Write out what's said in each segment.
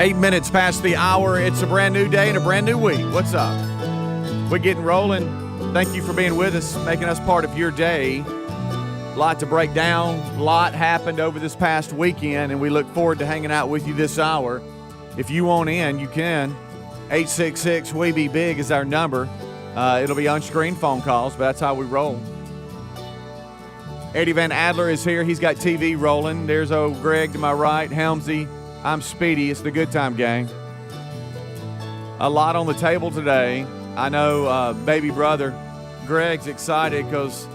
8 minutes past the hour. It's a brand new day and a brand new week. What's up? We're getting rolling. Thank you for being with us, making us part of your day. A lot to break down. A lot happened over this past weekend, and we look forward to hanging out with you this hour. If you want in, you can. 866-WE-BE-BIG is our number. It'll be on-screen phone calls, but that's how we roll. Eddie Van Adler is here. He's got TV rolling. There's old Greg to my right, Helmsy. I'm Speedy. It's the Good Time Gang. A lot on the table today. I know baby brother Greg's excited because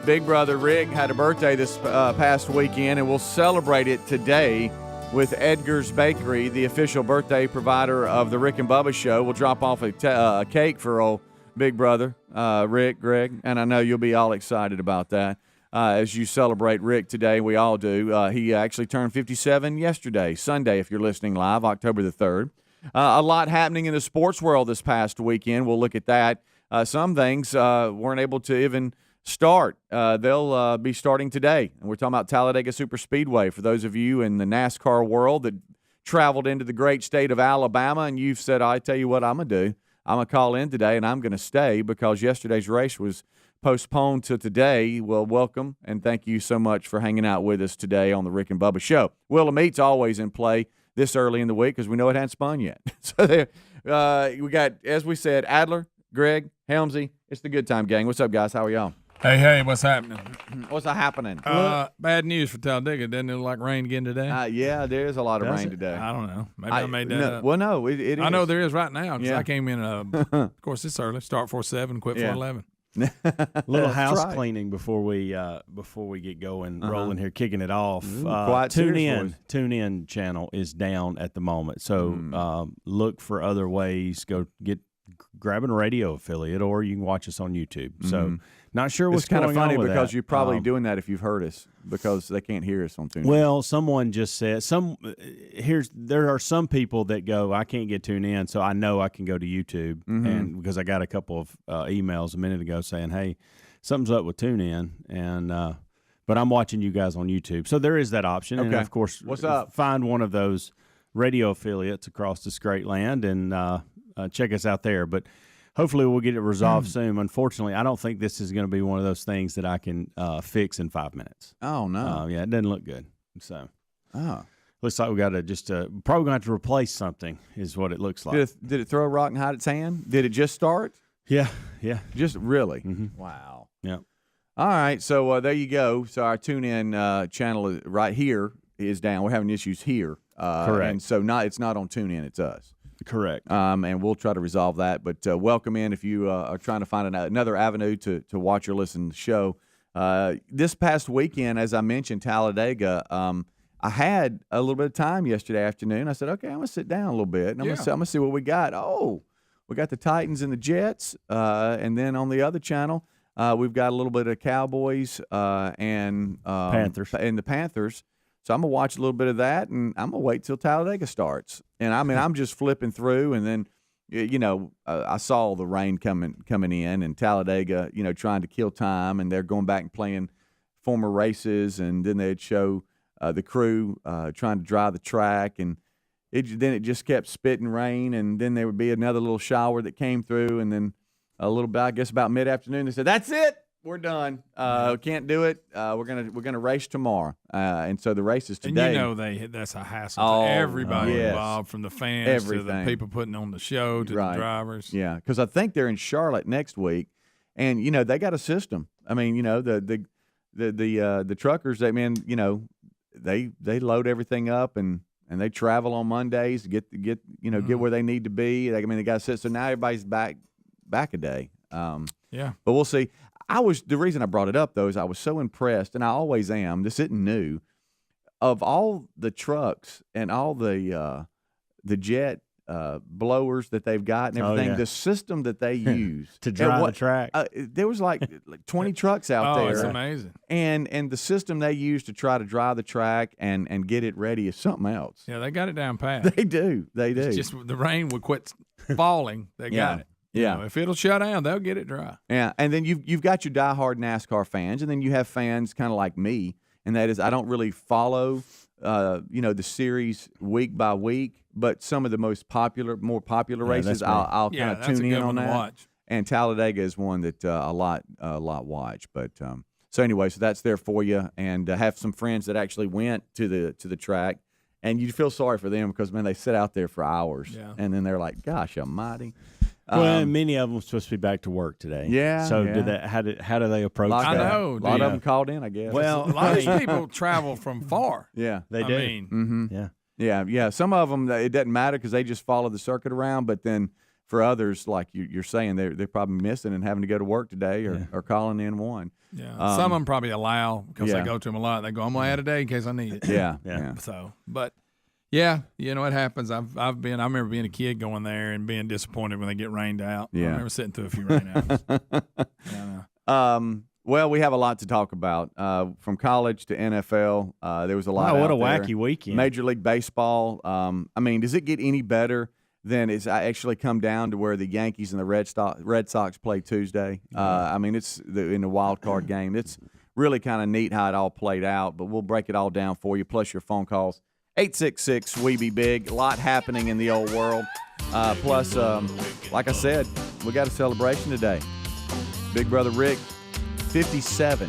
big brother Rick had a birthday this past weekend, and we'll celebrate it today with Edgar's Bakery, the official birthday provider of the Rick and Bubba Show. We'll drop off a cake for old big brother Rick, Greg, and I know you'll be all excited about that. As you celebrate Rick today, we all do. He actually turned 57 yesterday, Sunday, if you're listening live, October the 3rd. A lot happening in the sports world this past weekend. We'll look at that. Some things weren't able to even start. They'll be starting today. And we're talking about Talladega Superspeedway. For those of you in the NASCAR world that traveled into the great state of Alabama and you've said, I tell you what I'm going to do. I'm going to call in today and I'm going to stay because yesterday's race was postponed to today. Well, welcome, and thank you so much for hanging out with us today on the Rick and Bubba Show. Wheel of Meat's always in play this early in the week because we know it hadn't spun yet. So we got, as we said, Adler, Greg, Helmsy. It's the Good Time Gang. What's up, guys? How are y'all? Hey, what's happening? What's happening? Bad news for Talladega. Doesn't it look like rain again today? Yeah, there's a lot of rain today. I don't know. Maybe I made that up. Well, no, it is. I know there is right now because I came in, of course, it's early. Start 4:07, quit 4:11. Little house cleaning before we get going, rolling here, kicking it off. Tune in channel is down at the moment, so look for other ways. Grab a radio affiliate, or you can watch us on YouTube. So not sure what's going on. It's kind of funny because you're probably doing that if you've heard us because they can't hear us on TuneIn. Well, someone just said there are some people that go, I can't get tuned in, so I know I can go to YouTube, and because I got a couple of emails a minute ago saying, hey, something's up with TuneIn, and but I'm watching you guys on YouTube, so there is that option. Okay. And of course, what's up? Find one of those radio affiliates across this great land and check us out there. But hopefully we'll get it resolved soon. Unfortunately, I don't think this is going to be one of those things that I can fix in 5 minutes. Oh, no. Yeah, it doesn't look good. So looks like we got to just probably going to have to replace something is what it looks like. Did it throw a rock and hide its hand? Did it just start? Yeah. Just really? Mm-hmm. Wow. Yeah. All right, so there you go. So our TuneIn channel right here is down. We're having issues here. Correct. And so it's not on TuneIn, it's us. Correct. And we'll try to resolve that. But welcome in if you are trying to find another avenue to watch or listen to the show. This past weekend, as I mentioned, Talladega, I had a little bit of time yesterday afternoon. I said, okay, I'm going to sit down a little bit, and I'm going to see what we got. Oh, we got the Titans and the Jets. And then on the other channel, we've got a little bit of Cowboys and Panthers. And the Panthers. So I'm going to watch a little bit of that, and I'm going to wait till Talladega starts. And, I mean, I'm just flipping through, and then, I saw the rain coming in, and Talladega, trying to kill time, and they're going back and playing former races, and then they'd show the crew trying to dry the track, and then it just kept spitting rain, and then there would be another little shower that came through, and then a little bit, I guess about mid-afternoon, they said, that's it. We're done. Can't do it. We're gonna race tomorrow, and so the race is today. And that's a hassle to everybody involved, from the fans to the people putting on the show to the drivers. Yeah, because I think they're in Charlotte next week, and they got a system. I mean, the truckers. They they load everything up and they travel on Mondays to get where they need to be. They got to sit. So now everybody's back a day. But we'll see. The reason I brought it up, though, is I was so impressed, and I always am. This isn't new. Of all the trucks and all the jet blowers that they've got and everything, the system that they use to dry the track. There was like 20 trucks out there. Oh, it's amazing. And the system they use to try to dry the track and get it ready is something else. Yeah, they got it down pat. They do. It's just the rain would quit falling. They got it. Yeah, if it'll shut down, they'll get it dry. Yeah, and then you've got your diehard NASCAR fans, and then you have fans kind of like me, and that is I don't really follow the series week by week, but some of the more popular races, I'll kind of tune in on that. Watch. And Talladega is one that a lot watch. But so anyway, so that's there for you, and have some friends that actually went to the track, and you feel sorry for them because man, they sit out there for hours, and then they're like, "Gosh Almighty." Well, many of them supposed to be back to work today. Yeah. So how do they approach that? I know. A lot of them called in, I guess. Well, a lot of these people travel from far. Yeah, they do. Mean, Yeah. Some of them it doesn't matter because they just follow the circuit around. But then for others, like you're saying, they're probably missing and having to go to work today or calling in one. Yeah. Some of them probably allow because they go to them a lot. They go, I'm gonna add a day in case I need it. Yeah. So, but. Yeah, it happens. I remember being a kid going there and being disappointed when they get rained out. Yeah. I remember sitting through a few rain outs. Well, we have a lot to talk about from college to NFL. There was a lot. Wow, what a there. wacky weekend! Major League Baseball. Does it get any better than it's actually come down to where the Yankees and the Red Sox play Tuesday? It's in the wild card game. It's really kind of neat how it all played out. But we'll break it all down for you, plus your phone calls. 866-WE-BE-BIG. A lot happening in the old world. Plus, like I said, we got a celebration today. Big brother Rick, 57.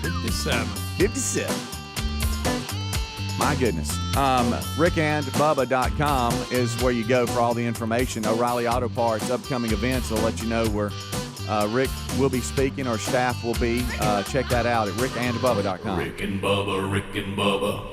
57. My goodness. RickandBubba.com is where you go for all the information. O'Reilly Auto Parts, upcoming events will let you know where Rick will be speaking or staff will be. Check that out at RickandBubba.com. Rick and Bubba.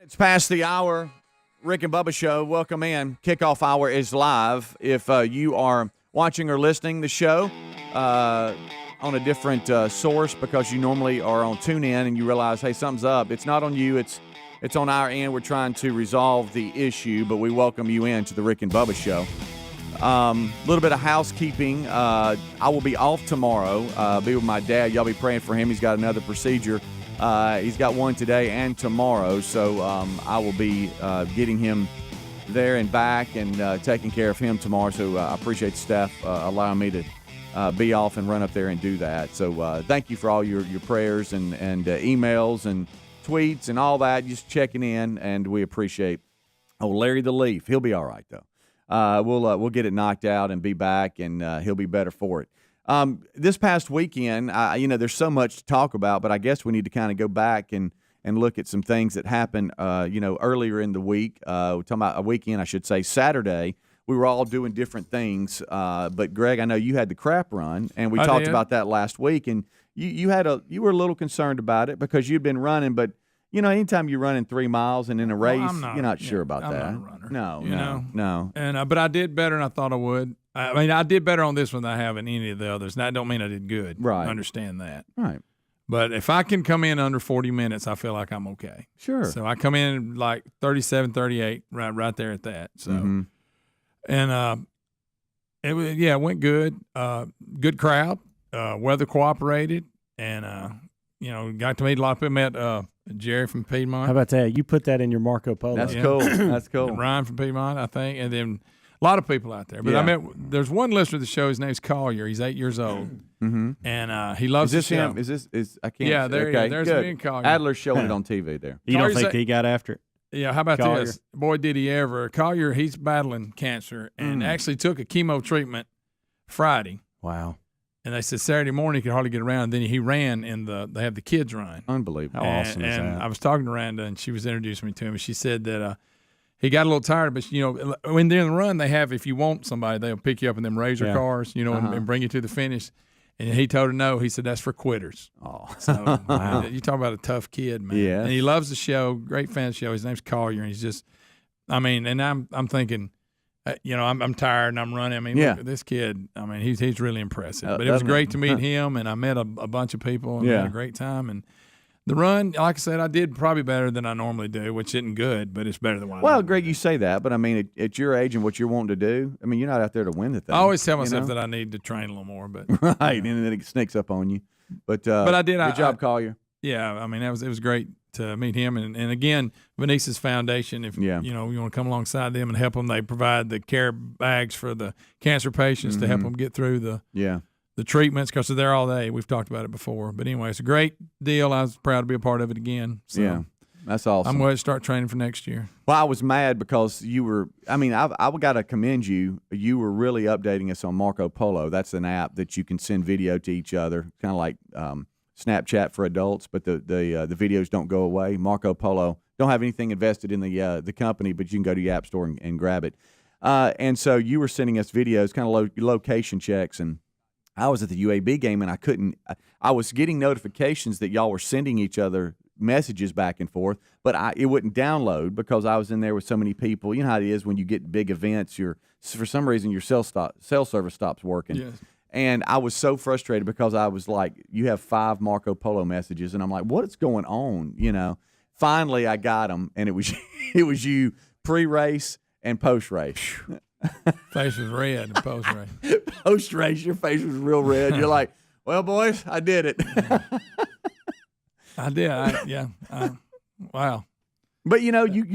It's past the hour. Rick and Bubba Show. Welcome in. Kickoff hour is live. If you are watching or listening the show on a different source because you normally are on TuneIn and you realize, hey, something's up, it's not on you. It's on our end. We're trying to resolve the issue, but we welcome you in to the Rick and Bubba Show. A little bit of housekeeping. I will be off tomorrow. Be with my dad. Y'all be praying for him. He's got another procedure. He's got one today and tomorrow, so I will be getting him there and back and taking care of him tomorrow. So I appreciate the staff allowing me to be off and run up there and do that. So thank you for all your prayers and emails and tweets and all that, just checking in, and we appreciate. Oh, Larry the Leaf, he'll be all right though. We'll get it knocked out and be back, and he'll be better for it. This past weekend, there's so much to talk about, but I guess we need to kind of go back and look at some things that happened, earlier in the week. We're talking about a weekend, I should say, Saturday. We were all doing different things, but Greg, I know you had the crap run, and we talked about that last week, and you were a little concerned about it because you'd been running, but anytime you're running 3 miles and in a race, you're not sure about that. I'm not a runner. No. And but I did better than I thought I would. I mean, I did better on this one than I have in any of the others. That don't mean I did good. Right. I understand that. Right. But if I can come in under 40 minutes, I feel like I'm okay. Sure. So I come in like 37, 38, right there at that. So, and it went good. Good crowd. Weather cooperated, and got to meet a lot of people. Met Jerry from Piedmont. How about that? You put that in your Marco Polo. That's cool. That's cool. And Ryan from Piedmont, I think, and then a lot of people out there. But there's one listener of the show. His name's Collier. He's 8 years old, and he loves the show. Him? Is I can't. Yeah, there. Okay, there's good. me and Collier. Adler's showing it on TV there. You don't think he got after it? Yeah. How about Collier? this? Boy, did he ever! Collier, he's battling cancer and actually took a chemo treatment Friday. Wow. And they said Saturday morning he could hardly get around. Then he ran they have the kids run. Unbelievable. How awesome is that? And I was talking to Randa, and she was introducing me to him, and she said that he got a little tired, but when they're in the run, they have, if you want somebody, they'll pick you up in them razor cars, and bring you to the finish. And he told her no. He said that's for quitters. Oh, so wow. You talk about a tough kid, man. Yeah. And he loves the show. Great fan of the show. His name's Collier, and he's just, and I'm thinking. I'm tired and I'm running. I mean, look at this kid. I mean, he's really impressive. But it was great to meet him, and I met a bunch of people and had a great time. And the run, like I said, I did probably better than I normally do, which isn't good, but it's better than what I Well, Greg, you say that, but I mean, at your age and what you're wanting to do, I mean, you're not out there to win the thing. I always tell myself that I need to train a little more, but right, and then it sneaks up on you. But I did. Good job, Collier. Yeah, I mean, it was great to meet him, and again, Venice's Foundation. If you want to come alongside them and help them, they provide the care bags for the cancer patients to help them get through the treatments because they're there all day. We've talked about it before, but anyway, it's a great deal. I was proud to be a part of it again. So that's awesome. I'm going to start training for next year. Well, I was mad because you were. I mean, I've got to commend you. You were really updating us on Marco Polo. That's an app that you can send video to each other, kind of like Snapchat for adults, but the videos don't go away. Marco Polo don't have anything invested in the company, but you can go to the App Store and grab it. And so you were sending us videos, kind of location checks, and I was at the UAB game and I couldn't. I was getting notifications that y'all were sending each other messages back and forth, but it wouldn't download because I was in there with so many people. You know how it is when you get big events. For some reason your cell service stops working. Yes. And I was so frustrated because I was like, you have 5 Marco Polo messages. And I'm like, what's going on? Finally I got them. And it was you pre-race and post-race. Face was red in post-race. Post-race, your face was real red. You're like, well, boys, I did it. I did. Wow. But you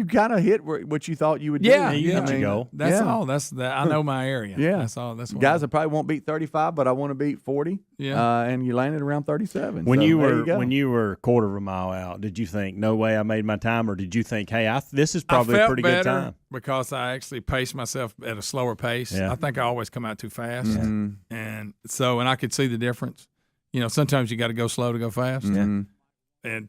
kind of hit what you thought you would do. Yeah, go. That's all. That's that. I know my area. Yeah, that's all. That's what guys. I probably won't beat 35, but I want to beat 40. Yeah, and you landed around 37. When you were a quarter of a mile out, did you think, no way I made my time, or did you think, hey, this is probably a pretty good time? Because I actually paced myself at a slower pace. Yeah. I think I always come out too fast, and I could see the difference. Sometimes you got to go slow to go fast, and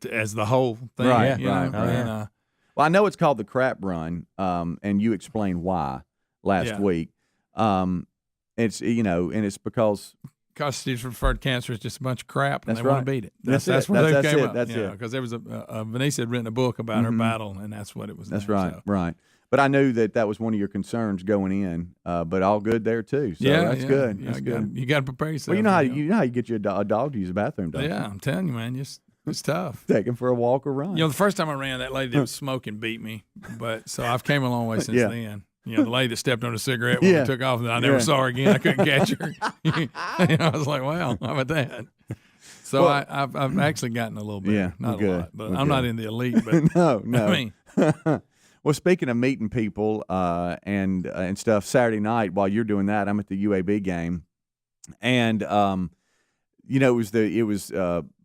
as the whole thing, right. Well, I know it's called the crap run, and you explained why last week. It's and it's because because Students Referred Cancer is just a bunch of crap, and That's they want right. to beat it. That's where they came it. up. That's it. Because there was Vanessa had written a book about her battle, and that's what it was. That's named, right, so. right. But I knew that was one of your concerns going in. But all good there too. So that's good. Yeah, that's good. You got to prepare yourself. Well, you know how you get your a dog to use the bathroom, don't you? Yeah, I'm telling you, man, it's tough. Take him for a walk or run. The first time I ran, that lady that was smoking beat me. But so I've came a long way since then. The lady that stepped on a cigarette when we took off, and I never saw her again. I couldn't catch her. I was like, wow, how about that? So I've actually gotten a little bit. Yeah, not a lot, but I'm not in the elite. But no. I mean. Well, speaking of meeting people and stuff, Saturday night while you're doing that, I'm at the UAB game, and it was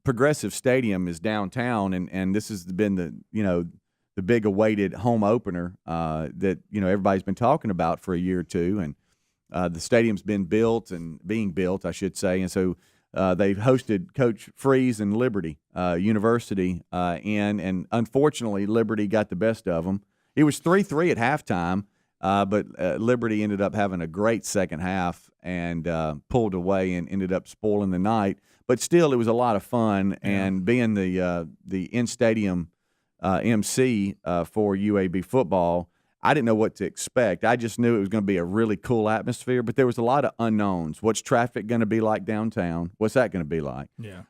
Progressive Stadium is downtown, and this has been the big awaited home opener that everybody's been talking about for a year or two, and the stadium's been built and being built, I should say, and so they've hosted Coach Freeze and Liberty University and unfortunately Liberty got the best of them. It was 3-3 at halftime, but Liberty ended up having a great second half and pulled away and ended up spoiling the night. But still, it was a lot of fun, and being the in-stadium MC for UAB football, I didn't know what to expect. I just knew it was going to be a really cool atmosphere, but there was a lot of unknowns. What's traffic going to be like downtown? What's that going to be like? Yeah.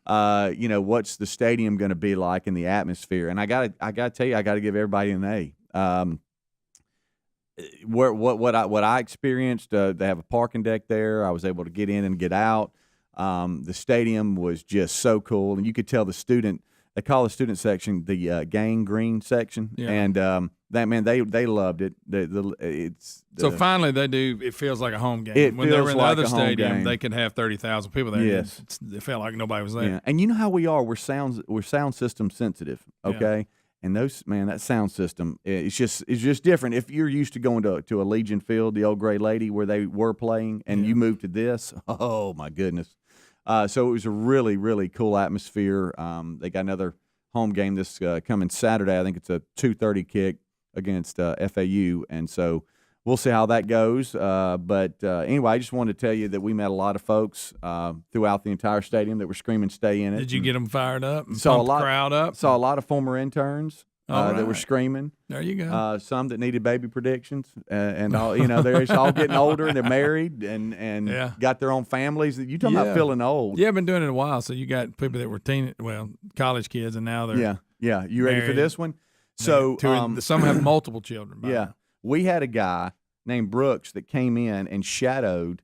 What's the stadium going to be like in the atmosphere? And I got to tell you, I got to give everybody an A. What I experienced, they have a parking deck there. I was able to get in and get out. The stadium was just so cool, and you could tell they call the student section the gang green section, and they loved it. So finally it feels like a home game. When they were in the other stadium, they could have 30,000 people there. Yes, it felt like nobody was there. Yeah. And you know how we are. We're sound system sensitive. Okay. Yeah. And that sound system, it's just different. If you're used to going to a Legion Field, the old Gray Lady where they were playing, and you move to this, oh my goodness. So it was a really, really cool atmosphere. They got another home game this coming Saturday. I think it's a 2:30 kick against FAU, and so we'll see how that goes. But anyway, I just wanted to tell you that we met a lot of folks throughout the entire stadium that were screaming, "Stay in it!" Did you get them fired up? And pump the crowd up. Saw a lot of former interns that were screaming. There you go. Some that needed baby predictions, and all. They're just all getting older and they're married and got their own families. You talking about feeling old? Yeah, I've been doing it a while. So you got people that were college kids, and now they're You ready for this one? So some have multiple children. We had a guy named Brooks that came in and shadowed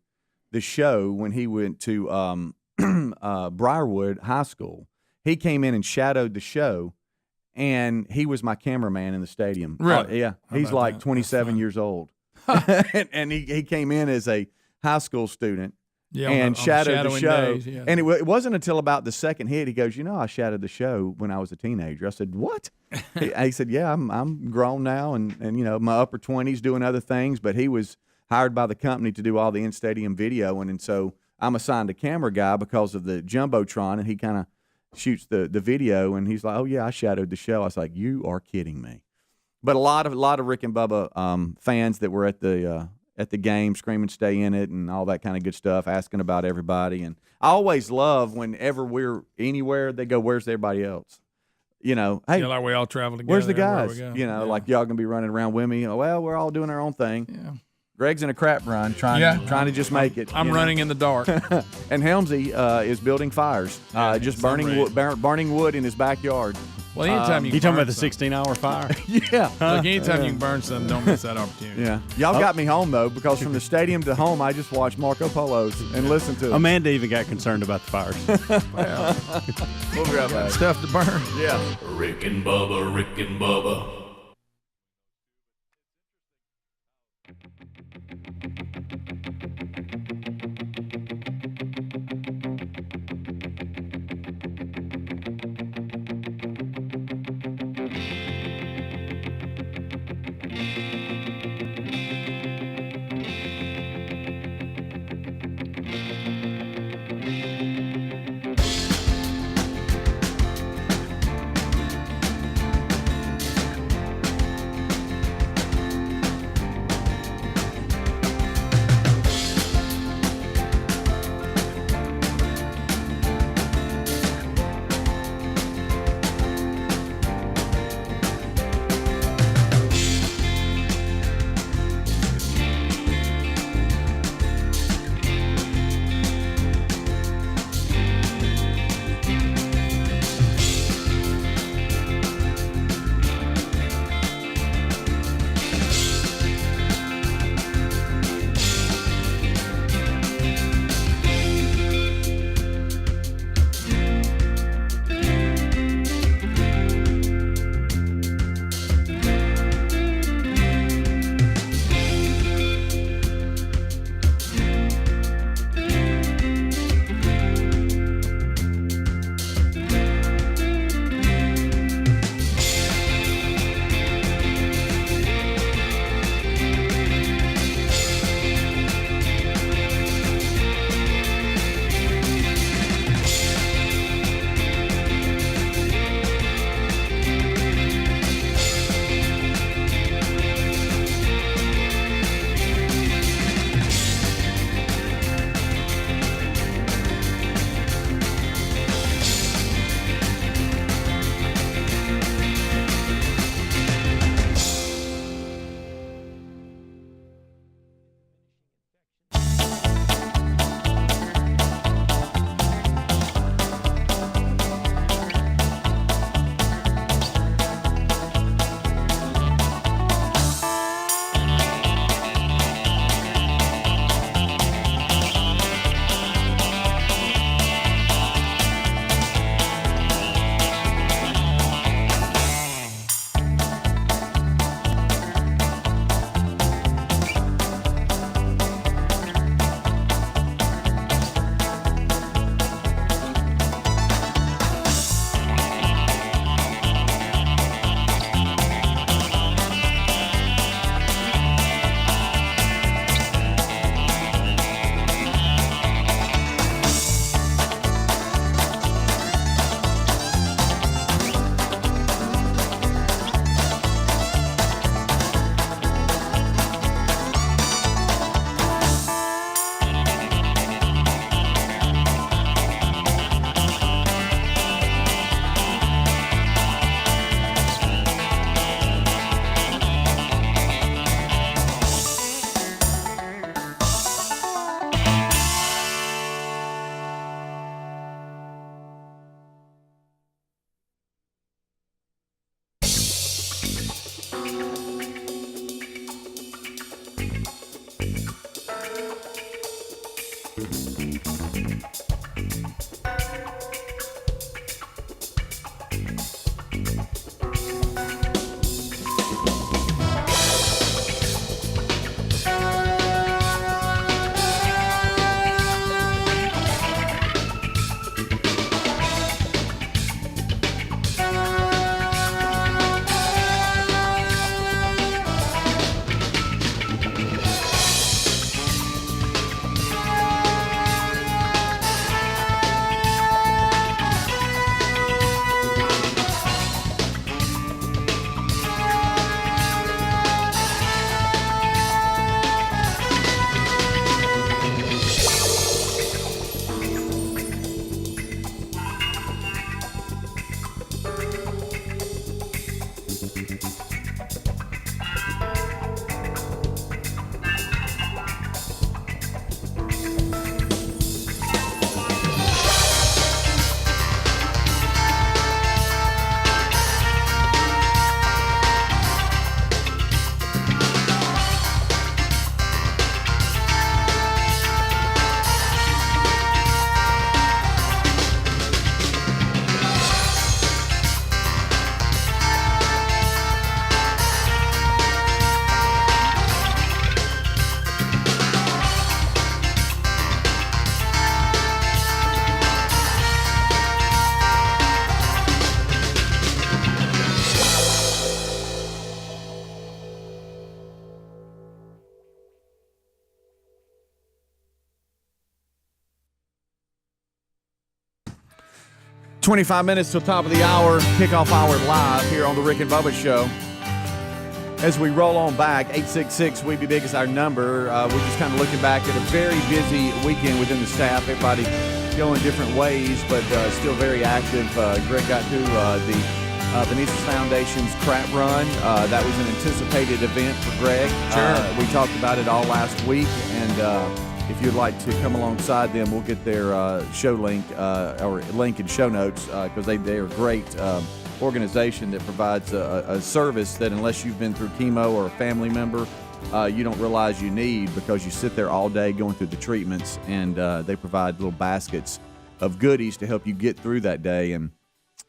the show when he went to Briarwood High School. He came in and shadowed the show, and he was my cameraman in the stadium. Really? Yeah. He's like 27 years old. and he came in as a high school student. And shadowed the show. Days, and it wasn't until about the second hit he goes, I shadowed the show when I was a teenager. I said, what? He said, yeah, I'm grown now and my upper 20s doing other things. But he was hired by the company to do all the in-stadium video. And so I'm assigned a camera guy because of the Jumbotron, and he kind of shoots the video. And he's like, oh, yeah, I shadowed the show. I was like, you are kidding me. But a lot of Rick and Bubba fans that were at the game, screaming, "Stay in it," and all that kind of good stuff, asking about everybody. And I always love whenever we're anywhere, they go, "Where's everybody else?" Hey, like we all travel together. Where's the guys? Like y'all gonna be running around with me. Well, we're all doing our own thing. Yeah. Greg's in a crap run, trying to just make it. I'm running in the dark. And Helmsy is building fires, just burning wood in his backyard. Well, anytime you talking about the 16-hour fire? Yeah. Look, anytime you can burn something, don't miss that opportunity. Yeah. Y'all got me home, though, because from the stadium to home, I just watched Marco Polos and listened to them. Amanda even got concerned about the fires. Well, we'll be right back. Stuff to burn. Yeah. Rick and Bubba. 25 minutes till top of the hour, kickoff hour live here on the Rick and Bubba Show. As we roll on back, 866 We Be Big is our number. We're just kind of looking back at a very busy weekend within the staff. Everybody going different ways, but still very active. Greg got to the Venetia's Foundation's Crap Run. That was an anticipated event for Greg. Sure. We talked about it all last week, and if you'd like to come alongside them, we'll get their show link or link in show notes because they are a great organization that provides a service that unless you've been through chemo or a family member, you don't realize you need because you sit there all day going through the treatments, and they provide little baskets of goodies to help you get through that day, and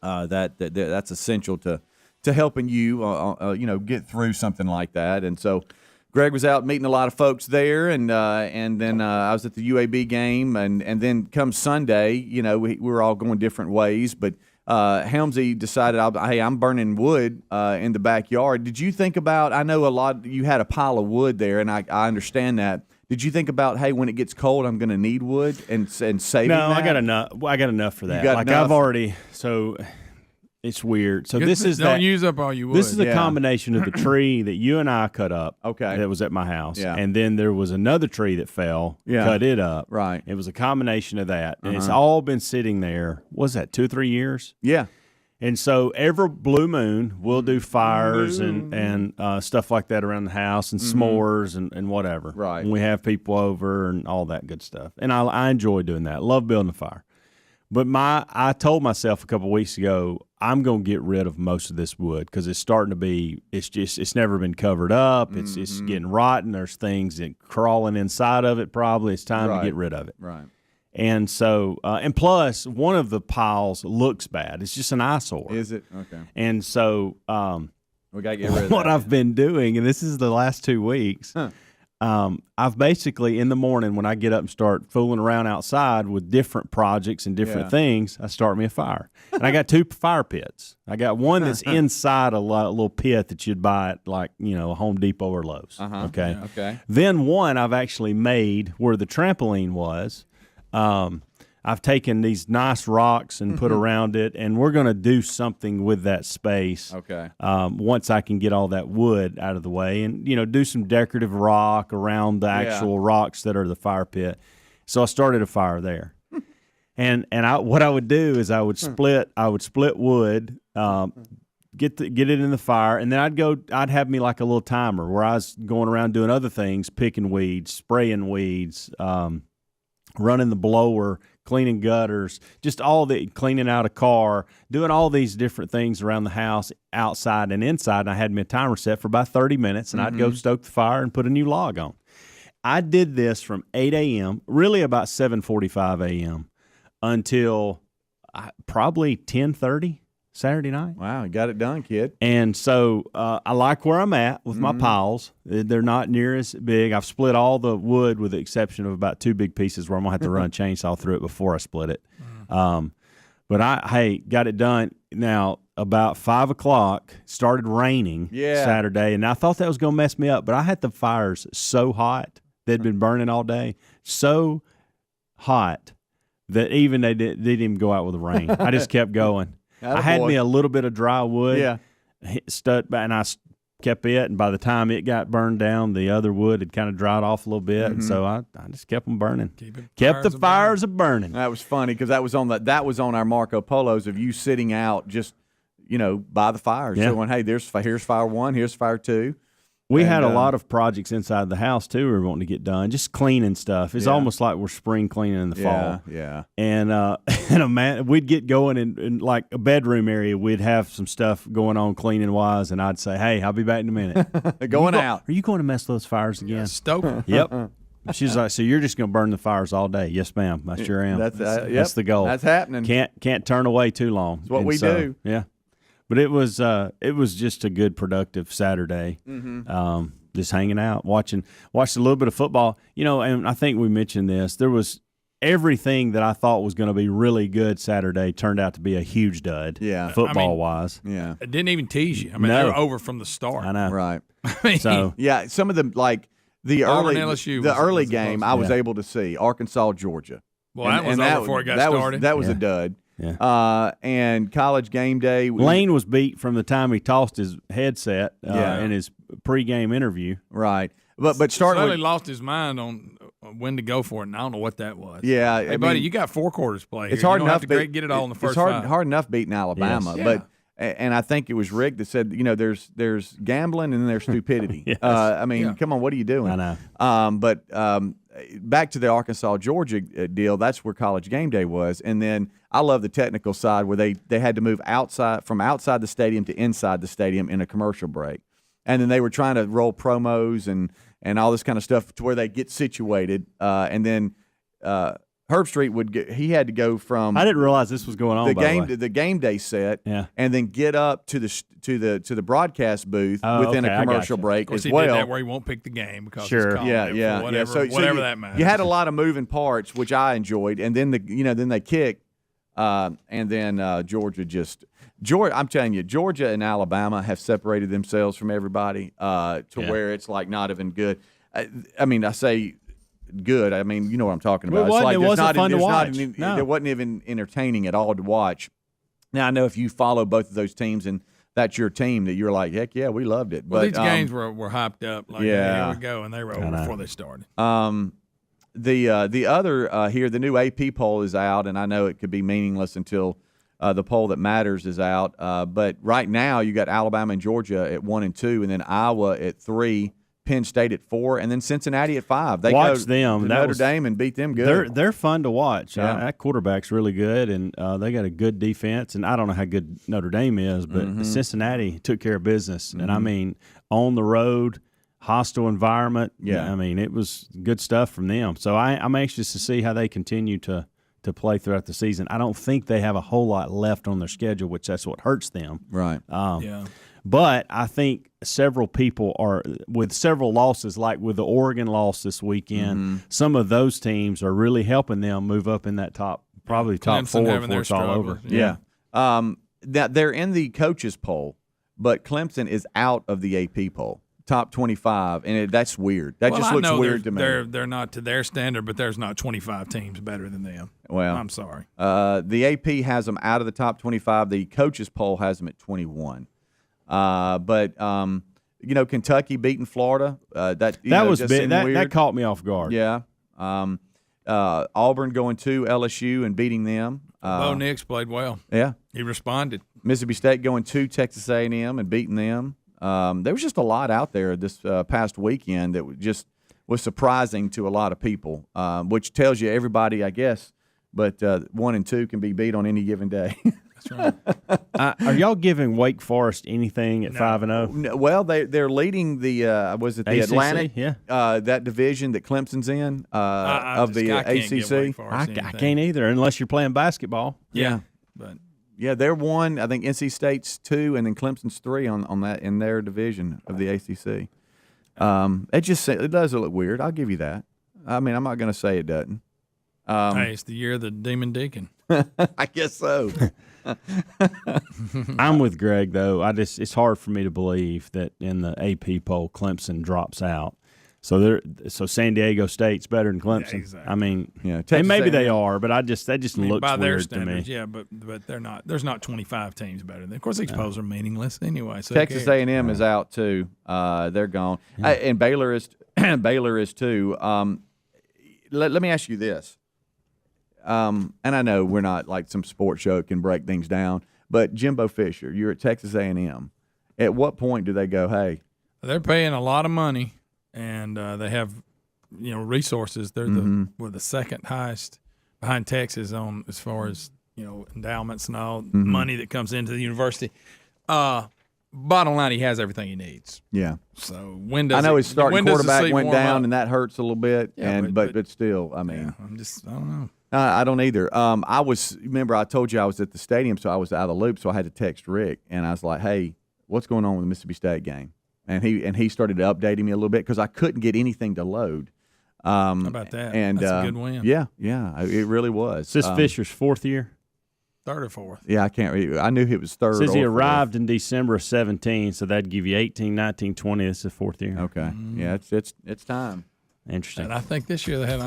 that's essential to helping you get through something like that. And so Greg was out meeting a lot of folks there, and then I was at the UAB game, and then come Sunday, we were all going different ways, but Helmsy decided, hey, I'm burning wood in the backyard. Did you think about, I know you had a pile of wood there, and I understand that. Did you think about, hey, when it gets cold, I'm going to need wood and saving that? No, I got enough. I got enough for that. Like enough? I've already, so it's weird. So don't use up all you wood. This is a combination of the tree that you and I cut up. Okay. That was at my house. Yeah. And then there was another tree that fell. Yeah. Cut it up. Right. It was a combination of that, and it's all been sitting there. What was that, 2 or 3 years? Yeah. And so every blue moon, we'll do fires and stuff like that around the house, and s'mores and whatever. Right. And we have people over and all that good stuff. And I enjoy doing that. Love building a fire. But I told myself a couple of weeks ago, I'm going to get rid of most of this wood because it's starting to be, it's never been covered up. It's getting rotten. There's things that crawling inside of it probably. It's time to get rid of it. Right. And so, and plus, one of the piles looks bad. It's just an eyesore. Is it? Okay. And so, we got to get rid of what that. I've been doing, and this is the last 2 weeks, I've basically, in the morning when I get up and start fooling around outside with different projects and different things, I start me a fire. And I got 2 fire pits. I got one that's inside a little pit that you'd buy at like, a Home Depot or Lowe's. Okay. Yeah, okay. Then one I've actually made where the trampoline was. I've taken these nice rocks and put around it, and we're going to do something with that space. Okay. Once I can get all that wood out of the way, and do some decorative rock around the actual rocks that are the fire pit. So I started a fire there, and what I would do is I would split wood, get it in the fire, and then I'd have me like a little timer where I was going around doing other things, picking weeds, spraying weeds, running the blower, cleaning gutters, just cleaning out a car, doing all these different things around the house, outside and inside. And I had me a timer set for about 30 minutes, and I'd go stoke the fire and put a new log on. I did this from 8 a.m., really about 7:45 a.m., until probably 10:30 Saturday night. Wow, you got it done, kid. And so I like where I'm at with my piles. They're not near as big. I've split all the wood with the exception of about 2 big pieces where I'm going to have to run a chainsaw through it before I split it. But I got it done. Now, about 5 o'clock, started raining Saturday, and I thought that was going to mess me up. But I had the fires so hot. They'd been burning all day. So hot that even they didn't even go out with the rain. I just kept going. I had me a little bit of dry wood, and I kept it, and by the time it got burned down, the other wood had kind of dried off a little bit, and so I just kept them burning. Kept the fires burning. That was funny because that was on our Marco Polos of you sitting out just by the fires. So when, hey, here's fire 1, here's fire 2. We had a lot of projects inside the house, too, we were wanting to get done, just cleaning stuff. It's almost like we're spring cleaning in the fall. Yeah. And we'd get going in like a bedroom area. We'd have some stuff going on cleaning-wise, and I'd say, hey, I'll be back in a minute. Out. Are you going to mess those fires again? Yeah, stoke them. Yep. She's like, so you're just going to burn the fires all day? Yes, ma'am. I sure am. That's the goal. That's happening. Can't turn away too long. That's what we do. Yeah. But it was just a good, productive Saturday. Just hanging out, watched a little bit of football. And I think we mentioned this. There was everything that I thought was going to be really good Saturday turned out to be a huge dud. Yeah, football-wise. Yeah, it didn't even tease you. I mean, they were over from the start. I know. Right. So some of them like the early game I was able to see Arkansas, Georgia. Well, that was over before it got started. That was a dud. And College Game Day. Lane was beat from the time he tossed his headset in his pregame interview. Right. But starting Sully lost his mind on when to go for it, and I don't know what that was. Yeah. Hey, buddy, you got 4 quarters played. It's hard enough to get it all in the first It's five. hard enough beating Alabama. Yes. But and I think it was Rick that said, there's gambling and then there's stupidity. Yes. Come on, what are you doing? I know. But back to the Arkansas-Georgia deal, that's where College Game Day was. And then I love the technical side where they had to move from outside the stadium to inside the stadium in a commercial break. And then they were trying to roll promos and all this kind of stuff to where they get situated. And then Herb Street he had to go from. I didn't realize this was going on. The game day set, and then get up to the broadcast booth within a commercial break as well. He did that where he won't pick the game because sure, whatever, So that matters. You had a lot of moving parts, which I enjoyed, and then then they kicked, and then Georgia. I'm telling you, Georgia and Alabama have separated themselves from everybody to where it's like not even good. I say good. I mean, you know what I'm talking about. It wasn't fun to watch. It wasn't even entertaining at all to watch. Now, I know if you follow both of those teams and that's your team, that you're like, heck yeah, we loved it. Well, but these games were hyped up. Like, here we go, and they were over before they started. The other here, the new AP poll is out, and I know it could be meaningless until the poll that matters is out. But right now, you got Alabama and Georgia at 1 and 2, and then Iowa at 3. Penn State at 4, and then Cincinnati at 5. They watch go them. To Notre Dame and beat them good. They're fun to watch. Yeah. That quarterback's really good, and they got a good defense. And I don't know how good Notre Dame is, but Cincinnati took care of business. And I mean, on the road, hostile environment. Yeah, I mean, it was good stuff from them. So I'm anxious to see how they continue to play throughout the season. I don't think they have a whole lot left on their schedule, which that's what hurts them. Right. But I think several people are with several losses, like with the Oregon loss this weekend. Some of those teams are really helping them move up in that top 4 before it's all over. Yeah. Now they're in the coaches poll, but Clemson is out of the AP poll, top 25, and that's weird. That just looks weird to me. They're not to their standard, but there's not 25 teams better than them. Well, I'm sorry. The AP has them out of the top 25. The coaches poll has them at 21. But Kentucky beating Florida. That was big. That caught me off guard. Yeah. Auburn going to LSU and beating them. Bo Nix played well. Yeah, he responded. Mississippi State going to Texas A&M and beating them. There was just a lot out there this past weekend that was surprising to a lot of people, which tells you everybody, I guess. But 1 and 2 can be beat on any given day. That's right. Are y'all giving Wake Forest anything at 5-0? No, well, they're leading the the ACC? Atlantic? Yeah, that division that Clemson's in of the ACC. I can't either unless you're playing basketball. Yeah, but they're 1. I think NC State's 2, and then Clemson's 3 on that in their division of the ACC. It does look weird. I'll give you that. I mean, I'm not going to say it doesn't. Hey, it's the year of the Demon Deacon. I guess so. I'm with Greg though. It's hard for me to believe that in the AP poll Clemson drops out. So San Diego State's better than Clemson. Yeah, exactly. I mean, and maybe they are, but that just looks by their weird standards, to me. Yeah, but they're not. There's not 25 teams better than. Of course, these polls are meaningless anyway. So Texas A&M is out too. They're gone, and Baylor is too. Let me ask you this. And I know we're not like some sports show that can break things down, but Jimbo Fisher, you're at Texas A&M. At what point do they go, hey? They're paying a lot of money, and they have, resources. They're the second highest behind Texas on as far as endowments and all money that comes into the university. Bottom line, he has everything he needs. Yeah. So when does I know his starting quarterback went down, up? And that hurts a little bit. Yeah, but still, I mean, I don't know. I don't either. Remember I told you I was at the stadium, so I was out of the loop, so I had to text Rick, and I was like, hey, what's going on with the Mississippi State game? And he started updating me a little bit because I couldn't get anything to load. How about that? And that's a good win. Yeah, it really was. Is this Fisher's 4th year? 3rd or 4th. Yeah, I can't read. I knew it was 3rd. Says he arrived in December of 17, so that'd give you 18, 19, 20. This is 4th year. Okay. Yeah, it's time. Interesting. And I think this year they had,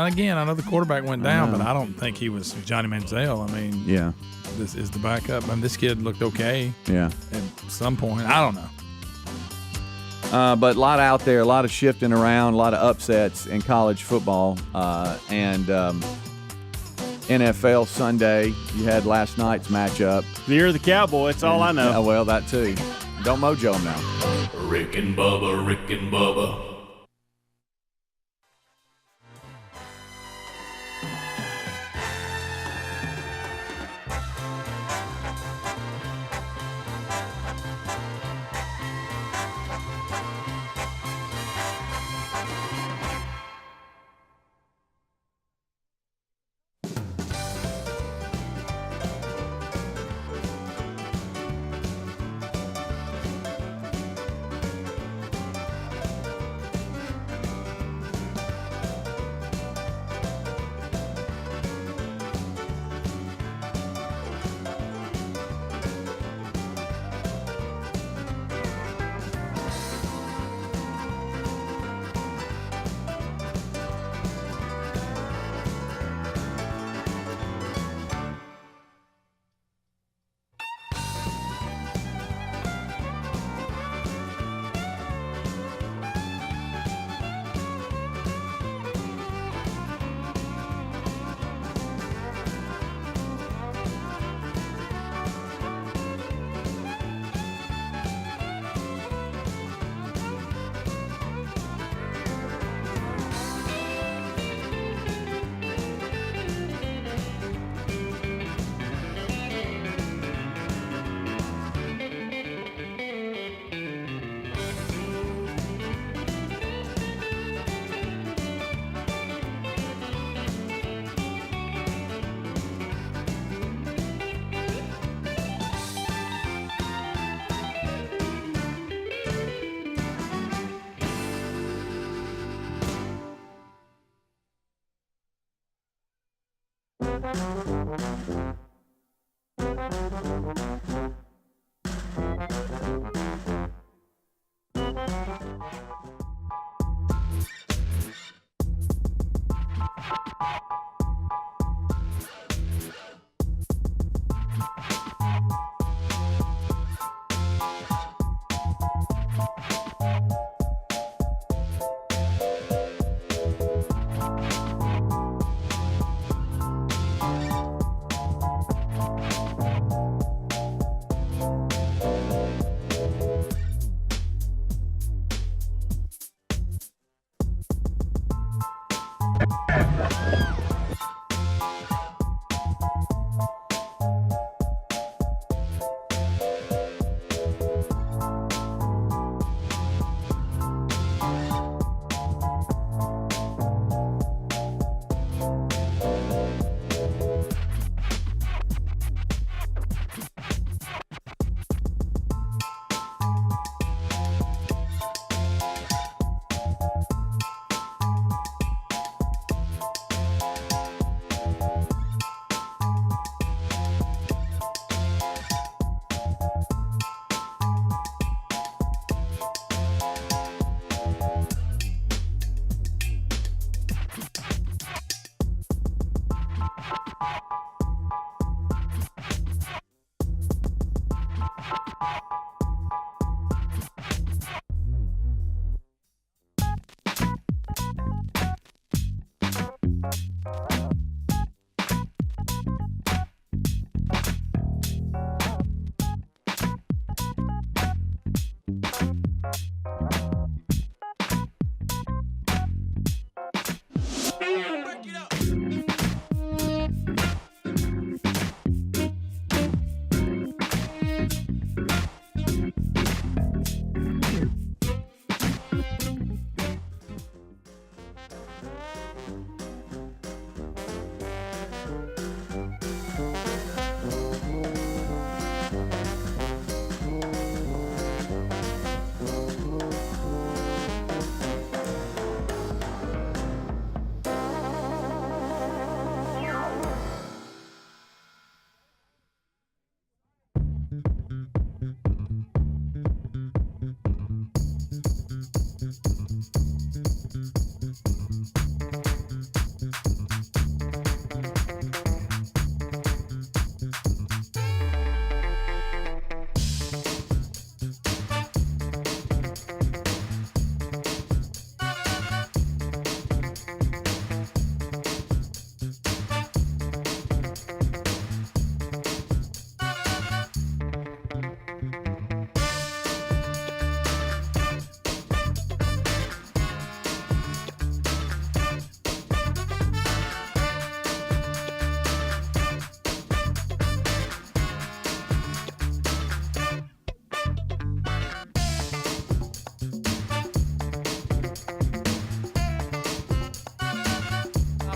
again, I know the quarterback went down, but I don't think he was Johnny Manziel. I mean, this is the backup. I mean, this kid looked okay. Yeah. At some point. I don't know. But a lot out there, a lot of shifting around, a lot of upsets in college football. And NFL Sunday, you had last night's matchup. You're the Cowboy. That's all I know. Yeah, well, that too. Don't mojo him now. Rick and Bubba.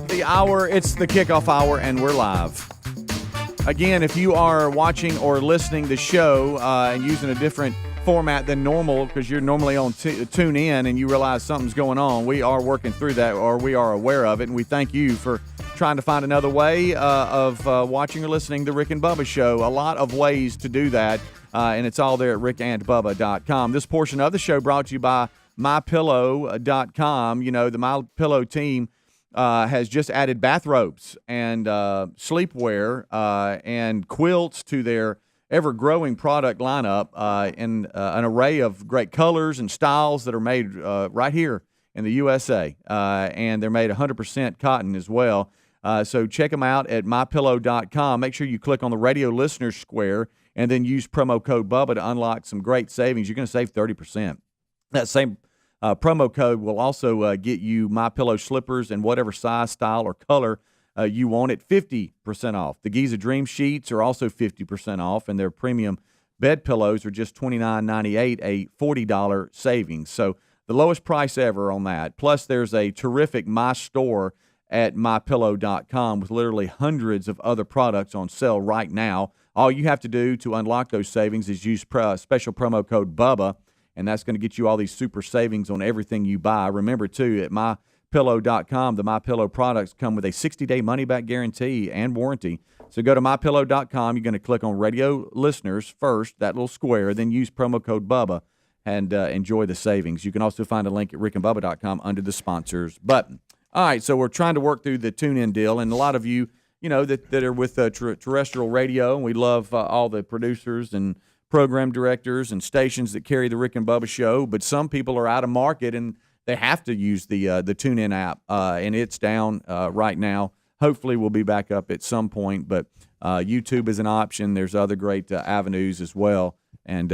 The hour, it's the kickoff hour, and we're live. Again, if you are watching or listening to the show and using a different format than normal because you're normally on tune in and you realize something's going on, we are working through that, or we are aware of it, and we thank you for trying to find another way of watching or listening to Rick and Bubba Show. A lot of ways to do that, and it's all there at rickandbubba.com. This portion of the show brought to you by mypillow.com. You know, the MyPillow team has just added bathrobes and sleepwear and quilts to their ever-growing product lineup in an array of great colors and styles that are made right here in the USA. And they're made 100% cotton as well. So check them out at mypillow.com. Make sure you click on the radio listener square and then use promo code Bubba to unlock some great savings. You're going to save 30%. That same promo code will also get you MyPillow slippers in whatever size, style, or color you want at 50% off. The Giza Dream Sheets are also 50% off, and their premium bed pillows are just $29.98, a $40 savings. So the lowest price ever on that. Plus, there's a terrific My Store at mypillow.com with literally hundreds of other products on sale right now. All you have to do to unlock those savings is use special promo code Bubba, and that's going to get you all these super savings on everything you buy. Remember, too, at mypillow.com, the MyPillow products come with a 60-day money-back guarantee and warranty. So go to mypillow.com. You're going to click on radio listeners first, that little square, then use promo code Bubba and enjoy the savings. You can also find a link at rickandbubba.com under the sponsors button. All right, so we're trying to work through the tune-in deal, and a lot of you, that are with terrestrial radio, and we love all the producers and program directors and stations that carry the Rick and Bubba Show, but some people are out of market and they have to use the TuneIn app, and it's down right now. Hopefully we'll be back up at some point, but YouTube is an option. There's other great avenues as well, and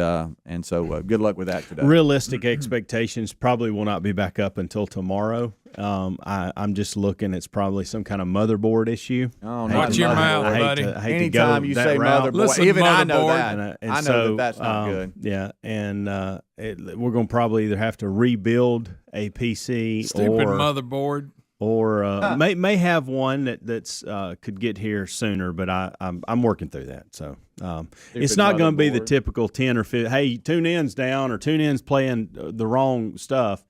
so good luck with that today. Realistic expectations probably will not be back up until tomorrow. I'm just looking. It's probably some kind of motherboard issue. Oh, watch your mouth, buddy. Anytime you say motherboard, even I know that. I know that's not good. Yeah, and we're going to probably either have to rebuild a PC Stupid motherboard. Or may have one that's could get here sooner, but I'm working through that. So it's not going to be the typical 10 or 15. Hey, TuneIn's down or TuneIn's playing the wrong stuff.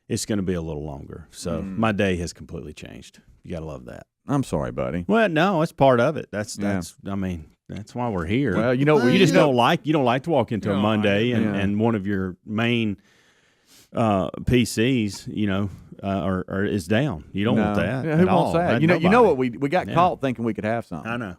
It's going to be a little longer. So my day has completely changed. You got to love that. I'm sorry, buddy. Well, no, it's part of it. That's I mean, that's why we're here. Well, you don't like to walk into a Monday and one of your main PCs, or is down. You don't want that. Yeah, who wants that? You know what we got caught thinking we could have something. I know.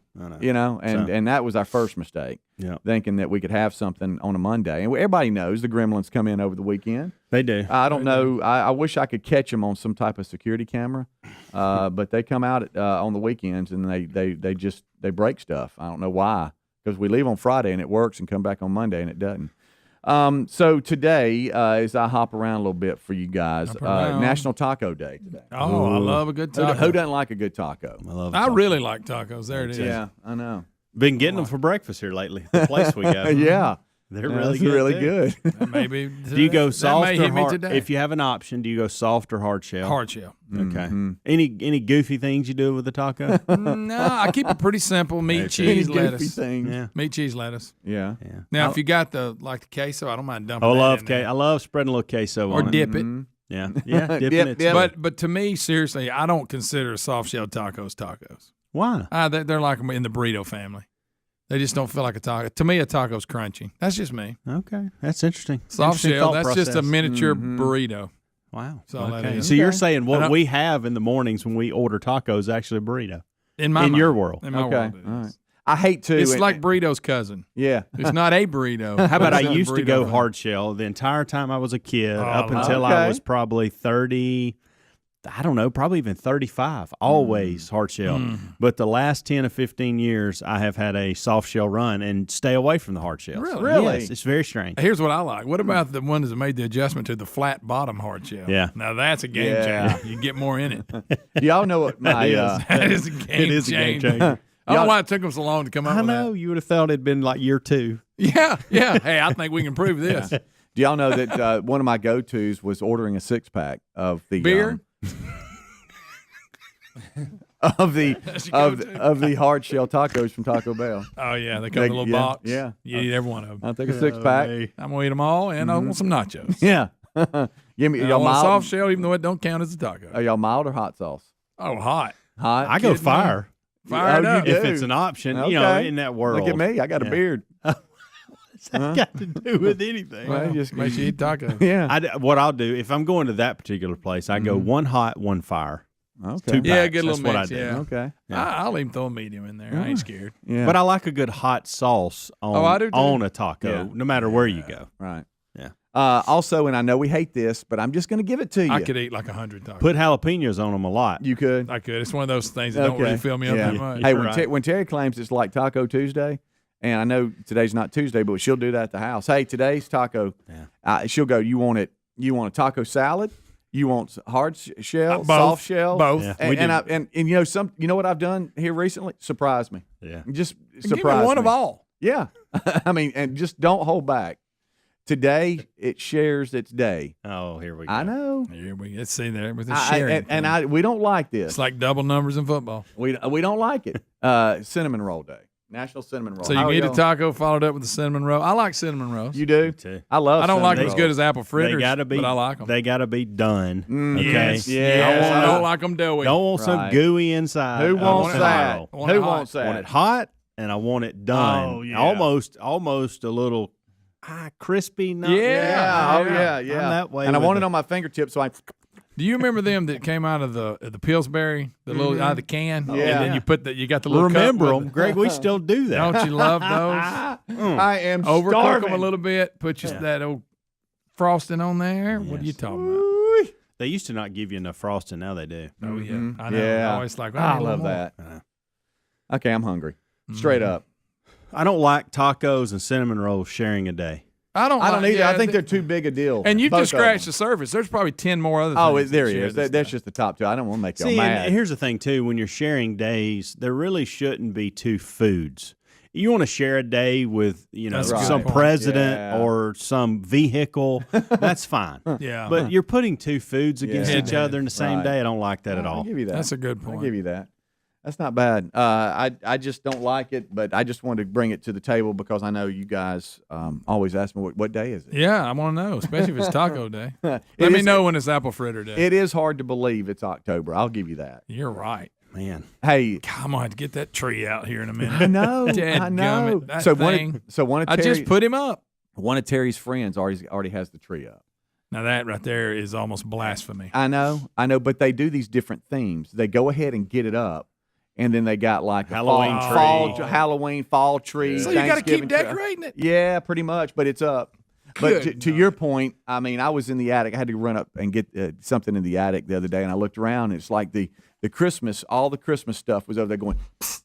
And that was our first mistake. Yeah, thinking that we could have something on a Monday, and everybody knows the Gremlins come in over the weekend. They do. I don't know. I wish I could catch them on some type of security camera, but they come out on the weekends and they break stuff. I don't know why, because we leave on Friday and it works, and come back on Monday and it doesn't. So today, as I hop around a little bit for you guys, National Taco Day today. Oh, I love a good taco. Who doesn't like a good taco? I really like tacos. There it is. Yeah, I know. Been getting them for breakfast here lately. The place we go. Yeah. They're really good. Maybe do you go soft or hard? If you have an option, do you go soft or hard shell? Hard shell. Okay. Mm-hmm. Any goofy things you do with the taco? No, I keep it pretty simple. Meat, cheese, lettuce. Things. Yeah. Meat, cheese, lettuce. Yeah. Now, if you got the queso, I don't mind dumping. I love spreading a little queso or on dip it. Mm-hmm. Yeah, dipping it. But to me, seriously, I don't consider soft shell tacos. Why? They're like in the burrito family. They just don't feel like a taco. To me, a taco's crunchy. That's just me. Okay, that's interesting. Soft shell, that's just a miniature burrito. Wow. Okay. So you're saying what we have in the mornings when we order tacos is actually a burrito? In my mind. Your world. In my world, all right. I hate to. It's like burrito's cousin. Yeah. It's not a burrito. How about I used to go hard shell the entire time I was a kid up until I was probably 30. I don't know, probably even 35, always hard shell. But the last 10 or 15 years, I have had a soft shell run and stay away from the hard shells. Really? Yes, it's very strange. Here's what I like. What about the one that made the adjustment to the flat bottom hard shell? Yeah. Now that's a game changer. You get more in it. Do y'all know what my that is a game changer. I don't know why it took them so long to come up with that. I know. You would have thought it'd been like year 2. Yeah. Hey, I think we can prove this. Do y'all know that one of my go-tos was ordering a 6-pack of the beer? of the hard shell tacos from Taco Bell. Oh yeah, they come in a little box. Yeah, you eat every one of them. I'll take a 6-pack. I'm gonna eat them all, and I want some nachos. Yeah, give me y'all mild mild soft shell, even though it don't count as a taco. Are y'all mild or hot sauce? Oh, hot. Hot. I go fire. Fire it up. If it's an option, in that world. Look at me, I got a beard. What's that got to do with anything? Well, just make sure you eat tacos. Yeah. What I'll do if I'm going to that particular place, I go one hot, one fire. Okay. 2 packs. Yeah, good little That's what I mix. do. Yeah. Okay. I'll even throw a medium in there. I ain't scared. Yeah. But I like a good hot sauce I do too. on a taco, no matter where you go. Right. Yeah. Also, and I know we hate this, but I'm just going to give it to you. I could eat like 100 tacos. Put jalapenos on them a lot. You could. I could. It's one of those things that don't really fill me up that much. Hey, when Terry claims it's like Taco Tuesday, and I know today's not Tuesday, but she'll do that at the house. Hey, today's taco. Yeah. She'll go. You want it? You want a taco salad? You want hard shell, soft shell, both? Yeah, and you know you know what I've done here recently? Surprise me. Yeah. Just Give surprise me one me. of all. Yeah. I mean, and just don't hold back. Today it shares its day. Oh, here we go. I know. Here we go. Let's see there with the sharing. We don't like this. It's like double numbers in football. We don't like it. Cinnamon roll day. National cinnamon roll. So you can eat a taco followed up with a cinnamon roll. I like cinnamon rolls. You do? Too. I love. I don't like them cinnamon as good as apple fritters, They gotta be, but I like them. They got to be done. Okay. Yes. Yeah. I don't like them doughy. Don't want some gooey inside. Who wants that? I want it Who hot. wants I want that? it hot, and I want it done. Oh, yeah. Almost a little crispy. Yeah. Yeah. I'm that way. And I with want it on my fingertips, so I. Do you remember them that came out of the Pillsbury, the little out of the can? Yeah. And then you got the little Remember cup them, with Greg? We still do that. Don't you love those? I am Overcook starving. them a little bit. Put that old frosting on there. What are you talking about? They used to not give you enough frosting. Now they do. Oh yeah, I know. Yeah. I always like. I love that. Okay, I'm hungry. Straight up. I don't like tacos and cinnamon rolls sharing a day. I don't either. yeah, I think they're too big a deal. And you both just of them. scratched the surface. There's probably 10 more other things. Oh, there that he share is. this That's stuff. just the top two. I don't want to make y'all See, mad. and here's the thing too: when you're sharing days, there really shouldn't be two foods. You want to share a day with That's a good some point. president or some vehicle. That's fine. Yeah. But you're putting two foods against Yeah. each other in the same Right. day. I don't like that at I'll all. give you that. That's a good point. I'll give you that. That's not bad. I just don't like it, but I just wanted to bring it to the table because I know you guys always ask me what day is it. Yeah, I want to know, especially if it's taco day. Let It me is- know when it's apple fritter day. It is hard to believe it's October. I'll give you that. You're right. Man, Hey, God, I'm gonna have to get that tree out here in a minute. I know. I Dadgummit, know. that So thing. one of I Terry, just put him up. one of Terry's friends already has the tree up. Now that right there is almost blasphemy. I know, but they do these different themes. They go ahead and get it up, and then they got like a Halloween fall tree. So you got to keep Thanksgiving tree. decorating it. Yeah, pretty much, but it's up. But Good to your point, I mean, I was in the attic. I had to run up and get something in the attic the other day, and I looked around, and it's like the Christmas, all the Christmas stuff was over there going, See,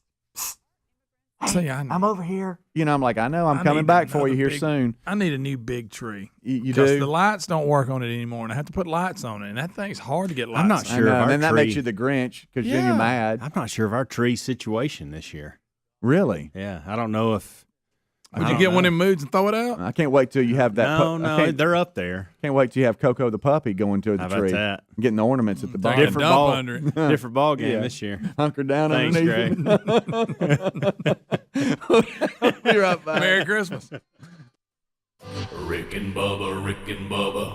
I know. I'm over here. You know, I'm like, I know, I'm I coming need back for you another here soon. I need a new big tree. You Because do? the lights don't work on it anymore, and I have to put lights on it, and that thing's hard to get lights I'm not on. sure if and our then that makes tree- you the Grinch because then you're Yeah. mad. I'm not sure of our tree situation this year. Really? Yeah, I don't know if. Would I you don't get one know. of them moods and throw it out? I can't wait till you have that. No, they're up there. Can't wait till you have Coco the puppy going to the How about tree, that? getting the ornaments at the Take bottom. a Different dump ball. under it. Different ball game Yeah. this year. Hunker down Thanks, underneath. Greg. Be right back. Merry Christmas. Rick and Bubba, Rick and Bubba.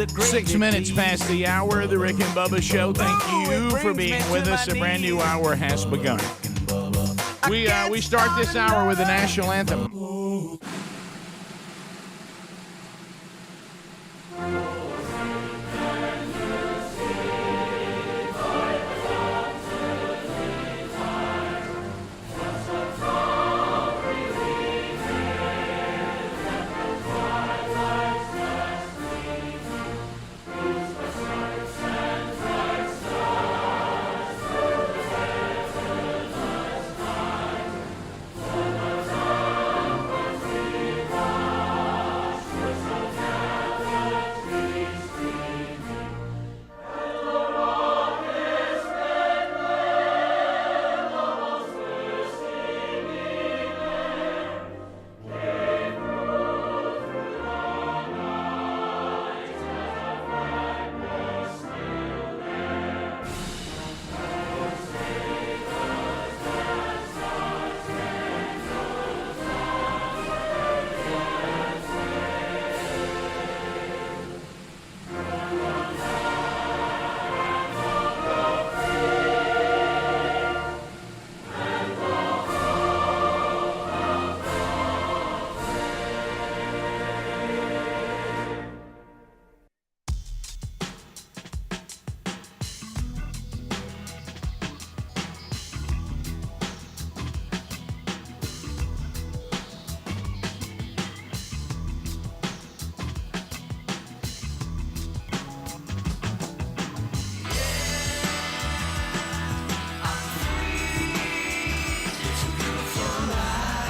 6 minutes past the hour of the Rick and Bubba Show. Thank you for being with us. A brand new hour has begun. We start this hour with the national anthem.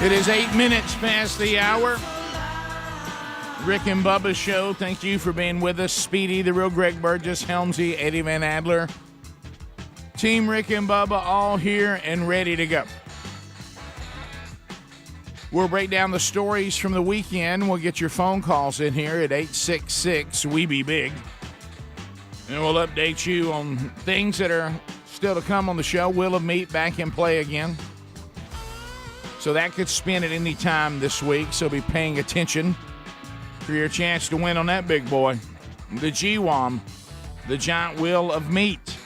It is 8 minutes past the hour. Rick and Bubba Show. Thank you for being with us. Speedy, the real Greg Burgess, Helmsy, Eddie Van Adler. Team Rick and Bubba all here and ready to go. We'll break down the stories from the weekend. We'll get your phone calls in here at 866-WE-BE-BIG. And we'll update you on things that are still to come on the show. Will of Meat back in play again. So that could spin at any time this week, so be paying attention for your chance to win on that big boy. The GWOM, the giant wheel of meat.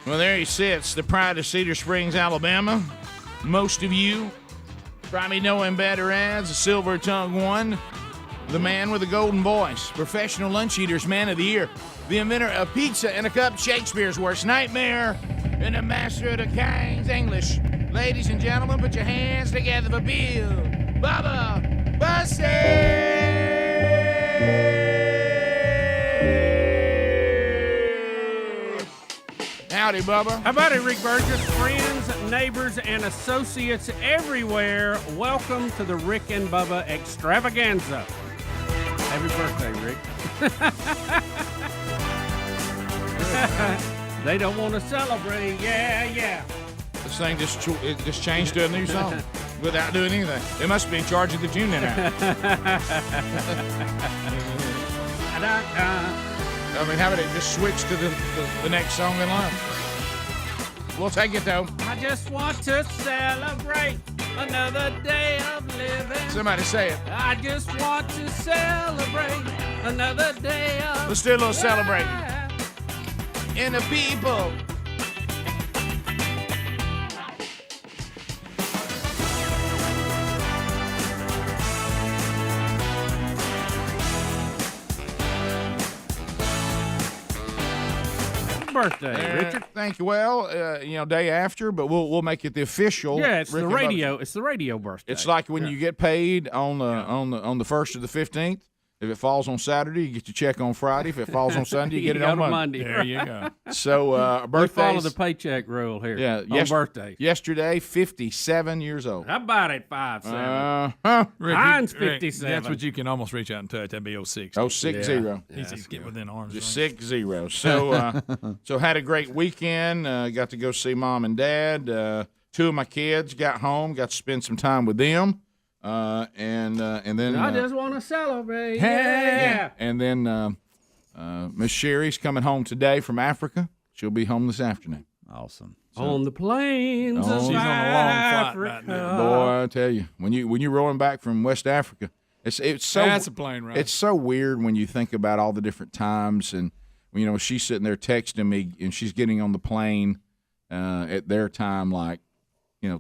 Well, there he sits, the pride of Cedar Springs, Alabama. Most of you probably know him better as the Silver Tongue One, the man with the golden voice, Professional Lunch Eaters Man of the Year, the inventor of pizza in a cup, Shakespeare's worst nightmare, and the master of the King's English. Ladies and gentlemen, put your hands together for Bill Bubba Bussey! Howdy, Bubba. How about it, Rick Burgess? Friends, neighbors, and associates everywhere, welcome to the Rick and Bubba Extravaganza. Happy birthday, Rick. They don't want to celebrate. Yeah. This thing just changed to a new song without doing anything. They must be in charge of the tune now. I mean, how about it just switch to the next song in line? We'll take it, though. I just want to celebrate another day of living. Somebody say it. I just want to celebrate another day of Let's do a little celebrating. In the people. Birthday, Richard. Thank you. Well, day after, but we'll make it the official. Yeah, it's the radio. It's the radio birthday. It's like when you get paid on the 1st or the 15th. If it falls on Saturday, you get your check on Friday. If it falls on Sunday, you get it on Monday. There you go. So birthdays. We follow the paycheck rule here. Yeah, on birthdays. Yesterday, 57 years old. How about it, 5'7"? Mine's 57. That's what you can almost reach out and touch. That'd be 06. 060. Yeah. Easy to get within arms. Just 60. So had a great weekend. Got to go see Mom and Dad. 2 of my kids got home. Got to spend some time with them. And then I just want to celebrate. Hey! Yeah. And then Miss Sherry's coming home today from Africa. She'll be home this afternoon. Awesome. So, on the plains of she's on a long flight right now. Boy, I tell you, when you're rolling back from West Africa, It's so that's a plane ride. It's so weird when you think about all the different times, and she's sitting there texting me, and she's getting on the plane at their time, like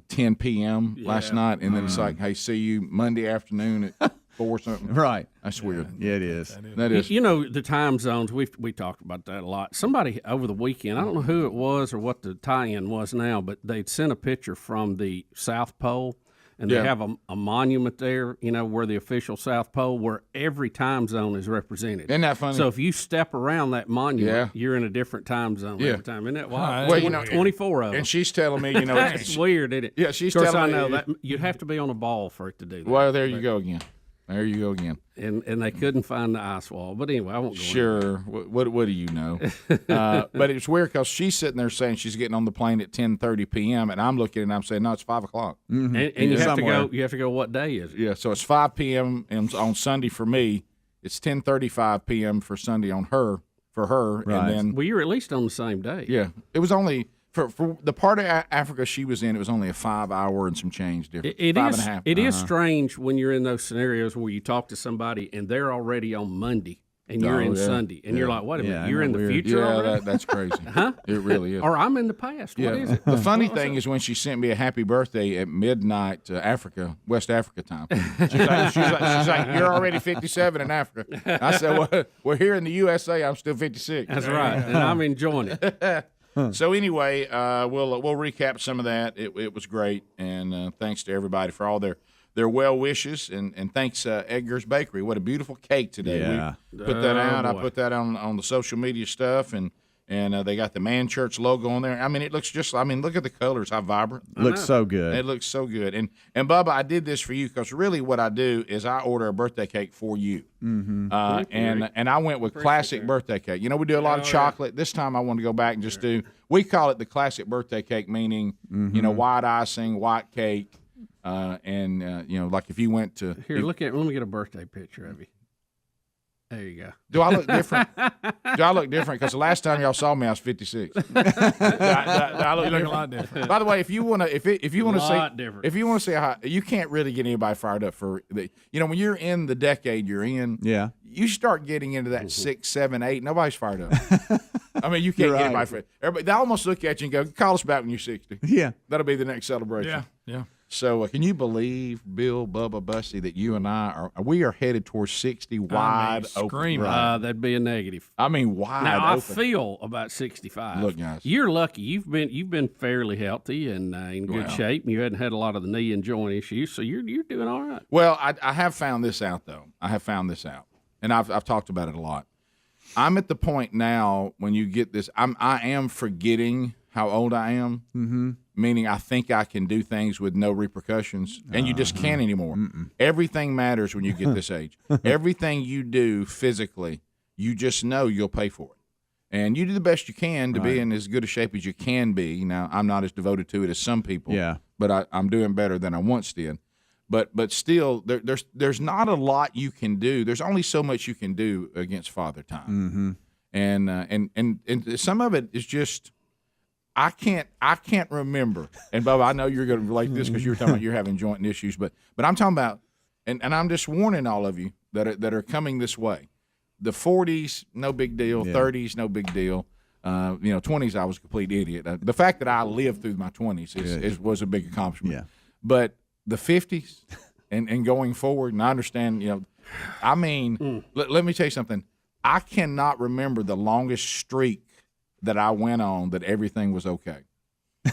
10 p.m. last night, and then it's like, hey, see you Monday afternoon at 4 something. Right. That's weird. Yeah, it is. That is. The time zones, we talked about that a lot. Somebody over the weekend, I don't know who it was or what the tie-in was now, but they'd sent a picture from the South Pole, and they have a monument there, where the official South Pole, where every time zone is represented. Isn't that funny? So if you step around that monument, you're in a different time zone every time. Isn't that wild? Well, 24 of them. And she's telling me, it's weird, isn't it? Yeah, she's telling me. telling me. I know that you'd have to be on a ball for it to do that. Well, there you go again. There you go again. And they couldn't find the ice wall. But anyway, I won't go Sure. What do you know? But it's weird because she's sitting there saying she's getting on the plane at 10:30 p.m. and I'm looking and I'm saying, no, it's 5 o'clock. Mm-hmm. And you have to go. You have to go. What day is it? Yeah. So it's 5 p.m. on Sunday for me. It's 10:35 p.m. for Sunday for her. Right. And then well, you're at least on the same day. Yeah. It was only. For the part of Africa she was in, it was only a 5 hour and some change difference. It five is, and a half. It is strange when you're in those scenarios where you talk to somebody and they're already on Monday and you're in Sunday, and you're like, wait a minute, you're in the future already? That's crazy. Huh? It really is. Or I'm in the past. What is it? The funny thing is when she sent me a happy birthday at midnight West Africa time. She's like, you're already 57 in Africa. I said, well, we're here in the USA. I'm still 56. That's right, and I'm enjoying it. So anyway, we'll recap some of that. It was great, and thanks to everybody for all their well wishes, and thanks Edgar's Bakery. What a beautiful cake today. Yeah. We put that out. I Boy. put that on the social media stuff, and they got the Man Church logo on there. I mean, it looks just. I mean, look at the colors, how vibrant. Looks so good. It looks so good. And Bubba, I did this for you because really what I do is I order a birthday cake for you. Mm-hmm. And I went with classic birthday cake. We do a lot of chocolate. This time I want to go back and just do. We call it the classic birthday cake, meaning white icing, white cake, and like if you went to Here, let me get a birthday picture of you. There you go. Do I look different? Do I look different? Because the last time y'all saw me, I was 56. Do I look a lot different. By the way, if you want to different. if you want to see how you can't really get anybody fired up for when you're in the decade you're in, you start getting into that 6, 7, 8. Nobody's fired up. I mean, you can't get anybody fired. Everybody, they almost look at you and go, "Call us back when you're 60." Yeah, that'll be the next celebration. Yeah. So can you believe, Bill, Bubba, Bussy, that you and I are headed towards 60 wide open? That'd be a negative. I mean, wide now, open. I feel about 65. Look, guys, you're lucky. You've been fairly healthy and in good shape, and you hadn't had a lot of the knee and joint issues, so you're doing all right. Well, I have found this out though. And I've talked about it a lot. I'm at the point now when you get this, I am forgetting how old I am. Mm-hmm. Meaning I think I can do things with no repercussions, and you just can't anymore. Everything matters when you get this age. Everything you do physically, you just know you'll pay for it. And you do the best you can to be in as good a shape as you can be. Now, I'm not as devoted to it as some people, but I'm doing better than I once did. But still, there's not a lot you can do. There's only so much you can do against Father Time. And some of it is just – I can't remember. And Bubba, I know you're going to relate this because you're talking about you're having joint issues, but I'm talking about, and I'm just warning all of you that are coming this way. The 40s, no big deal. 30s, no big deal. 20s, I was a complete idiot. The fact that I lived through my 20s was a big accomplishment. Yeah. But the 50s and going forward, and I understand, let me tell you something. I cannot remember the longest streak that I went on that everything was okay.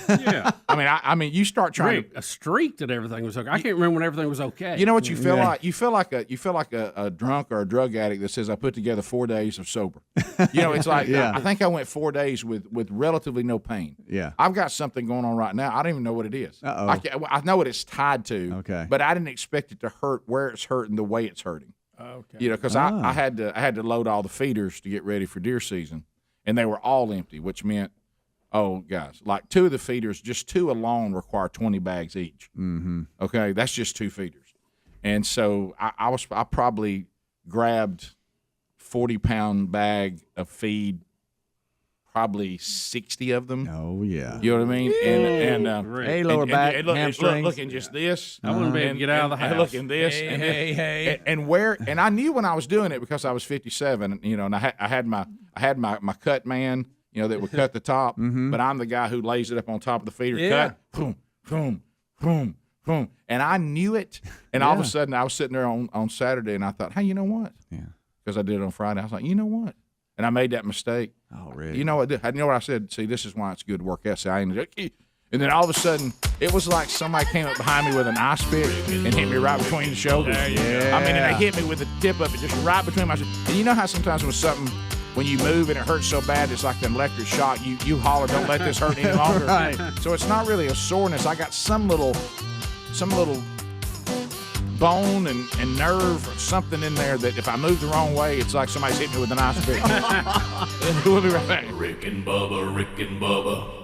Yeah. I mean, you start trying a streak that everything was okay. I can't remember when everything was okay. You know what you feel like? You feel like a drunk or a drug addict that says, I put together 4 days of sober. It's like, I think I went 4 days with relatively no pain. Yeah. I've got something going on right now. I don't even know what it is. I know what it's tied to, but I didn't expect it to hurt where it's hurting the way it's hurting. Okay. Because I had to load all the feeders to get ready for deer season. And they were all empty, which meant, guys, like 2 of the feeders, just 2 alone require 20 bags each. Mm-hmm. Okay, that's just 2 feeders. And so I probably grabbed 40-pound bag of feed probably 60 of them. Oh yeah. You know what I mean? And hey, lower back, hamstrings. Look, and just this. I wouldn't be able to get out of the house. Look, and this. Hey. And I knew when I was doing it because I was 57. You know, and I had my cut man. You know, that would cut the top. But I'm the guy who lays it up on top of the feeder. Cut. Boom, boom, boom, boom. And I knew it. And all of a sudden, I was sitting there on Saturday, and I thought, hey, you know what? Yeah. Because I did it on Friday. I was like, you know what? And I made that mistake. Oh, really? You know what? You know what I said? See, this is why it's good to work out. And then all of a sudden, it was like somebody came up behind me with an ice pick and hit me right between the shoulders. Yeah. I mean, and they hit me with the tip of it just right between my shoulders. And you know how sometimes when you move and it hurts so bad, it's like an electric shock. You holler, don't let this hurt any longer. Right. So it's not really a soreness. I got some little bone and nerve or something in there that if I move the wrong way, it's like somebody's hitting me with an ice pick. We'll be right back. Rick and Bubba, Rick and Bubba.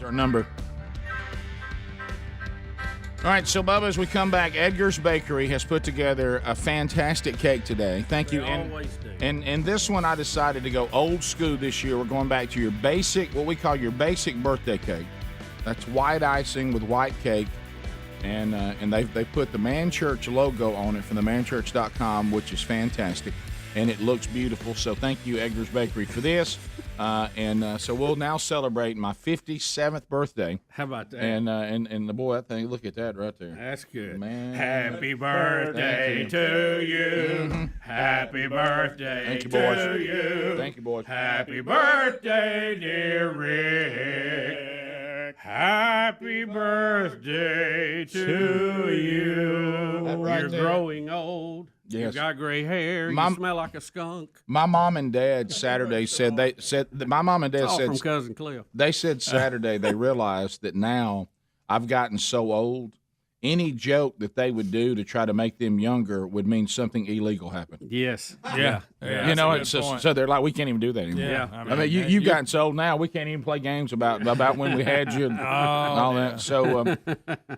our number. All right, so Bubba, as we come back, Edgar's Bakery has put together a fantastic cake today. Thank you. And this one I decided to go old school this year. We're going back to your basic, what we call your basic birthday cake. That's white icing with white cake. And they put the Man Church logo on it from themanchurch.com, which is fantastic. And it looks beautiful. So thank you, Edgar's Bakery, for this. So we'll now celebrate my 57th birthday. How about that? And the boy, I think, look at that right there. That's good. Man. Happy birthday to you. Mm-hmm. Happy birthday Thank you, boys. to you. Thank you, boys. Happy birthday, dear Rick. Happy birthday to you. Right You're there. growing old. Yes. You got gray hair. You smell like a skunk. My mom and dad Saturday my mom and dad All said from Cousin Cliff. They said Saturday they realized that now I've gotten so old, any joke that they would do to try to make them younger would mean something illegal happened. Yes. Yeah. You know, it's so they're like, we can't even do that anymore. Yeah. I mean, you've gotten so old now, we can't even play games about when we had you and all that.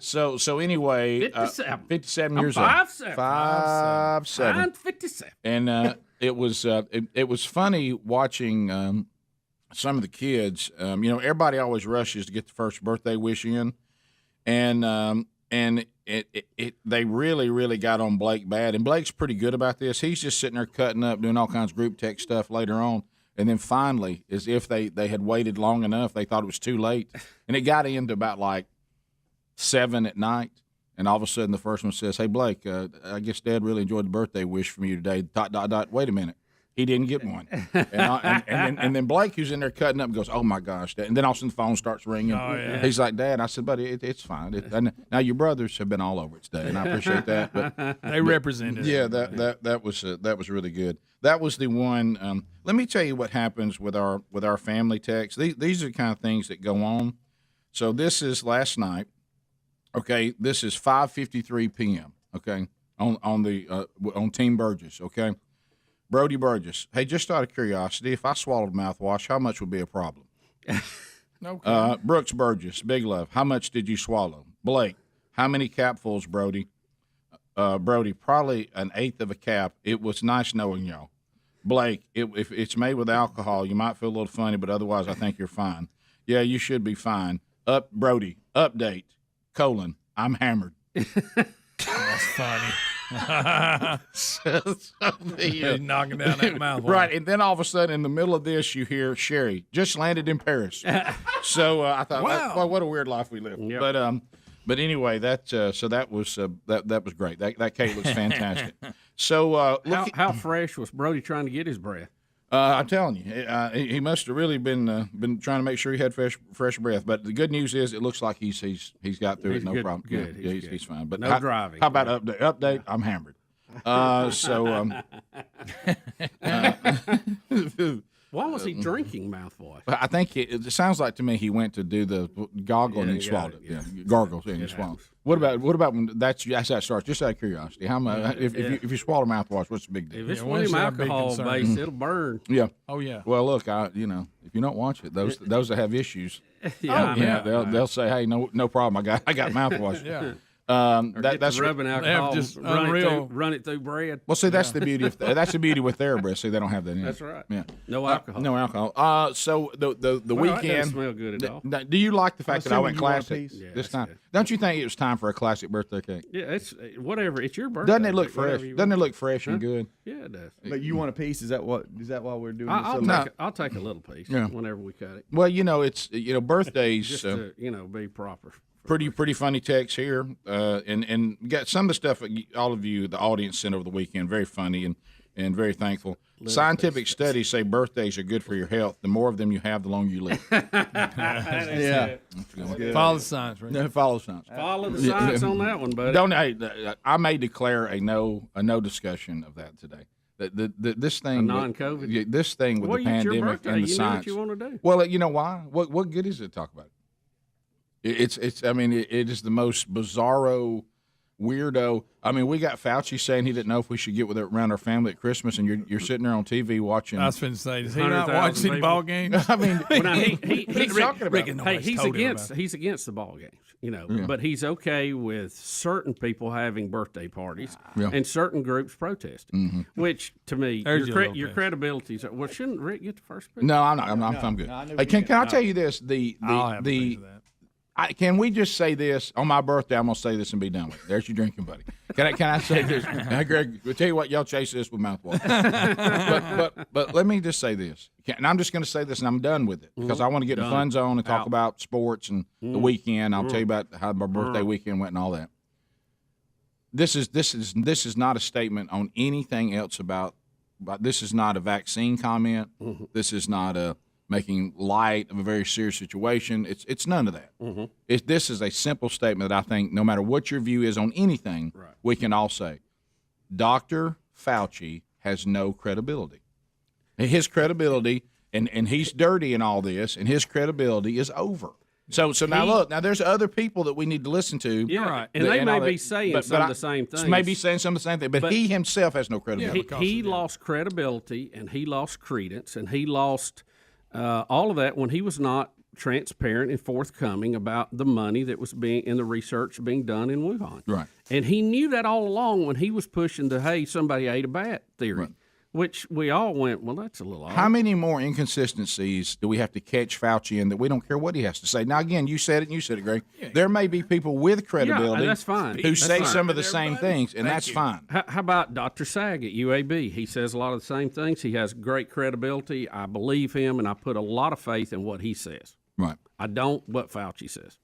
So anyway, 57. 57 years I'm old. 5'7". 5'7". I'm 57. And it was funny watching some of the kids. Everybody always rushes to get the first birthday wish in, and they really got on Blake bad. And Blake's pretty good about this. He's just sitting there cutting up, doing all kinds of group text stuff later on. And then finally, as if they had waited long enough, they thought it was too late. And it got into about like 7 at night. And all of a sudden, the first one says, "Hey, Blake, I guess Dad really enjoyed the birthday wish from you today. ... Wait a minute. He didn't get one." And then Blake, who's in there cutting up, goes, "Oh, my gosh, Dad." And then all of a sudden the phone starts ringing. Oh, yeah. He's like, "Dad," I said, "Buddy, it's fine. Now, your brothers have been all over it today, and I appreciate that." But they represented it. Yeah, that was really good. That was the one. Let me tell you what happens with our family text. These are the kind of things that go on. So this is last night. Okay, this is 5:53 p.m. Okay, on Team Burgess. Okay. Brody Burgess. Hey, just out of curiosity, if I swallowed mouthwash, how much would be a problem? No. Brooks Burgess, big love. How much did you swallow? Blake, how many capfuls, Brody? Brody, probably an eighth of a cap. It was nice knowing y'all. Blake, if it's made with alcohol, you might feel a little funny, but otherwise I think you're fine. Yeah, you should be fine. Brody, update, : I'm hammered. That's funny. He's knocking down that mouth. Right, and then all of a sudden, in the middle of this, you hear Sherry just landed in Paris. So I thought, wow, what a weird life we live. Yep. But anyway, that was great. That cake looks fantastic. So how fresh was Brody trying to get his breath? I'm telling you, he must have really been trying to make sure he had fresh breath. But the good news is, it looks like he's got through it, no problem. Good. He's fine. But no driving. How about update? Update. I'm hammered. Why was he drinking mouthwash? I think it sounds like to me he went to do the gargle and he swallowed it. Yeah, gargles and he swallowed. What about when that's how it starts? Just out of curiosity, how much if you swallow mouthwash, what's the big deal? If it's one of them alcohol based, it'll burn. Yeah. Oh yeah. Well, look, if you don't watch it, those that have issues, they'll say, "Hey, no problem. I got mouthwash." Yeah. That's rubbing alcohol. Just run it through bread. Well, see, that's the beauty of with their bread. See, they don't have that in it. That's right. Yeah. No alcohol. No alcohol. So the That weekend. doesn't smell good at all. Do you like the fact that I went you want a classic piece? this time? Don't you think it was time for a classic birthday cake? Yeah, it's whatever. It's your birthday. Doesn't it look whatever fresh? you Doesn't it want. look fresh and good? Yeah, it does. But you want a piece? Is that why we're doing I'll this? take a little piece whenever we cut it. Well, it's birthdays. Just to be proper. Pretty funny text here, and got some of the stuff that all of you, the audience, sent over the weekend. Very funny and very thankful. Scientific studies say birthdays are good for your health. The more of them you have, the longer you live. Yeah. Follow the science, right? No, follow science. Follow the science on that one, buddy. I may declare a no discussion of that today. This thing, non-COVID. This thing with the pandemic and the science. You know what you want to do. Well, you know why? What good is it to talk about it? It is the most bizarro weirdo. I mean, we got Fauci saying he didn't know if we should get with it around our family at Christmas, and you're sitting there on TV watching. I was going to say, does he not watch any ball games? I mean, he's talking about. Hey, he's against the ball games, but he's okay with certain people having birthday parties and certain groups protesting. Which to me, your credibility is. Well, shouldn't Rick get the first pick? No, I'm good. Hey, can I tell you this? Can we just say this on my birthday? I'm gonna say this and be done with it. There's your drinking buddy. Can I say this? Greg, I'll tell you what, y'all chase this with mouthwash. but let me just say this, and I'm just gonna say this, and I'm done with it because I want to get in the fun zone and talk about sports and the weekend. I'll tell you about how my birthday weekend went and all that. This is not a statement on anything else about this is not a vaccine comment. This is not a making light of a very serious situation. It's none of that. This is a simple statement that I think no matter what your view is on anything, we can all say, Dr. Fauci has no credibility. His credibility, and he's dirty in all this, and his credibility is over. So now look, there's other people that we need to listen to. Yeah, right. And they may be saying some of the same things. Maybe saying some of the same things, but he himself has no credibility. He lost credibility, and he lost credence, and he lost all of that when he was not transparent and forthcoming about the money that was being in the research being done in Wuhan. Right. And he knew that all along when he was pushing the, hey, somebody ate a bat theory, which we all went, well, that's a little odd. How many more inconsistencies do we have to catch Fauci in that we don't care what he has to say? Now, again, you said it, Greg. Yeah. There may be people with credibility that's fine. who say some of the same things, and that's fine. How about Dr. Sag at UAB? He says a lot of the same things. He has great credibility. I believe him, and I put a lot of faith in what he says. Right. I don't what Fauci says.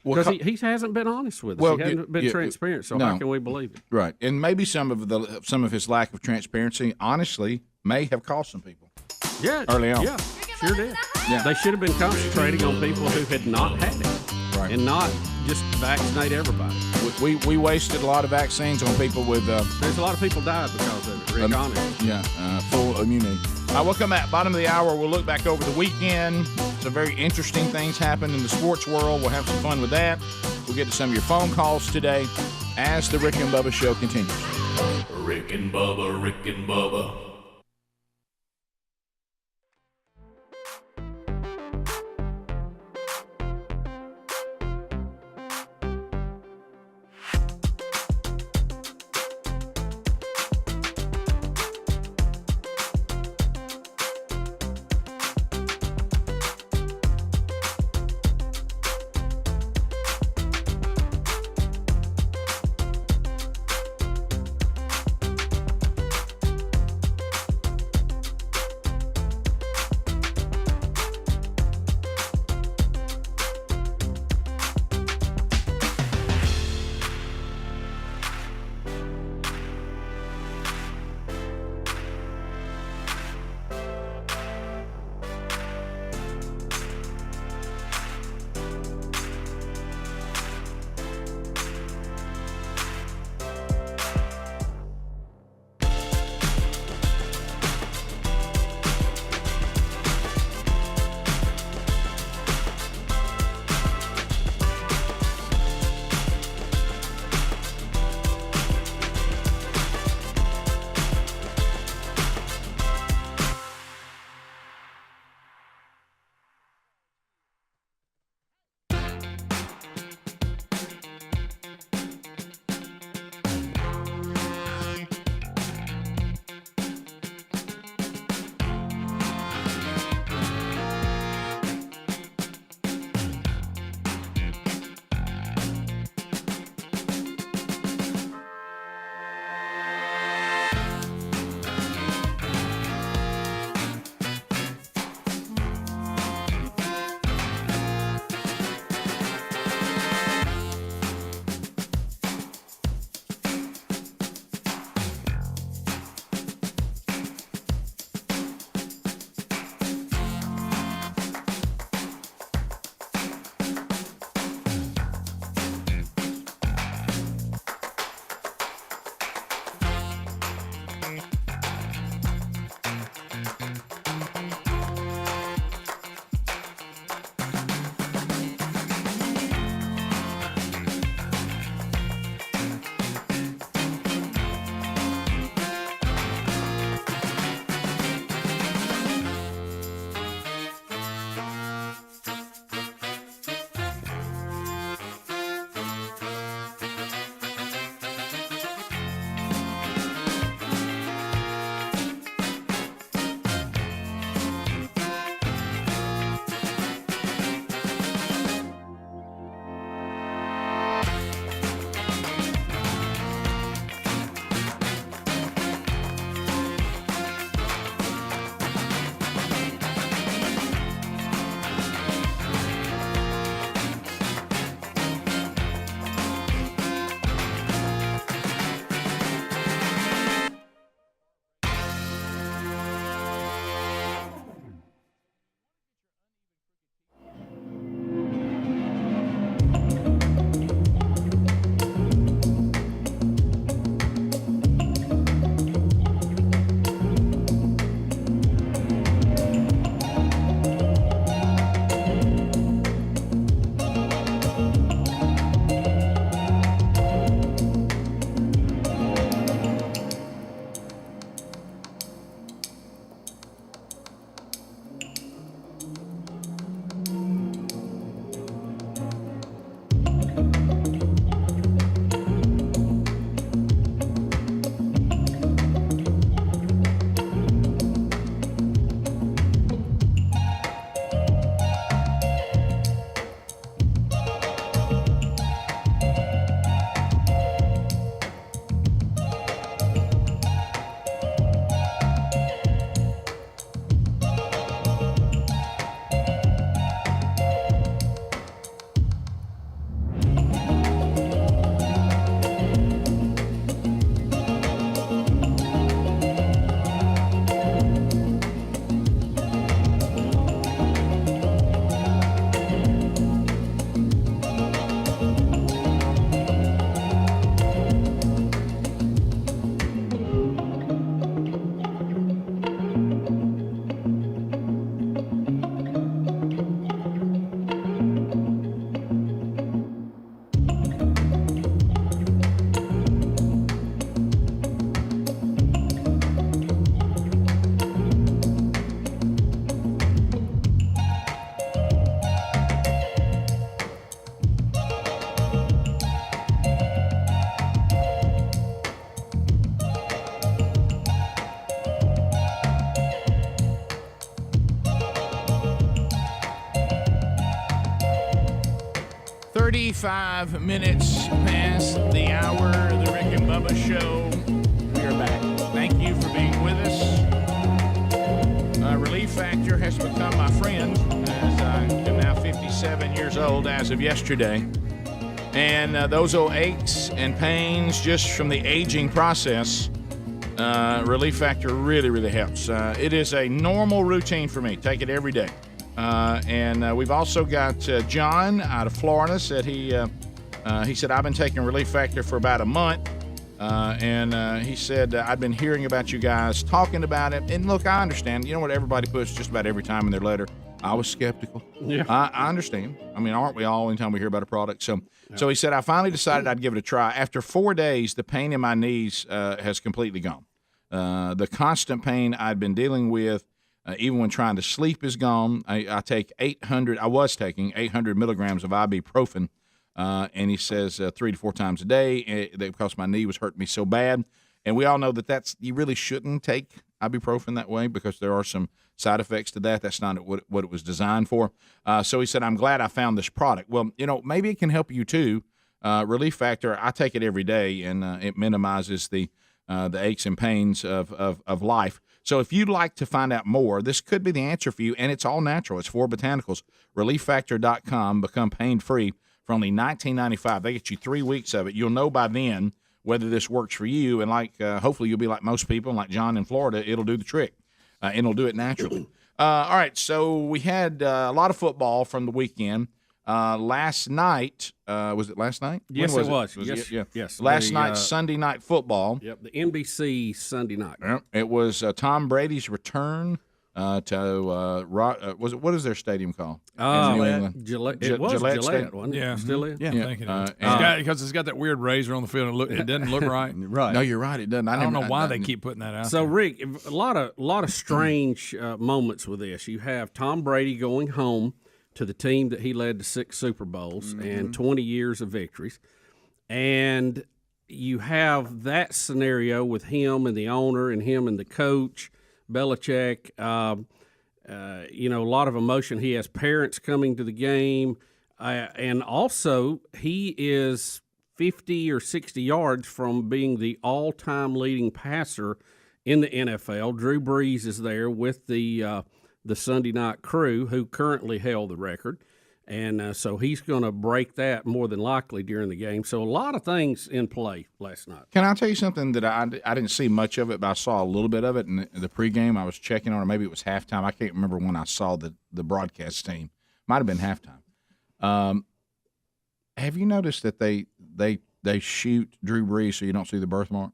Because he hasn't been honest with us. He hasn't been transparent, so how can we believe it? Right. And maybe some of his lack of transparency, honestly, may have cost some people. Yeah. Early on. Yeah, sure did. Yeah. They should have been concentrating on people who had not had it. Right. And not just vaccinate everybody. We wasted a lot of vaccines on people with... There's a lot of people died because of it, Rick, honestly. Full immunity. We'll come back. Bottom of the hour, we'll look back over the weekend. Some very interesting things happened in the sports world. We'll have some fun with that. We'll get to some of your phone calls today as the Rick and Bubba show continues. Rick and Bubba, Rick and Bubba. 35 minutes past the hour of the Rick and Bubba Show. We are back. Thank you for being with us. Relief Factor has become my friend, as I am now 57 years old as of yesterday. And those old aches and pains just from the aging process, Relief Factor really, really helps. It is a normal routine for me. Take it every day. And we've also got John out of Florida. Said he said, I've been taking Relief Factor for about a month. And he said, I've been hearing about you guys talking about it. And look, I understand. You know what everybody puts just about every time in their letter? I was skeptical. Yeah. I understand. I mean, aren't we all anytime we hear about a product? So he said, I finally decided I'd give it a try. After 4 days, the pain in my knees has completely gone. The constant pain I'd been dealing with, even when trying to sleep, is gone. I was taking 800 milligrams of ibuprofen. And he says 3 to 4 times a day because my knee was hurting me so bad. And we all know that you really shouldn't take ibuprofen that way because there are some side effects to that. That's not what it was designed for. So he said, I'm glad I found this product. Well, maybe it can help you too. Relief Factor, I take it every day, and it minimizes the aches and pains of life. So if you'd like to find out more, this could be the answer for you, and it's all natural. It's 4 botanicals. ReliefFactor.com. Become pain-free for only $19.95. They get you 3 weeks of it. You'll know by then whether this works for you, and hopefully you'll be like most people, and like John in Florida, it'll do the trick, and it'll do it naturally. All right, so we had a lot of football from the weekend. Last night, was it last night? Yes, it was. Yes. Last night, Sunday Night Football. Yep, the NBC Sunday night. It was Tom Brady's return to what is their stadium called? New England. Gillette. It was Gillette, wasn't it? Yeah, still is. Yeah, I think it is. Because it's got that weird razor on the field. It doesn't look right. Right. No, you're right. It doesn't. I don't know why they keep putting that out. So, Rick, a lot of strange moments with this. You have Tom Brady going home to the team that he led to 6 Super Bowls and 20 years of victories, and you have that scenario with him and the owner and him and the coach, Belichick. A lot of emotion. He has parents coming to the game, and also he is 50 or 60 yards from being the all-time leading passer in the NFL. Drew Brees is there with the Sunday night crew, who currently held the record. And so he's going to break that more than likely during the game. So a lot of things in play last night. Can I tell you something that I didn't see much of it, but I saw a little bit of it in the pregame. I was checking on it. Maybe it was halftime. I can't remember when I saw the broadcast team. Might have been halftime. Have you noticed that they shoot Drew Brees so you don't see the birthmark?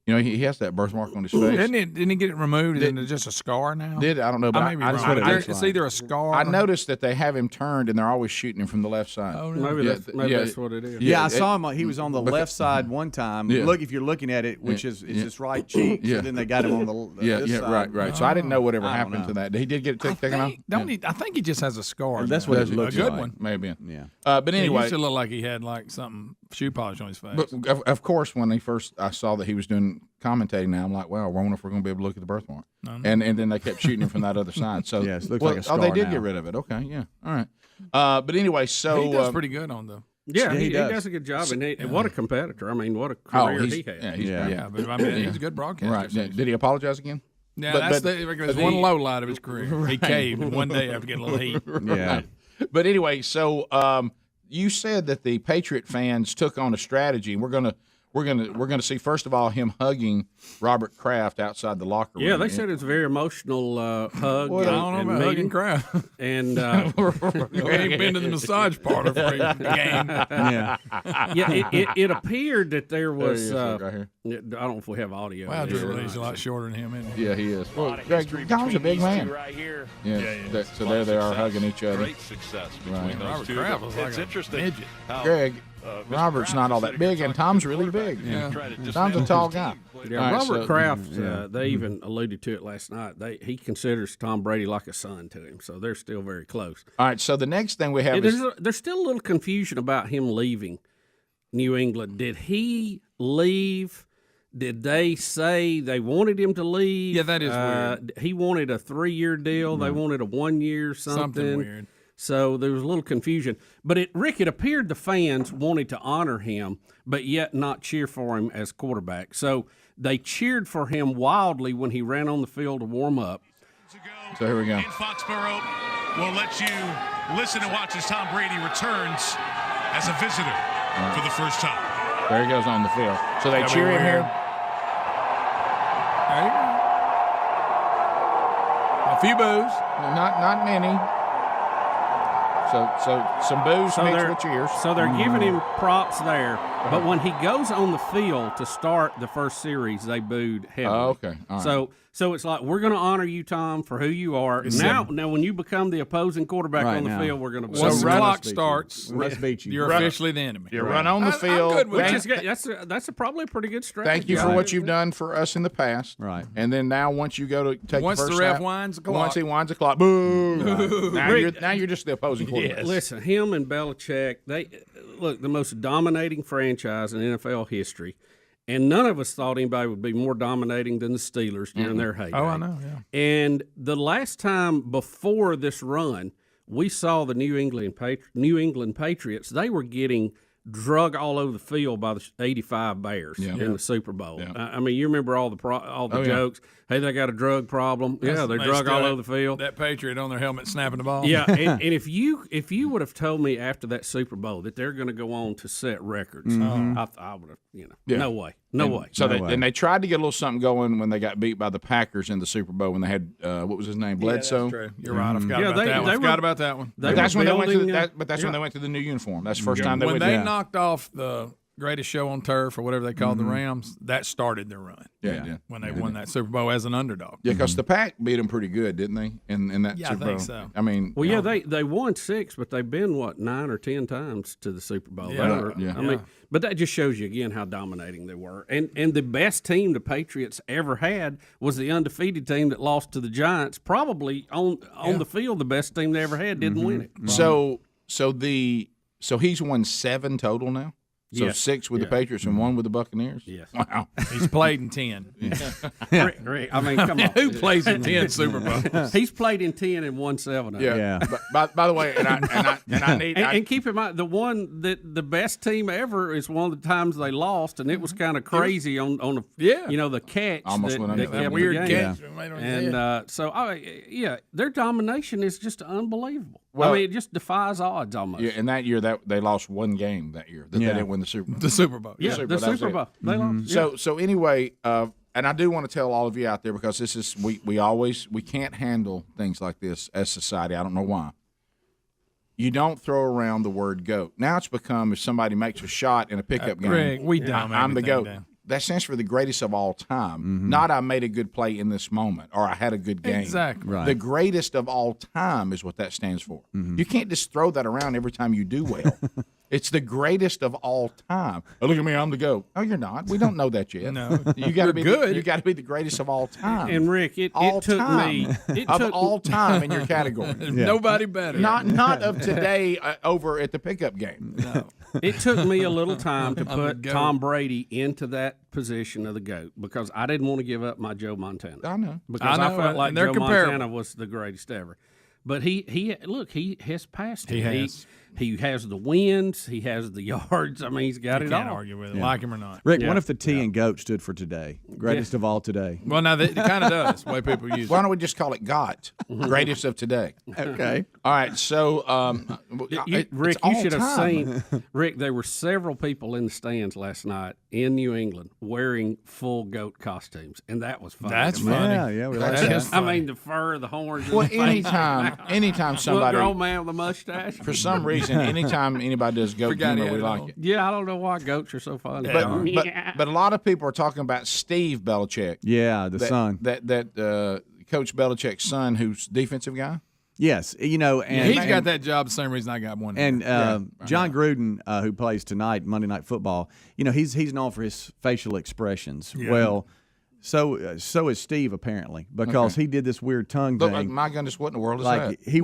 He has that birthmark on his face. Didn't he get it removed? Isn't it just a scar now? I don't know, but I may be wrong. It's either a scar. I noticed that they have him turned, and they're always shooting him from the left side. Oh, no. Maybe that's what it is. Yeah, I saw him. He was on the left side one time. Yeah. Look, if you're looking at it, which is his right cheek, so then they got him on the this side. Right. So I didn't know whatever happened to that. He did get it taken off? I think he just has a scar. That's what it looks like. A good one. Maybe. Yeah. But anyway. It used to look like he had something shoe polish on his face. But of course, when I saw that he was doing commentating now, I'm like, wow, I wonder if we're going to be able to look at the birthmark. And then they kept shooting him from that other side. So yes, it looks like a scar they did now. Get rid of it. Okay, yeah, all right. But anyway, so he does pretty good on the. Yeah, he does a good job, and what a competitor! I mean, what a career he had. Yeah, but I mean, he's a good broadcaster. Right? Did he apologize again? Yeah, that's one low light of his career. Right. He caved one day after getting a little heat. Yeah. Right. But anyway, so you said that the Patriot fans took on a strategy, and we're gonna see, first of all, him hugging Robert Kraft outside the locker room. Yeah, they said it's a very emotional hug. Well, I don't know about hugging Kraft. And we ain't been to the massage parlor for a game. Yeah. It appeared that there was. Right here. I don't know if we have audio. Wow, he's a lot shorter than him, isn't he? Yeah, he is. Well, Tom's a big man. Right here. Yeah. So there they are hugging each other. Great success between those two. Kraft was like It's a interesting. midget. Greg, Robert's not all that big, and Tom's really big. Yeah. Tom's a tall guy. Yeah, Robert Kraft, they even alluded to it last night. He considers Tom Brady like a son to him, so they're still very close. All right, so the next thing we have there's still a little confusion about him leaving New England. Did he leave? Did they say they wanted him to leave? Yeah, that is weird. He wanted a 3-year deal. They wanted a 1 year something. Weird. So there was a little confusion. But Rick, it appeared the fans wanted to honor him, but yet not cheer for him as quarterback. So they cheered for him wildly when he ran on the field to warm up. So here we go. In Foxborough, we'll let you listen and watch as Tom Brady returns as a visitor for the first time. There he goes on the field. So they cheer him here. There you go. A few boos. Not many. So some boos mixed with cheers. So they're giving him props there. But when he goes on the field to start the first series, they booed heavily. Oh, okay. All right. So it's like, we're going to honor you, Tom, for who you are. Now, when you become the opposing quarterback on the field, we're going to boo. Once the clock starts, beat you. You're officially the enemy. You run on the field. I'm good with that. That's probably a pretty good strategy. Thank you for what you've done for us in the past. Right. And then now, once you go to take once the first the ref snap, winds the clock. Once he winds the clock, boo. Now you're just the opposing quarterback. Listen, him and Belichick, they look the most dominating franchise in NFL history. And none of us thought anybody would be more dominating than the Steelers during their heyday. Oh, I know, yeah. And the last time before this run, we saw the New England Patriots. They were getting drug all over the field by the 85 Bears in the Super Bowl. Yeah. I mean, you remember all the jokes. Hey, they got a drug problem. They drug all over the field. That Patriot on their helmet snapping the ball. Yeah, and if you would have told me after that Super Bowl that they're going to go on to set records, I would have, no way. No way. So they tried to get a little something going when they got beat by the Packers in the Super Bowl when they had what was his name, Bledsoe. That's true. You're right. I forgot about that one. But that's when they went to the new uniform. That's the first time they went. When they knocked off the greatest show on turf or whatever they called the Rams, that started their run. When they won that Super Bowl as an underdog. Yeah, because the Pack beat them pretty good, didn't they? In that Super Bowl. I think so. I mean, they won 6, but they've been 9 or 10 times to the Super Bowl. I mean, but that just shows you again how dominating they were. And the best team the Patriots ever had was the undefeated team that lost to the Giants. Probably on the field, the best team they ever had didn't win it. So he's won 7 total now. So 6 with the Patriots and 1 with the Buccaneers? Yes. Wow. He's played in 10. Rick, I mean, come on. Who plays in 10 Super Bowls? He's played in 10 and won 7 of them. Yeah. But by the way, and keep in mind, the one that the best team ever is one of the times they lost, and it was kind of crazy on the catch. Almost that, went under that kept weird the game. catch. Their domination is just unbelievable. Well, I mean, it just defies odds almost. Yeah, and that year they lost 1 game that year. They didn't win the Super Bowl. The Super Bowl. Yeah, the Super Bowl. They lost. So anyway, and I do want to tell all of you out there, because this is we can't handle things like this as society. I don't know why. You don't throw around the word GOAT. Now it's become, if somebody makes a shot in a pickup game, Greg, we dumb I'm the GOAT. down. That stands for the greatest of all time. Not I made a good play in this moment or I had a good game. Exactly. Right. The greatest of all time is what that stands for. You can't just throw that around every time you do well. It's the greatest of all time. Oh, look at me, I'm the GOAT. No, you're not. We don't know that yet. No, you got to be good. You got to be the greatest of all time. And Rick, it took me all time in your category. Nobody better. Not of today over at the pickup game. No. It took me a little time to put Tom Brady into that position of the GOAT, because I didn't want to give up my Joe Montana. I know. Because I felt like Joe Montana was the greatest ever. But he has passed it. He has the wins. He has the yards. I mean, he's got it all. Can't argue with it, like him or not. Rick, what if the T in GOAT stood for today? Greatest of all today. Well, now, it kind of does, the way people use it. Why don't we just call it GOT? Greatest of today. Okay. All right, so Rick, you should have seen. Rick, there were several people in the stands last night in New England wearing full GOAT costumes, and that was funny. That's funny. Yeah, we like that. I mean, the fur, the horns. Well, anytime somebody, little old man with a mustache. For some reason, anytime anybody does GOAT humor, we like it. Yeah, I don't know why goats are so funny. But a lot of people are talking about Steve Belichick. Yeah, the son. That Coach Belichick's son, who's defensive guy. Yes, and he's got that job the same reason I got one. And John Gruden, who plays tonight Monday Night Football, he's known for his facial expressions. Yeah. Well, so is Steve apparently, because he did this weird tongue thing. Like, my goodness, what in the world is that? He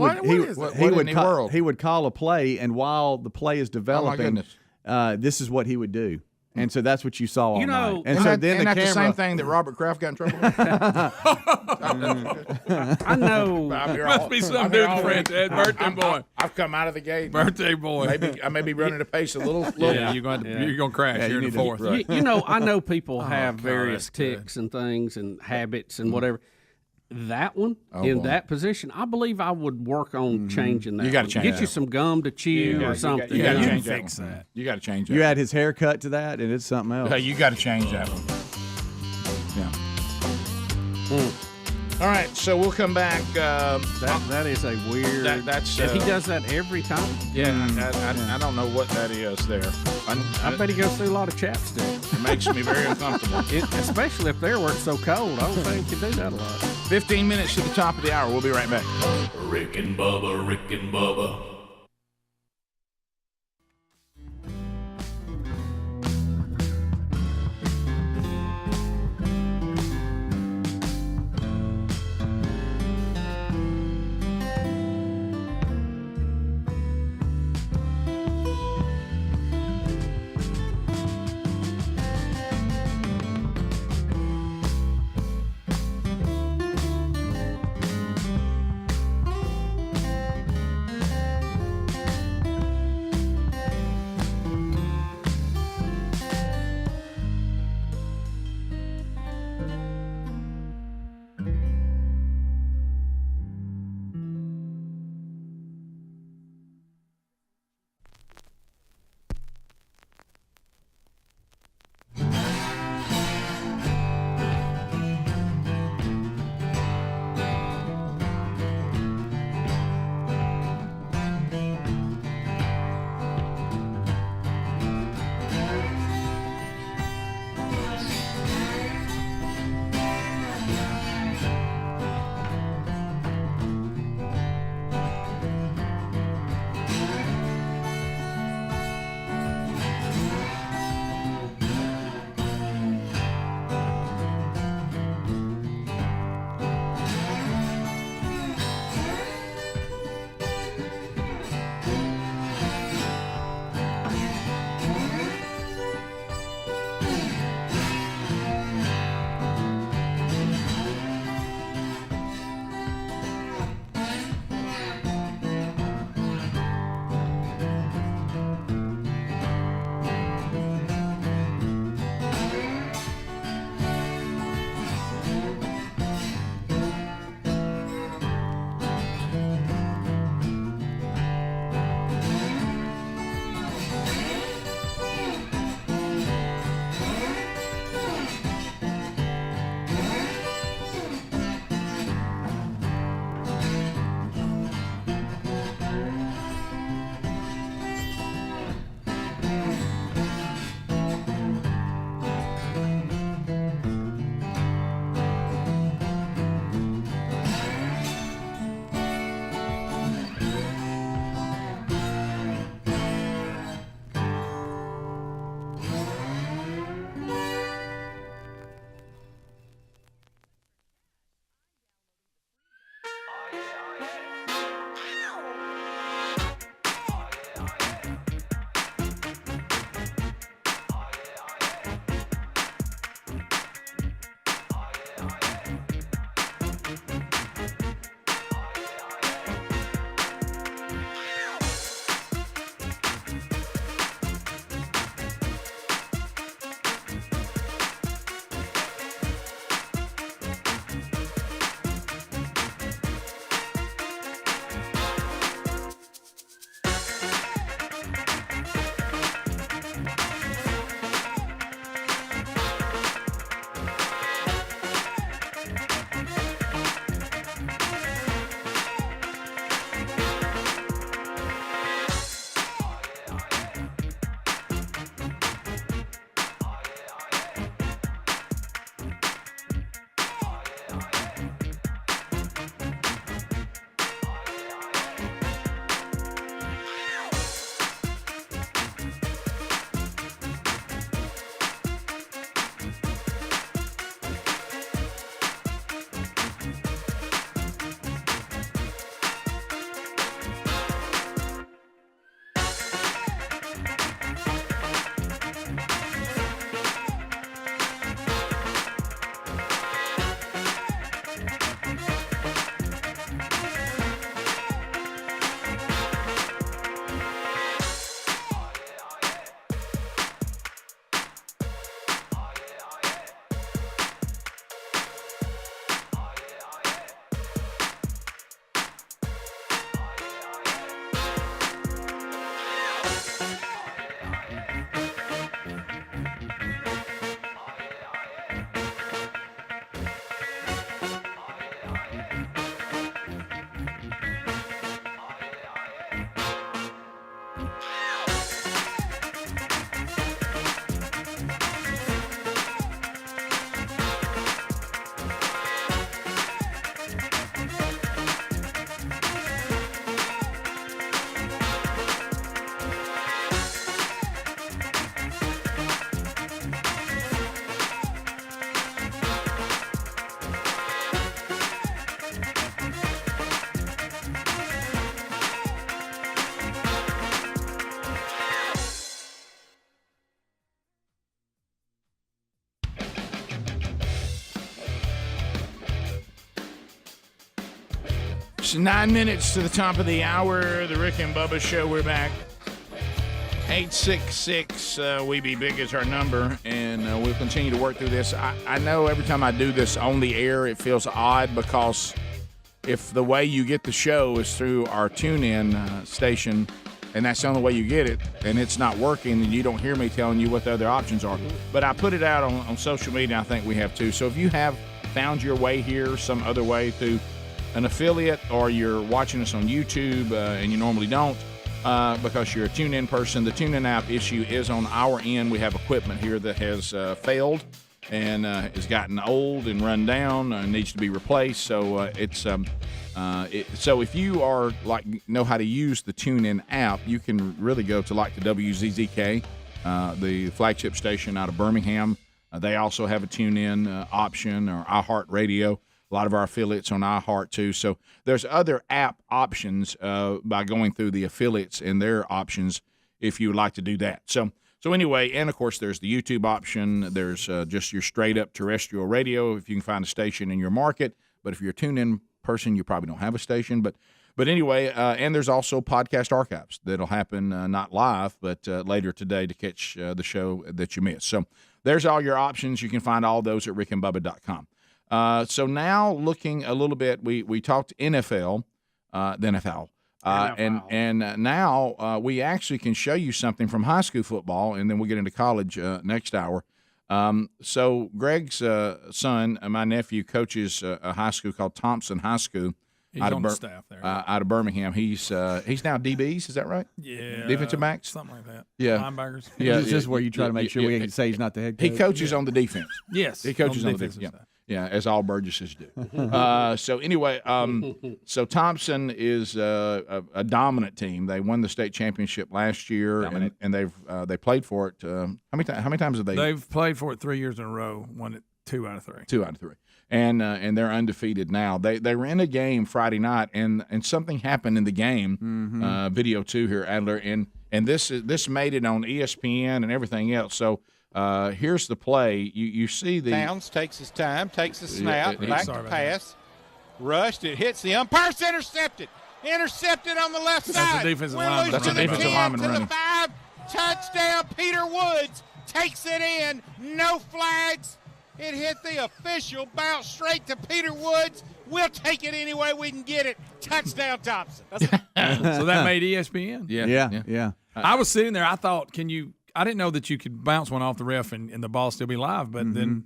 would call a play, and while the play is developing, this is what he would do. And so that's what you saw all night. And so then the camera. The same thing that Robert Kraft got in trouble with? I know. Must be some dude friend, Ed, birthday boy. I've come out of the gate. Birthday boy. I may be running a pace a little. Yeah, you're going to crash here in the fourth. I know people have various ticks and things and habits and whatever. That one that position, I believe I would work on changing that. You got to change. Get you some gum to chew or something. You got to change that. You got to change that. You add his haircut to that, and it's something else. You got to change that one. Yeah. All right, so we'll come back. That is a weird. That's he does that every time. Yeah, I don't know what that is there. I bet he goes through a lot of chapstick. It makes me very uncomfortable. Especially if their work's so cold. I don't think he can do that a lot. 15 minutes to the top of the hour. We'll be right back. Rick and Bubba, Rick and Bubba. It's 9 minutes to the top of the hour. The Rick and Bubba Show. We're back. 866 we be big is our number, and we'll continue to work through this. I know every time I do this on the air, it feels odd because if the way you get the show is through our TuneIn station, and that's the only way you get it, and it's not working, and you don't hear me telling you what the other options are. But I put it out on social media. I think we have too. So if you have found your way here some other way through an affiliate, or you're watching us on YouTube and you normally don't, because you're a TuneIn person, the TuneIn app issue is on our end. We have equipment here that has failed and has gotten old and run down and needs to be replaced. So so if you are know how to use the TuneIn app, you can really go to the WZZK, the flagship station out of Birmingham. They also have a TuneIn option, or iHeartRadio. A lot of our affiliates on iHeart too. So there's other app options by going through the affiliates and their options if you would like to do that. So anyway, and of course there's the YouTube option. There's just your straight up terrestrial radio if you can find a station in your market. But if you're a TuneIn person, you probably don't have a station. But anyway, and there's also podcast archives that'll happen not live, but later today to catch the show that you missed. So there's all your options. You can find all those at rickandbubba.com. So now looking a little bit, we talked NFL, the NFL, and now we actually can show you something from high school football, and then we'll get into college next hour. So Greg's son, my nephew, coaches a high school called Thompson High School. He's on the staff there. Out of Birmingham. He's now DBs, is that right? Yeah. Defensive backs? Something like that. Yeah. Linebackers. Yeah. This is where you try to make sure we can say he's not the head coach. He coaches on the defense. Yes. He coaches on the defense. Yeah, as all Burgesses do. So anyway, so Thompson is a dominant team. They won the state championship last year, and they played for it. How many times have they? They've played for it 3 years in a row. Won it 2 out of 3. 2 out of 3, and they're undefeated now. They were in a game Friday night, and something happened in the game. Mm-hmm. Video 2 here, Adler, and this made it on ESPN and everything else. So. Here's the play. You see the Downs takes his time, takes the snap, back to pass, rushed. It hits the umpire's intercepted on the left side. That's a defensive lineman. That's a defensive lineman running. To the 5, touchdown. Peter Woods takes it in. No flags. It hit the official, bounced straight to Peter Woods. We'll take it any way we can get it. Touchdown, Thompson. So that made ESPN. Yeah. I was sitting there. I thought, I didn't know that you could bounce one off the ref and the ball still be live, but then,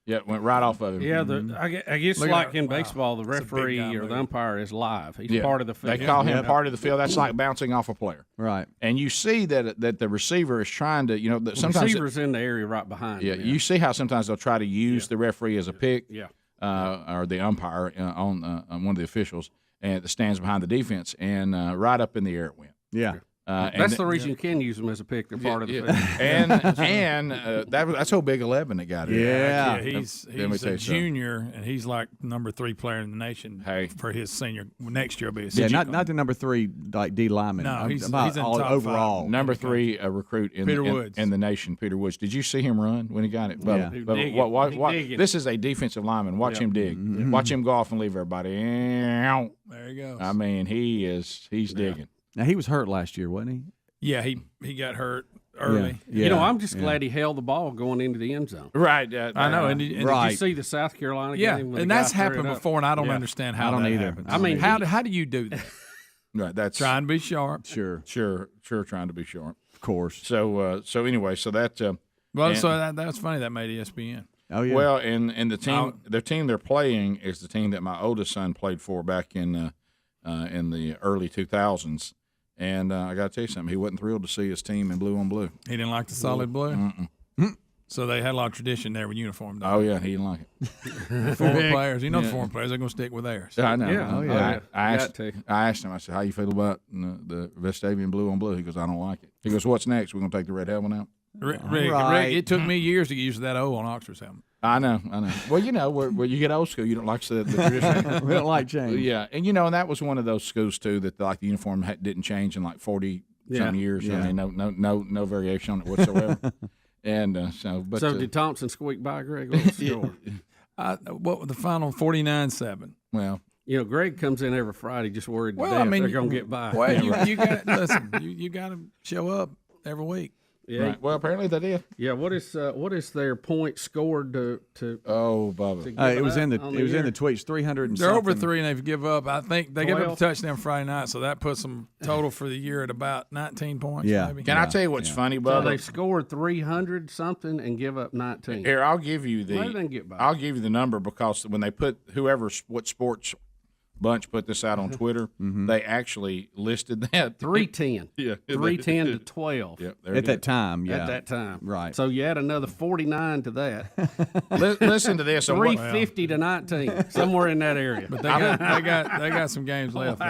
it went right off of him. Yeah, I guess like in baseball, the referee or the umpire is live. He's part of the field. They call him part of the field. That's like bouncing off a player. Right. And you see that the receiver is trying to, sometimes the receiver's in the area right behind him. You see how sometimes they'll try to use the referee as a pick. Yeah. Or the umpire on one of the officials, and that stands behind the defense, and right up in the air it went. Yeah. That's the reason you can use them as a pick. They're part of the field. And that's whole Big 11 that got it. Yeah, he's a junior, and he's like number 3 player in the nation for his senior. Next year will be a senior. Yeah, not the number 3 like D lineman. No, he's in all top overall. 5. Number 3 recruit in the nation, Peter Woods. Did you see him run when he got it? This is a defensive lineman. Watch him dig. Mm-hmm. Watch him go off and leave everybody. There he goes. I mean, he's digging. Now, he was hurt last year, wasn't he? Yeah, he got hurt early. Yeah. I'm just glad he held the ball going into the end zone. Right. I know. And did you see the South Carolina game? And that's happened before, and I don't understand how that happens. I mean, how do you do that? Right. That's trying to be sharp. Sure, trying to be sharp. Of course. So anyway, so that. That's funny that made ESPN. Oh yeah. Well, and the team they're playing is the team that my oldest son played for back in the early 2000s. And I got to tell you something. He wasn't thrilled to see his team in blue on blue. He didn't like the solid blue? Mm-mm. So they had a lot of tradition there with uniform. Oh, yeah. He didn't like it. Former players. The former players, they're going to stick with theirs. I know. Yeah. Oh, yeah. I asked him, I said, how you feel about the Vestavian blue on blue? He goes, I don't like it. He goes, what's next? We're going to take the red helmet out? Rick, it took me years to get used to that O on Oxford's helmet. I know. Well, where you get old school, you don't like the tradition. We don't like change. Yeah, and and that was one of those schools too that the uniform didn't change in like 40 some years. Yeah. I mean, no variation on it whatsoever. And so did Thompson squeak by, Greg? What was the score? What was the final? 49-7. Well, Greg comes in every Friday just worried to death they're going to get by. Well, you got listen. You got to show up every week. Yeah. Right. Well, apparently they did. Yeah. What is their point scored to? Oh, Bubba. It was in the tweets. 300 and They're something. over 3 and they've give up. I think they gave up a touchdown Friday night, so that puts them total for the year at about 19 points. Yeah. Maybe. Can I tell you what's funny, Bubba? So they scored 300 something and give up 19. Here, I'll give you Why did they get by? I'll give you the number because when they put what sports bunch put this out on Twitter, they actually listed that 310. Yeah, 310 to 12. Yeah, At that time, yeah. At that time, Right. So you add another 49 to that. Listen to this. 350 to 19, somewhere in that area. But they got some games left.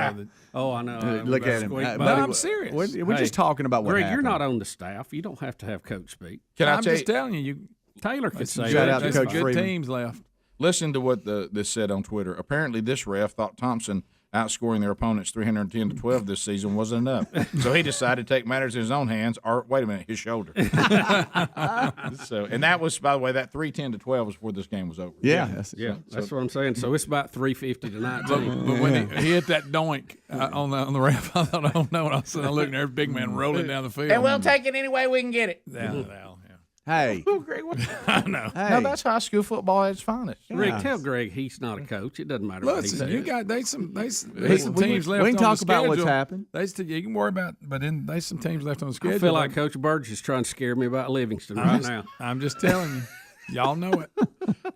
Oh, I know. Look at him. But I'm serious. We're just talking about what Greg, happened. you're not on the staff. You don't have to have coach speak. I'm just telling you. Taylor could say Shout that. out to There's Coach good Freeman. teams left. Listen to what this said on Twitter. Apparently, this ref thought Thompson outscoring their opponents 310 to 12 this season wasn't enough, so he decided to take matters in his own hands. Or wait a minute, his shoulder. And that was, by the way, that 310 to 12 was before this game was over. Yeah. That's what I'm saying. So it's about 350 to 19. But when he hit that doink on the ref, I thought, oh no! And all of a sudden I looked, and there's a big man rolling down the field. And we'll take it any way we can get it. Hey. Greg, what? I know. Hey. No, that's high school football at its finest. Rick, tell Greg he's not a coach. It doesn't matter what he Listen, says. you got there's some teams left. We can on talk the about what's schedule. happened. You can worry about, but then there's some teams left on the schedule. I feel like Coach Burgess is trying to scare me about Livingston right now. I'm just telling you, y'all know it.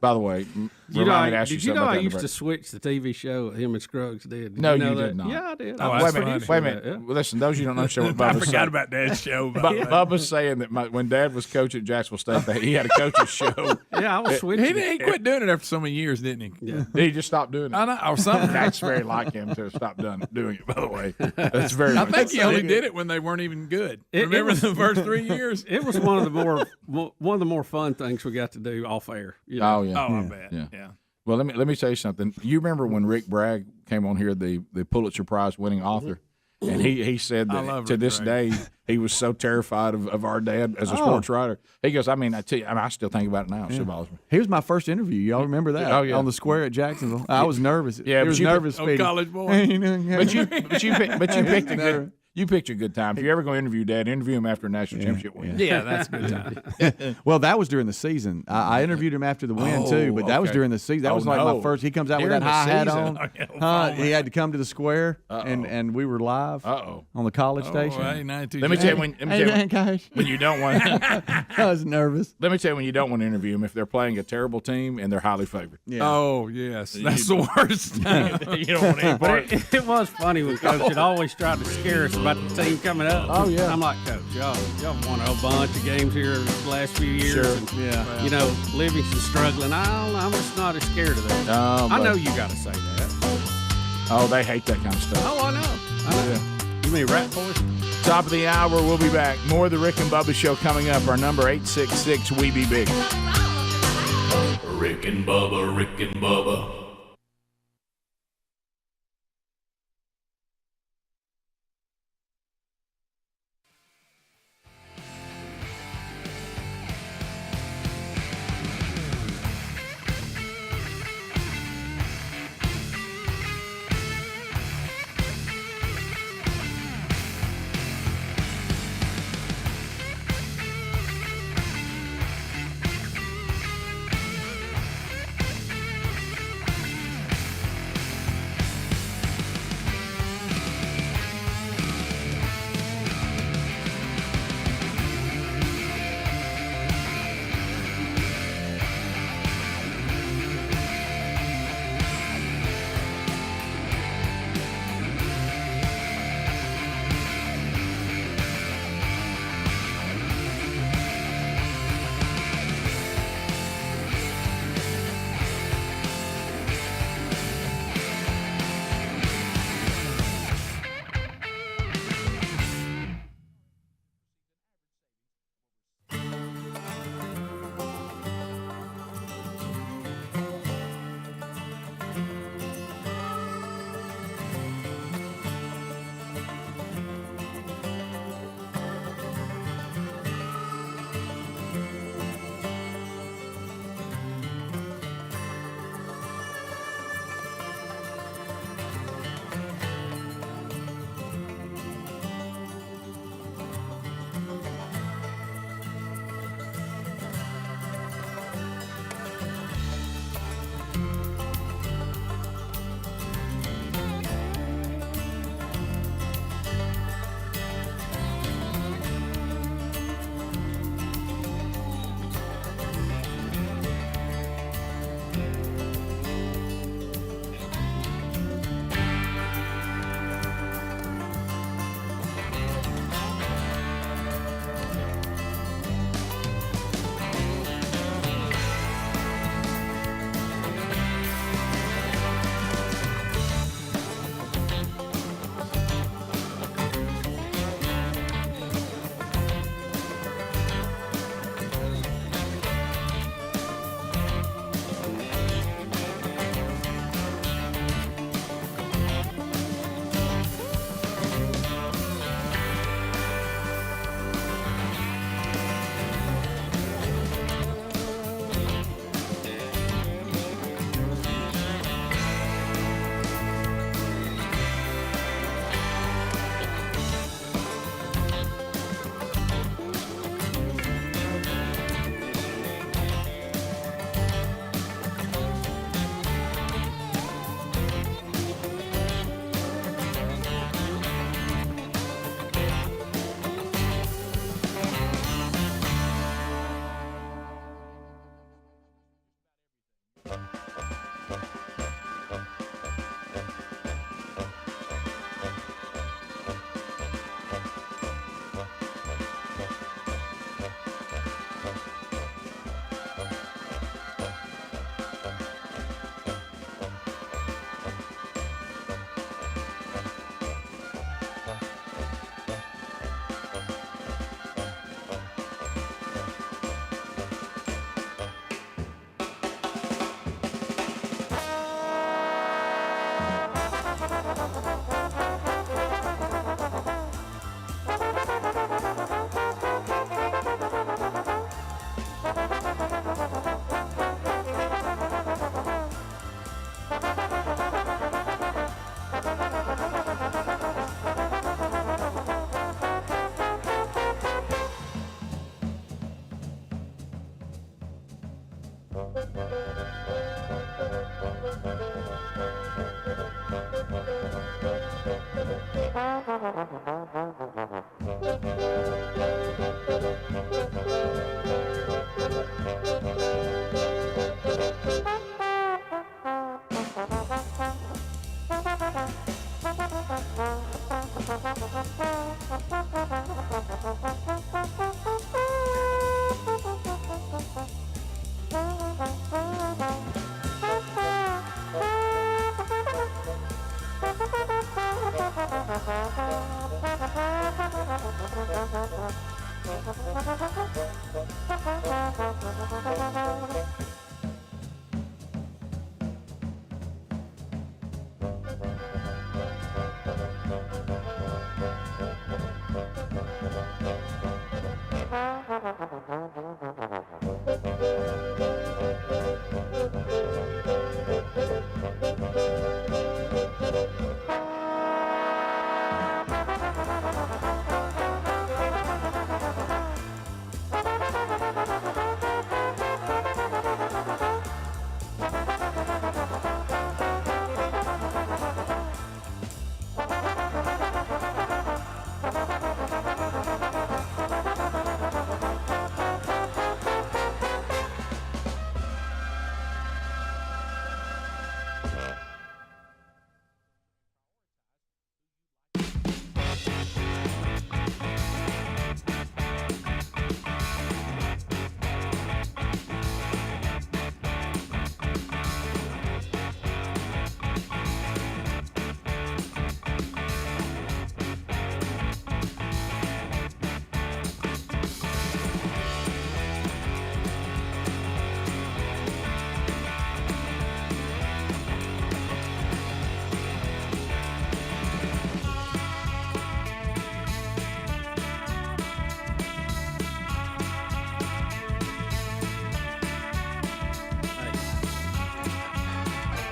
By the way, Did you know I used to switch the TV show him and Scruggs did? No, you know you that? did not. Yeah, I did. Oh, I that's was funny. producing Wait a that, minute. yeah. Well, listen, those of you don't understand what I Bubba's forgot saying. about Dad's show. Bubba's saying that when Dad was coach at Jacksonville State, that he had a coach's show. Yeah, I was switching. He quit doing it after so many years, didn't he? Yeah. He just stopped doing it. I know, or something. That's very like him to stop doing it, by the way. That's very I much think he so. only did it when they weren't even good. Remember was- the first 3 years? It was one of the more fun things we got to do off air. You know? Oh, yeah. Oh, I bet. Yeah. Well, let me tell you something. You remember when Rick Bragg came on here, the Pulitzer Prize winning author, and he said that to Rick this Bragg. day he was so terrified of our dad as a sports writer. He goes, I tell you, I still think about it now. It still bothers me. He was my first interview. Y'all remember that? Oh, yeah. On the square at Jacksonville. I was nervous. Yeah, he but was you- nervous. Speedy. college boy. But you picked a good. You picked a good time. If you're ever going to interview Dad, interview him after a national championship win. Yeah, that's a good time. Well, that was during the season. I interviewed him after the win too, but that was okay. during the season. That was like my first. He comes out with During that high the hat season? on. He had to come to the square, and we were live on the college station. Hey, 92 Let me tell you when you don't want. I was nervous. Let me tell you when you don't want to interview them if they're playing a terrible team and they're highly favored. Yeah. Oh, yes. That's the worst. You don't want any part. But it was funny when Coach had always tried to scare us about the team coming up. Oh, yeah. I'm like, Coach, y'all won a bunch of games here the last few years. Sure. And, Yeah. You know, Livingston's struggling. I'm just not as scared of that. I know you got to say that. Oh, they hate that kind of stuff. Oh, I know. You mean Rat Boys? Top of the hour, we'll be back. More of the Rick and Bubba Show coming up. Our number 866 We Be Big. Rick and Bubba, Rick and Bubba.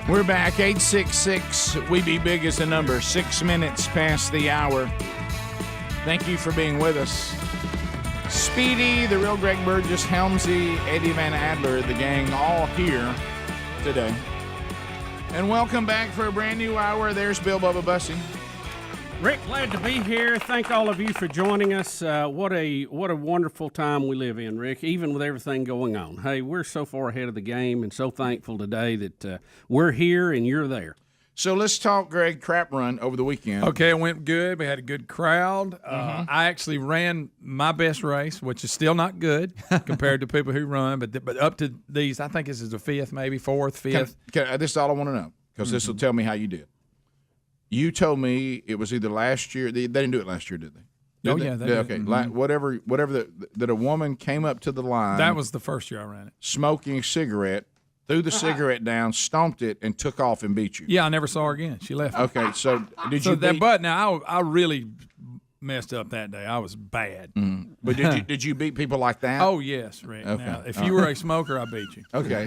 We're back, 866. We Be Big is the number, 6 minutes past the hour. Thank you for being with us. Speedy, the real Greg Burgess, Helmsy, Eddie Van Adler, the gang, all here today. And welcome back for a brand new hour. There's Bill Bubba Bussey. Rick, glad to be here. Thank all of you for joining us. What a wonderful time we live in, Rick, even with everything going on. Hey, we're so far ahead of the game and so thankful today that we're here and you're there. So let's talk, Greg, crap run over the weekend. Okay, it went good. We had a good crowd. I actually ran my best race, which is still not good compared to people who run, but up to these, I think this is the fifth, maybe fourth, fifth. This is all I want to know, because this will tell me how you did. You told me it was either last year. They didn't do it last year, did they? They did. Okay. Whatever. That a woman came up to the line. That was the first year I ran it. Smoking a cigarette, threw the cigarette down, stomped it, and took off and beat you. Yeah, I never saw her again. She left. Okay, so did you? But now I really messed up that day. I was bad. But did you beat people like that? Oh yes, Rick. Okay. Now, if you were a smoker, I beat you. Okay.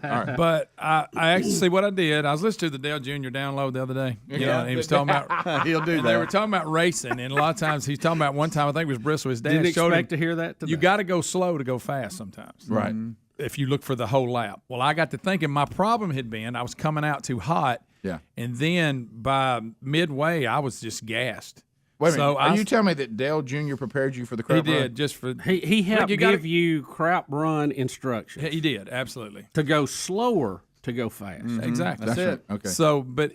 All right. But I actually see what I did. I was listening to the Dale Jr. download the other day. You know, and he was talking about he'll do that. They were talking about racing, and a lot of times he's talking about one time. I think it was Bristol. His dad Didn't showed expect him, to hear that today. You got to go slow to go fast sometimes. Right. If you look for the whole lap. Well, I got to thinking my problem had been I was coming out too hot. Yeah. And then by midway, I was just gassed. Wait a minute. Are you telling me that Dale Jr. prepared you for the crap run? He run? did, just for he helped give you crap run instructions. He did, absolutely. To go slower, to go fast. Exactly. That's it. Okay. So, but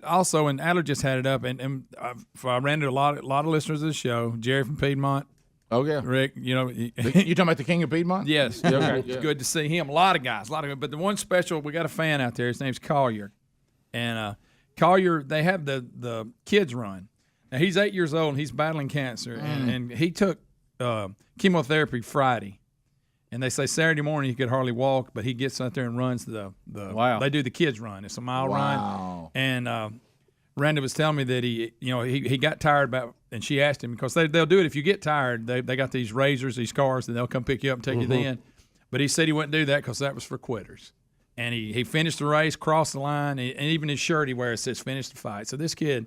also, and Adler just had it up, and I ran into a lot of listeners of the show. Jerry from Piedmont. Oh yeah, Rick. You know, you talking about the King of Piedmont? Yes. Okay. It's good to see him. A lot of guys, but the one special, we got a fan out there. His name's Collier, and Collier. They have the kids run. Now, he's 8 years old, and he's battling cancer, and he took chemotherapy Friday. And they say Saturday morning he could hardly walk, but he gets out there and runs the Wow. They do the kids run. It's a mile run. And Randa was telling me that he got tired and she asked him, because they'll do it if you get tired. They got these razors, these cars, and they'll come pick you up and take you then. But he said he wouldn't do that because that was for quitters. And he finished the race, crossed the line, and even his shirt he wears says "Finish the fight." So this kid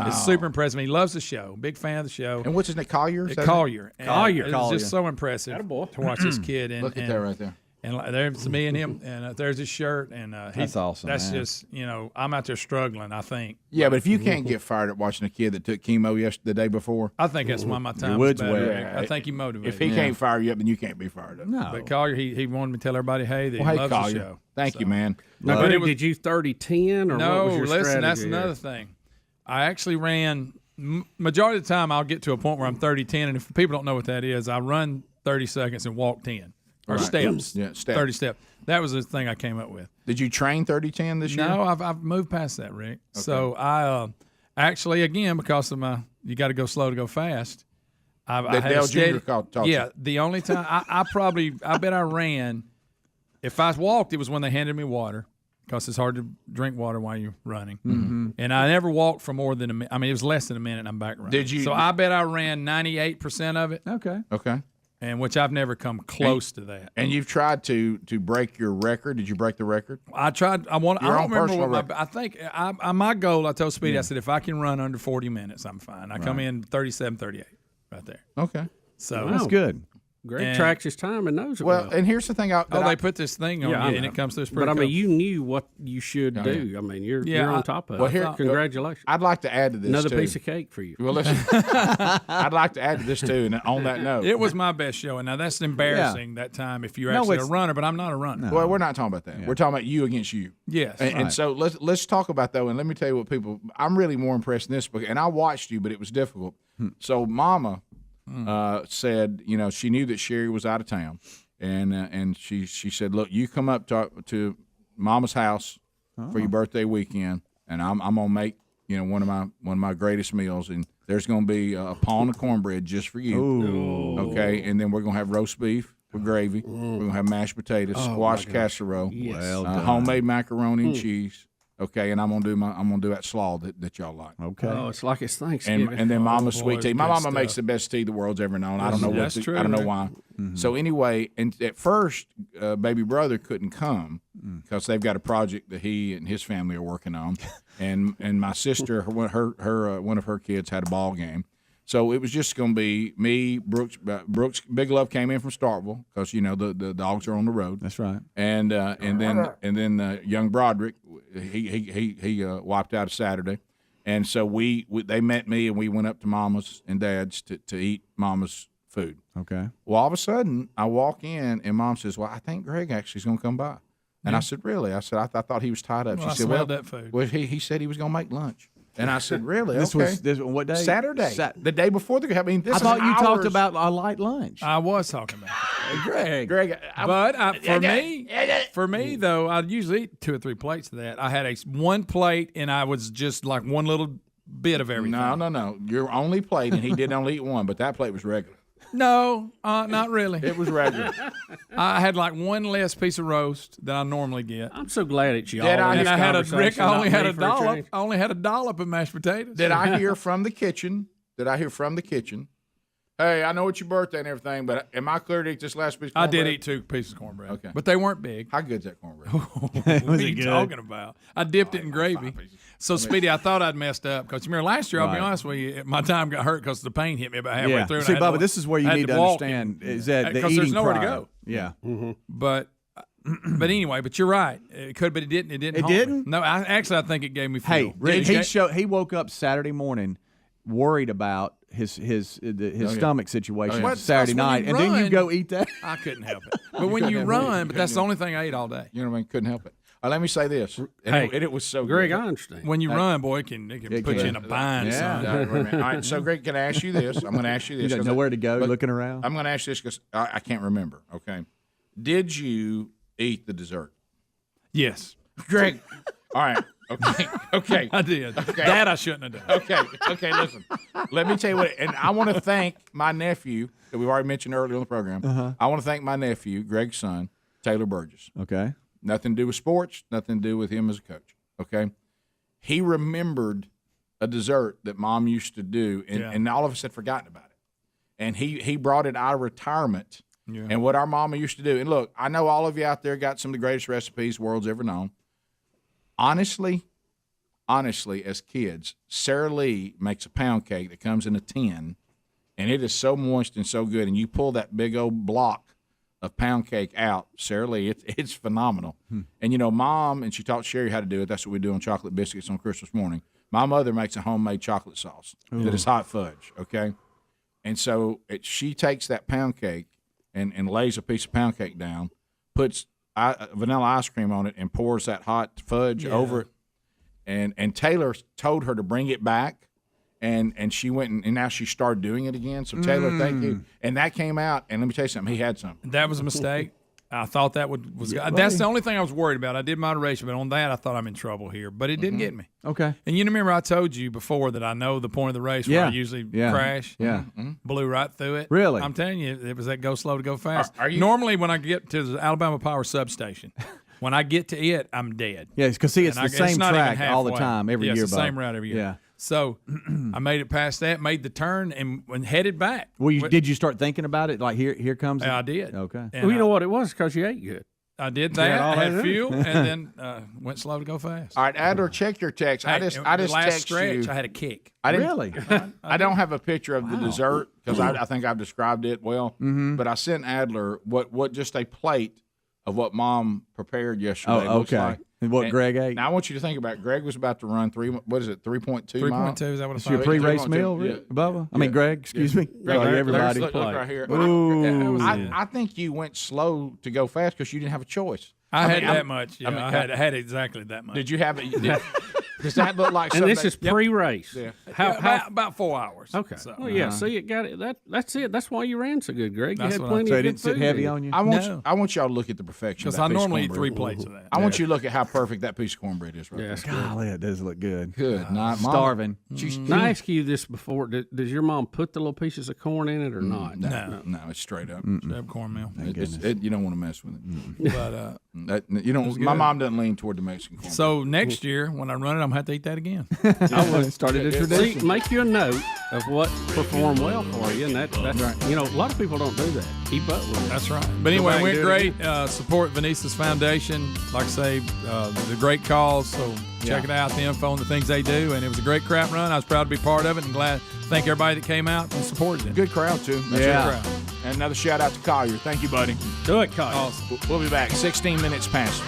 is super impressive. He loves the show, big fan of the show. And what's his name? Collier? Collier. Collier. It's just so impressive to watch this kid. And, Look at that right there. And there's me and him, and there's his shirt, and that's awesome. That's man. just I'm out there struggling. I think. Yeah, but if you can't get fired up watching a kid that took chemo the day before, I think that's why my time wood's was better. wet. I think he motivated. If he can't fire you up, then you can't be fired up. No. But Collier, he wanted me to tell everybody, hey, that he loves the show. Thank you, man. Now, did you 30-10 or no? What was your Listen, strategy that's here? another thing. I actually ran. Majority of the time, I'll get to a point where I'm 30-10, and if people don't know what that is, I run 30 seconds and walk 10 or steps. Yeah, steps. 30 steps. That was the thing I came up with. Did you train 30-10 this year? No, I've moved past that, Rick. Okay. So I actually, again, because of you got to go slow to go fast. I had Dale a steady, Jr. taught yeah, you. the only time I bet I ran. If I walked, it was when they handed me water, because it's hard to drink water while you're running. Mm-hmm. And I never walked for more than a minute. I mean, it was less than a minute, and I'm back running. Did you? So I bet I ran 98% of it. Okay. And which I've never come close to that. And you've tried to break your record. Did you break the record? I tried. I don't remember personal what I think my goal. I told Speedy. I said if I can run under 40 minutes, I'm fine. I come in 37-38 right there. Okay. So That's good. Greg tracks his time and knows it well. And here's the thing. They put this thing on you, and it comes through. But I mean, you knew what you should do. I mean, you're on top of it. Well, Congratulations. I'd like to add to this Another too. piece of cake for you. Well, listen. I'd like to add to this too. And on that note, it was my best show, and now that's embarrassing that time if you're actually a runner, but I'm not a runner. No. Well, we're not talking about that. Yeah. We're talking about you against you. Yes. And so let's talk about though, and let me tell you what people. I'm really more impressed in this book, and I watched you, but it was difficult. So, Mama. Said, she knew that Sherry was out of town, and she said, look, you come up to Mama's house for your birthday weekend, and I'm gonna make one of my greatest meals, and there's gonna be a pawn of cornbread just for you. Ooh. Okay, and then we're gonna have roast beef with gravy. We're gonna have mashed potatoes, squash casserole, homemade macaroni and cheese. Okay, and I'm gonna do that slaw that y'all like. Okay. Oh, it's like it's Thanksgiving. And then Mama's sweet tea. My mama makes the best tea the world's ever known. I don't know I don't know why. Mm-hmm. So anyway, and at first, baby brother couldn't come because they've got a project that he and his family are working on, and my sister, one of her kids had a ball game. So it was just going to be me, Brooks. Big Love came in from Starkville because the dogs are on the road. That's right. And then young Broderick, he wiped out a Saturday, and so they met me and we went up to Mama's and Dad's to eat Mama's food. Okay. Well, all of a sudden I walk in and Mom says, "Well, I think Greg actually is going to come by," and I said, "Really?" I said, "I thought he was tied up." Well, she said, "Well, that food." Well, he said he was going to make lunch. And I said, "Really? This was what day? Saturday, the day before the. I mean, this. I thought you hours. talked about a light lunch. I was talking about Greg. But for me though, I usually eat 2 or 3 plates of that. I had one plate, and I was just like one little bit of everything. No. Your only plate, and he did only eat one, but that plate was regular. No, not really. It was regular. I had like one less piece of roast than I normally get. I'm so glad it's y'all. And I had a Rick. I only had a dollop. I only had a dollop of mashed potatoes. Did I hear from the kitchen? Hey, I know it's your birthday and everything, but am I clear to eat this last piece of cornbread? I did eat 2 pieces of cornbread. Okay. But they weren't big. How good's that cornbread? What are you talking about? I dipped it in gravy. So, Speedy, I thought I'd messed up because remember last year, I'll be honest with you, my time got hurt because the pain hit me about halfway through. See, Bubba, this is where you need to understand is that the eating there's nowhere to go. Yeah. Mm-hmm. But anyway, but you're right. It could, but it didn't. It didn't. It didn't? No, I think it gave me fuel. Hey, Rick, he woke up Saturday morning worried about his stomach situation Saturday night, and then you go eat that. I couldn't help it. But when you run, but that's the only thing I ate all day. You know what I mean? Couldn't help it. Let me say this, and it was so Greg, good. I understand. When you run, boy, it can put you in a bind. Yeah. All right, so Greg, can I ask you this? I'm going to ask you this. You got nowhere to go, looking around. I'm going to ask you this because I can't remember. Okay, did you eat the dessert? Yes, Greg. All right. Okay. I did. Okay. That I shouldn't have done. Okay. Listen, let me tell you what. And I want to thank my nephew that we've already mentioned earlier on the program. I want to thank my nephew, Greg's son, Taylor Burgess. Okay. Nothing to do with sports. Nothing to do with him as a coach. Okay. He remembered a dessert that Mom used to do, and all of us had forgotten about it. And he brought it out of retirement. Yeah. And what our mama used to do. And look, I know all of you out there got some of the greatest recipes the world's ever known. Honestly, as kids, Sarah Lee makes a pound cake that comes in a tin, and it is so moist and so good. And you pull that big old block of pound cake out, Sarah Lee. It's phenomenal. And, Mom, and she taught Sherry how to do it. That's what we do on chocolate biscuits on Christmas morning. My mother makes a homemade chocolate sauce that is hot fudge, okay? And so she takes that pound cake and lays a piece of pound cake down, puts vanilla ice cream on it, and pours that hot fudge over it. And Taylor told her to bring it back, and she went and now she started doing it again. So Taylor, thank you. And that came out, and let me tell you something, he had something. That was a mistake. I thought that was that's the only thing I was worried about. I did moderation, but on that I thought I'm in trouble here. But it didn't get me. Okay. And you remember I told you before that I know the point of the race where I usually crash. Yeah. Blew right through it. Really? I'm telling you, it was that go slow to go fast. Normally when I get to the Alabama Power substation, when I get to it, I'm dead. Yeah, because it's the same track all the time, every year. It's the same route every year. Yeah. So I made it past that, made the turn, and headed back. Well, did you start thinking about it? Like, here comes I did. Okay. And well, you know what it was? Because you ate good. I did that. I had fuel, and then went slow to go fast. All right, Adler, check your text. I just text stretch, you. I had a kick. Really? I don't have a picture of the dessert because I think I've described it well. But I sent Adler what just a plate of what Mom prepared yesterday looks like. And what Greg ate. Now I want you to think about it. Greg was about to run 3.2 miles. 3.2, is that what it's your pre-race meal, Bubba? I mean, Greg, excuse me. Greg, everybody. Look right here. Ooh. I think you went slow to go fast because you didn't have a choice. I had that much. Yeah, I had exactly that much. Did you have it? Does that look like something? And this is pre-race. Yeah. How about 4 hours. Okay. So, well, see, it got it. That's it. That's why you ran so good, Greg. You had plenty of good food. Didn't sit heavy on you? I want y'all to look at the perfection. Because I normally eat 3 plates of that. I want you to look at how perfect that piece of cornbread is right there. Golly, it does look good. Good. Starving. Can I ask you this before? Does your mom put the little pieces of corn in it or not? No, it's straight up. Straight up cornmeal. You don't want to mess with it. But you don't. My mom doesn't lean toward the Mexican corn. So next year when I run it, I'm gonna have to eat that again. I would started a tradition. Make you a note of what performed well for you, and that's right. A lot of people don't do that. Keep up with it. That's right. But anyway, it went great. Support Venice's Foundation. Like I say, the great cause. So check it out, the info and the things they do. And it was a great crap run. I was proud to be part of it, and glad. Thank everybody that came out and supported it. Good crowd too. That's a good crowd. And another shout out to Collier. Thank you, buddy. Do it, Collier. Awesome. We'll be back 16 minutes past.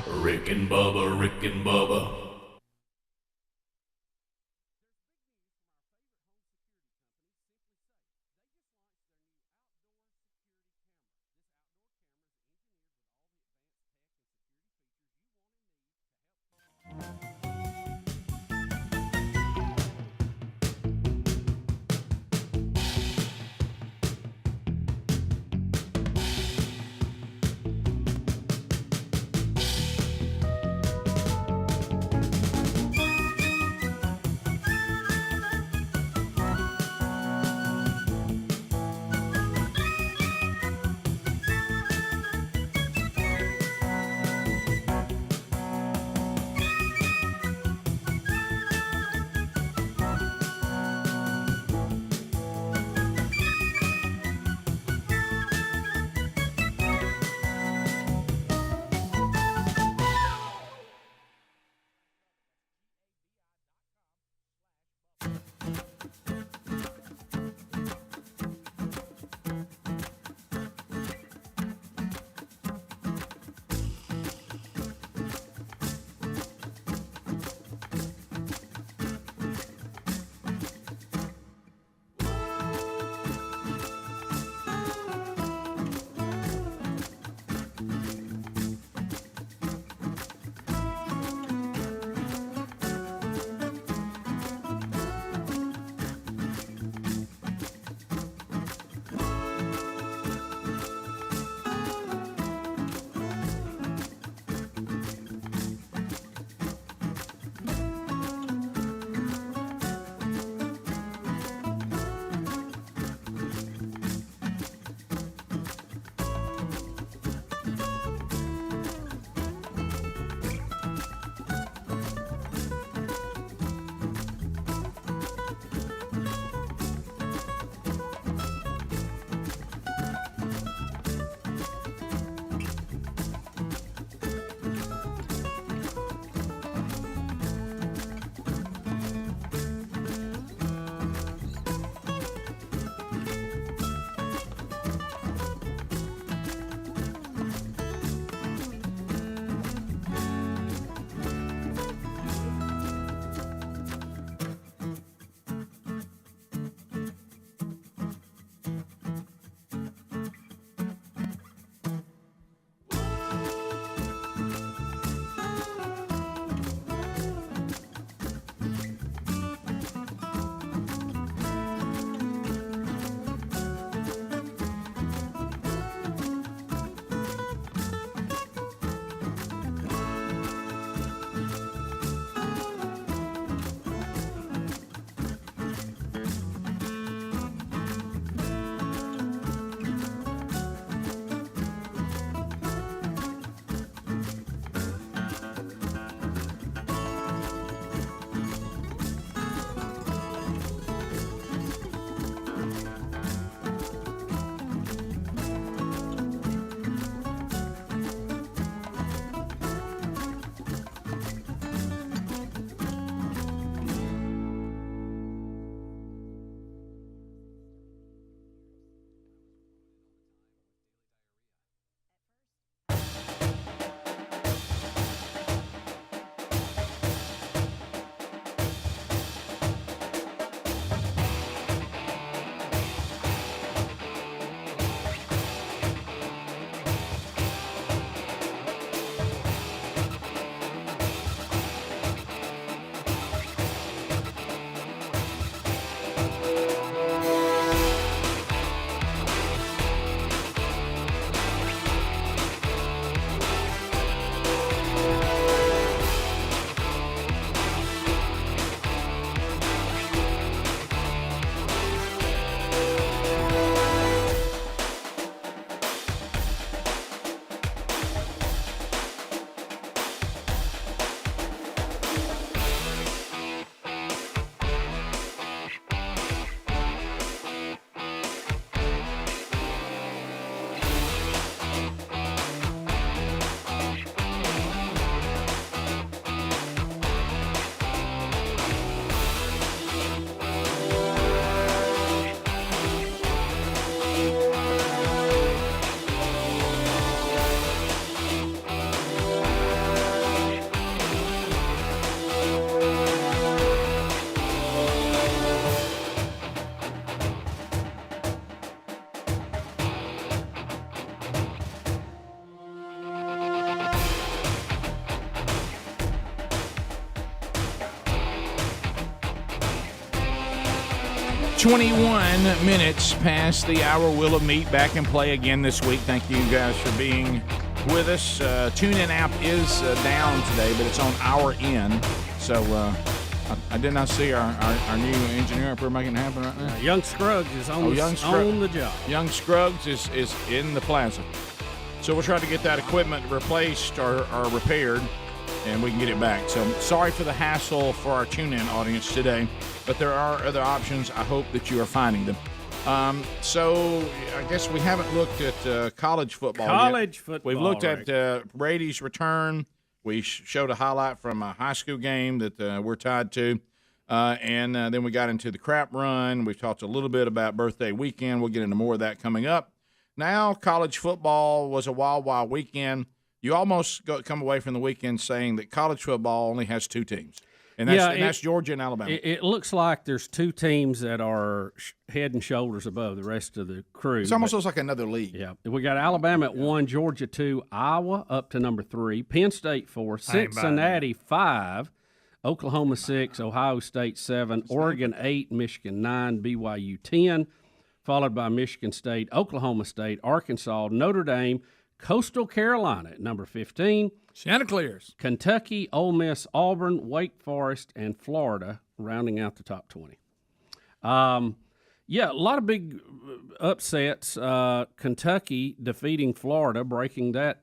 Rick and Bubba, Rick and Bubba. 21 minutes past the hour. We'll meet back and play again this week. Thank you guys for being with us. TuneIn app is down today, but it's on our end. So I did not see our new engineer up here making it happen right now. Young Scruggs is on the job. Young Scruggs is in the plaza. So we'll try to get that equipment replaced or repaired, and we can get it back. So sorry for the hassle for our TuneIn audience today, but there are other options. I hope that you are finding them. So I guess we haven't looked at college football yet. We've looked at Brady's return. We showed a highlight from a high school game that we're tied to. And then we got into the crap run. We've talked a little bit about birthday weekend. We'll get into more of that coming up. Now, college football was a wild, wild weekend. You almost come away from the weekend saying that college football only has two teams, and that's Georgia and Alabama. It looks like there's two teams that are head and shoulders above the rest of the crew. It almost looks like another league. Yeah, we got Alabama at 1, Georgia 2, Iowa up to number 3, Penn State 4, Cincinnati 5, Oklahoma 6, Ohio State 7, Oregon 8, Michigan 9, BYU 10, followed by Michigan State, Oklahoma State, Arkansas, Notre Dame, Coastal Carolina at number 15. Chanticleers. Kentucky, Ole Miss, Auburn, Wake Forest, and Florida rounding out the top 20. A lot of big upsets. Kentucky defeating Florida, breaking that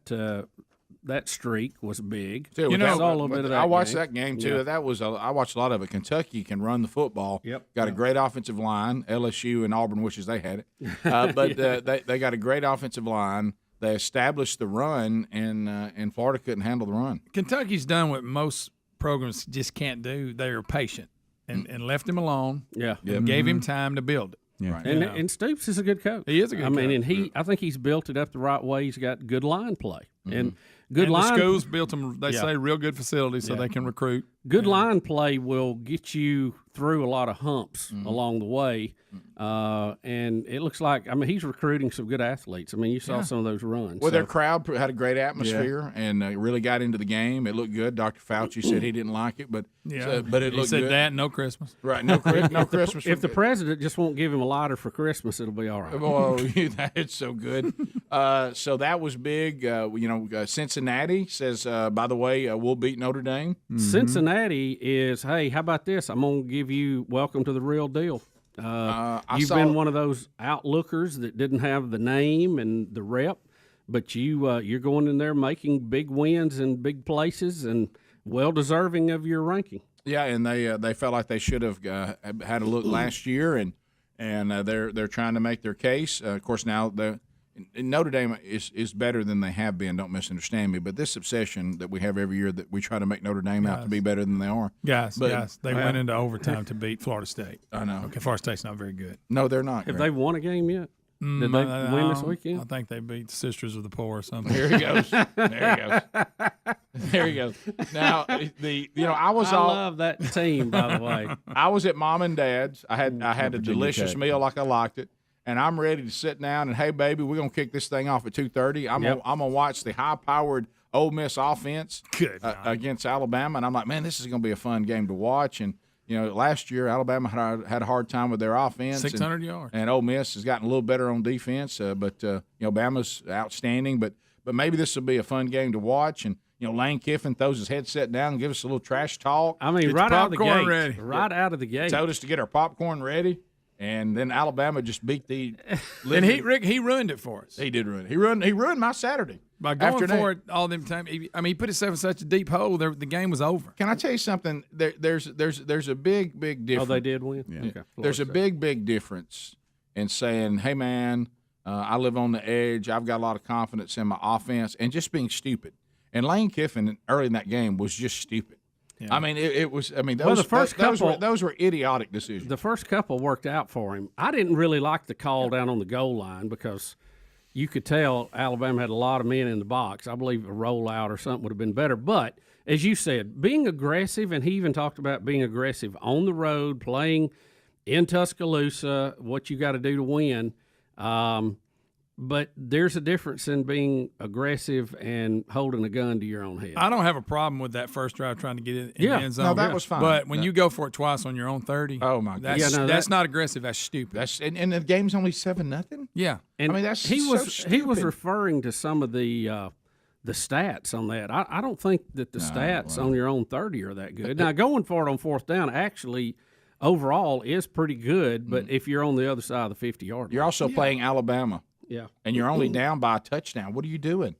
streak was big. Dude, I watched that game too. Yeah. I watched a lot of it. Kentucky can run the football. Yep. Got a great offensive line. LSU and Auburn wishes they had it, they got a great offensive line. They established the run, and Florida couldn't handle the run. Kentucky's done what most programs just can't do. They are patient and left him alone. Yeah, and gave him time to build it. Yeah. Right. And Stoops is a good coach. He is a good coach. I think he's built it up the right way. He's got good line play. And the schools built them, say, real good facilities so they can recruit. Good line play will get you through a lot of humps along the way. And it looks like, he's recruiting some good athletes. You saw some of those runs. Well, their crowd had a great atmosphere and really got into the game. It looked good. Dr. Fauci said he didn't like it, but it looked good. He said that, no Christmas. Right, no Christmas. If the president just won't give him a lighter for Christmas, it'll be all right. Oh, it's so good. So that was big. Cincinnati says, by the way, we'll beat Notre Dame. Mm-hmm. Cincinnati is, hey, how about this? I'm going to give you welcome to the real deal. You've been one of those outlookers that didn't have the name and the rep, but you're going in there making big wins in big places and well deserving of your ranking. Yeah, and they felt like they should have had a look last year, and they're trying to make their case. Of course, now Notre Dame is better than they have been. Don't misunderstand me, but this obsession that we have every year that we try to make Notre Dame out to be better than they are. Yes, they went into overtime to beat Florida State. I know. Okay, Florida State's not very good. No, they're not. Have they won a game yet? Did they win this weekend? I think they beat the Sisters of the Poor or something. Here he goes. There he goes. Now I love that team, by the way. I was at Mom and Dad's. I had a delicious meal like I liked it. And I'm ready to sit down and, hey, baby, we're going to kick this thing off at 2:30. I'm going to watch the high-powered Ole Miss offense against Alabama. And I'm like, man, this is going to be a fun game to watch. And, last year Alabama had a hard time with their offense. 600 yards. And Ole Miss has gotten a little better on defense. But Bama's outstanding. But maybe this will be a fun game to watch. And, Lane Kiffin throws his headset down and gives us a little trash talk. Right out of the gate. Ready. Right out of the gate. Told us to get our popcorn ready. And then Alabama just beat the. And he ruined it for us. He did ruin it. He ruined my Saturday by going for it all the time. He put himself in such a deep hole. The game was over. Can I tell you something? There's a big difference. Oh, they did win. Yeah. Okay. There's a big difference in saying, "Hey, man, I live on the edge. I've got a lot of confidence in my offense," and just being stupid. And Lane Kiffin early in that game was just stupid. Yeah. It was. Those were idiotic decisions. The first couple worked out for him. I didn't really like the call down on the goal line because you could tell Alabama had a lot of men in the box. I believe a rollout or something would have been better. But as you said, being aggressive, and he even talked about being aggressive on the road, playing in Tuscaloosa, what you got to do to win. But there's a difference in being aggressive and holding a gun to your own head. I don't have a problem with that first drive trying to get it in the end zone. No, that was fine. But when you go for it twice on your own 30, oh my God, that's not aggressive. That's stupid. That's and the game's only 7-0. Yeah, and I mean that's he stupid. was referring to some of the stats on that. I don't think that the stats on your own 30 are that good. Now going for it on fourth down actually overall is pretty good, but if you're on the other side of the 50-yard line. You're also playing Alabama. Yeah. And you're only down by a touchdown. What are you doing?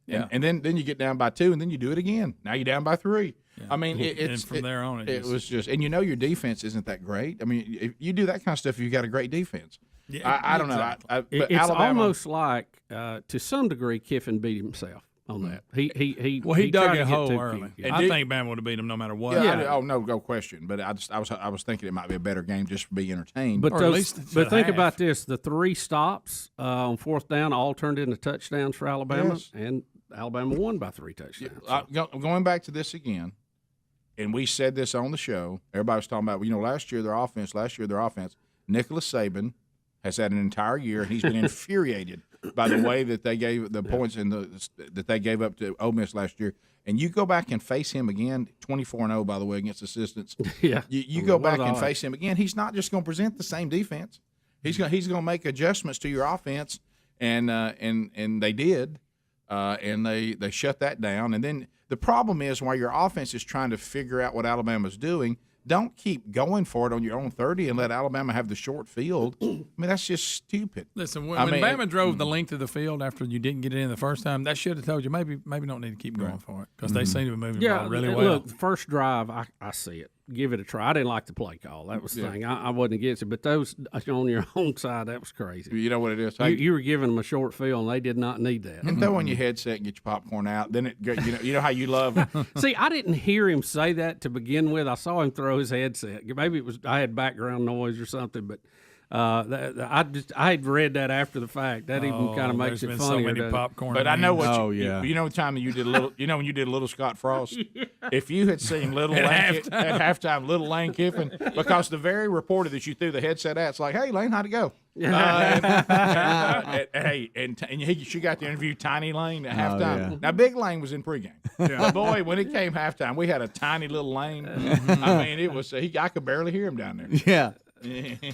And then you get down by 2, and then you do it again. Now you're down by 3. Yeah. I mean, and from there on, it was just – and your defense isn't that great. I mean, if you do that kind of stuff, you've got a great defense. Yeah, I don't know. But it's Alabama, almost like, to some degree, Kiffin beat himself on that. He dug a hole early. I think Bama would have beat him no matter what. Yeah. No question. But I was thinking it might be a better game just to be entertained. But think about this: the 3 stops on fourth down all turned into touchdowns for Alabama, and Alabama won by 3 touchdowns. Going back to this again, and we said this on the show. Everybody was talking about last year their offense. Nicholas Saban has had an entire year, and he's been infuriated by the way that they gave the points that they gave up to Ole Miss last year. And you go back and face him again, 24-0, by the way, against assistants. Yeah, you go back and face him again. He's not just going to present the same defense. He's going to make adjustments to your offense, and they did, and they shut that down. And then the problem is while your offense is trying to figure out what Alabama's doing, don't keep going for it on your own 30 and let Alabama have the short field. I mean, that's just stupid. Listen, when Bama drove the length of the field after you didn't get it in the first time, that should have told you maybe don't need to keep going for it because they seem to be moving the ball really well. Look, first drive, I see it. Give it a try. I didn't like the play call. That was the thing. I wasn't against it. But those on your own side, that was crazy. You know what it is? You were giving them a short field, and they did not need that. And throw on your headset and get your popcorn out. Then you know how you love it. See, I didn't hear him say that to begin with. I saw him throw his headset. Maybe it was I had background noise or something, but I had read that after the fact. That even kind of makes it funnier. So many popcorn. But I know what you know. The time that you did a little. You know when you did a little Scott Frost. If you had seen at halftime, little Lane Kiffin, because the very reporter that you threw the headset at, it's like, hey Lane, how'd it go? She got to interview Tiny Lane at halftime. Yeah. Now Big Lane was in pregame. Yeah. But boy, when it came halftime, we had a tiny little Lane. I mean, it was I could barely hear him down there. Yeah,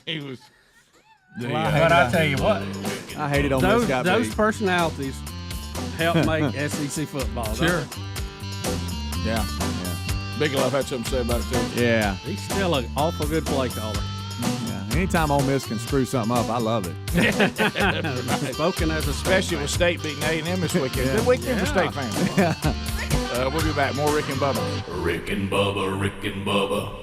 he was. But I tell you what, I hated on those personalities help make SEC football. Sure. Yeah. Big Love had something to say about it too. Yeah. He's still an awful good play caller. Yeah. Anytime Ole Miss can screw something up, I love it. Spoken as a especially with State beating A&M this weekend. Good weekend for State fans. Yeah. We'll be back. More Rick and Bubba. Rick and Bubba.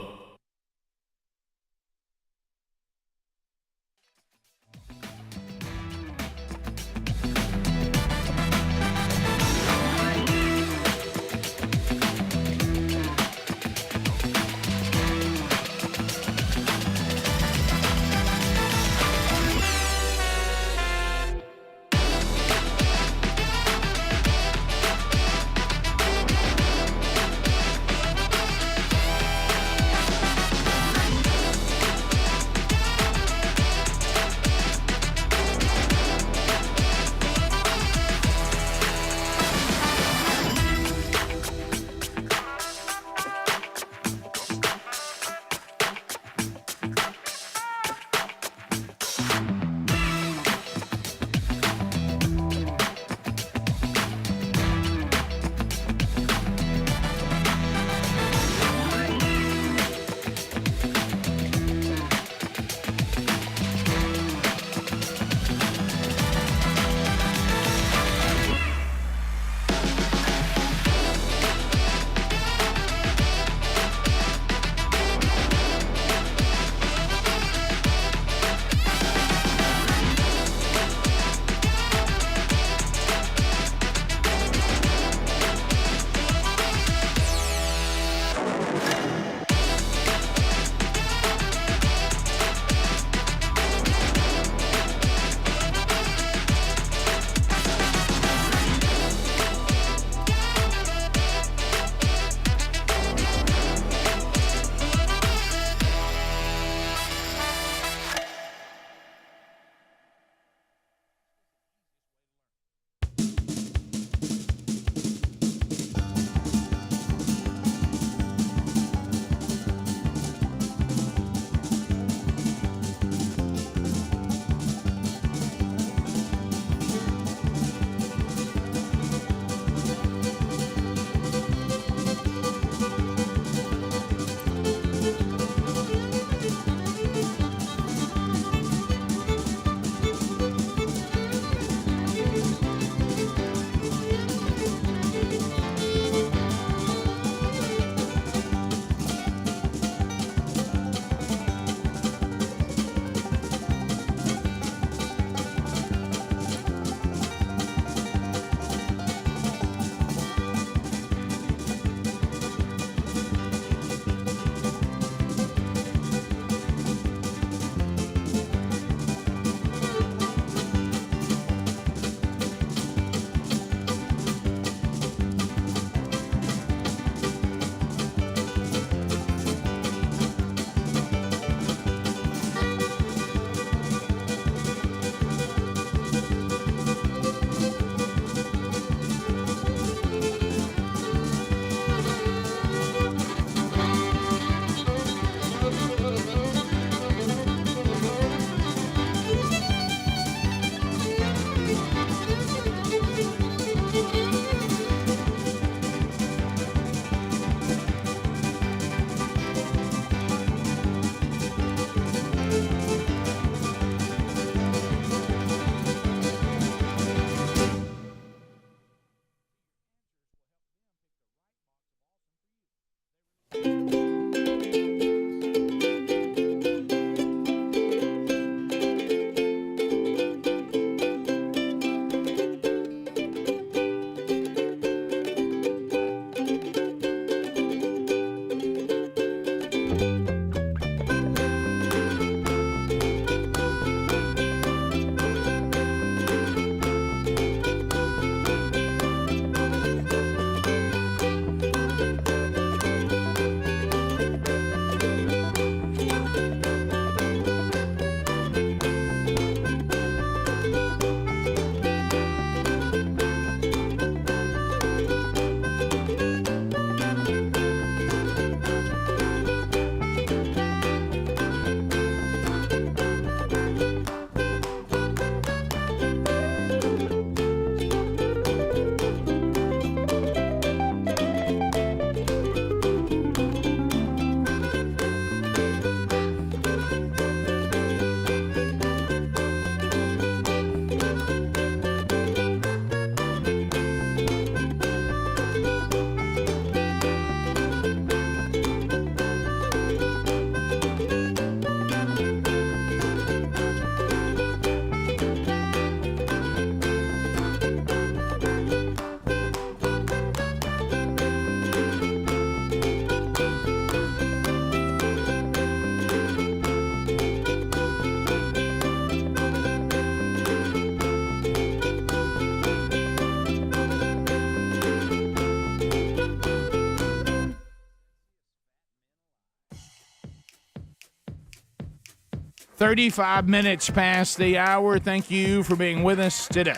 35 minutes past the hour. Thank you for being with us today.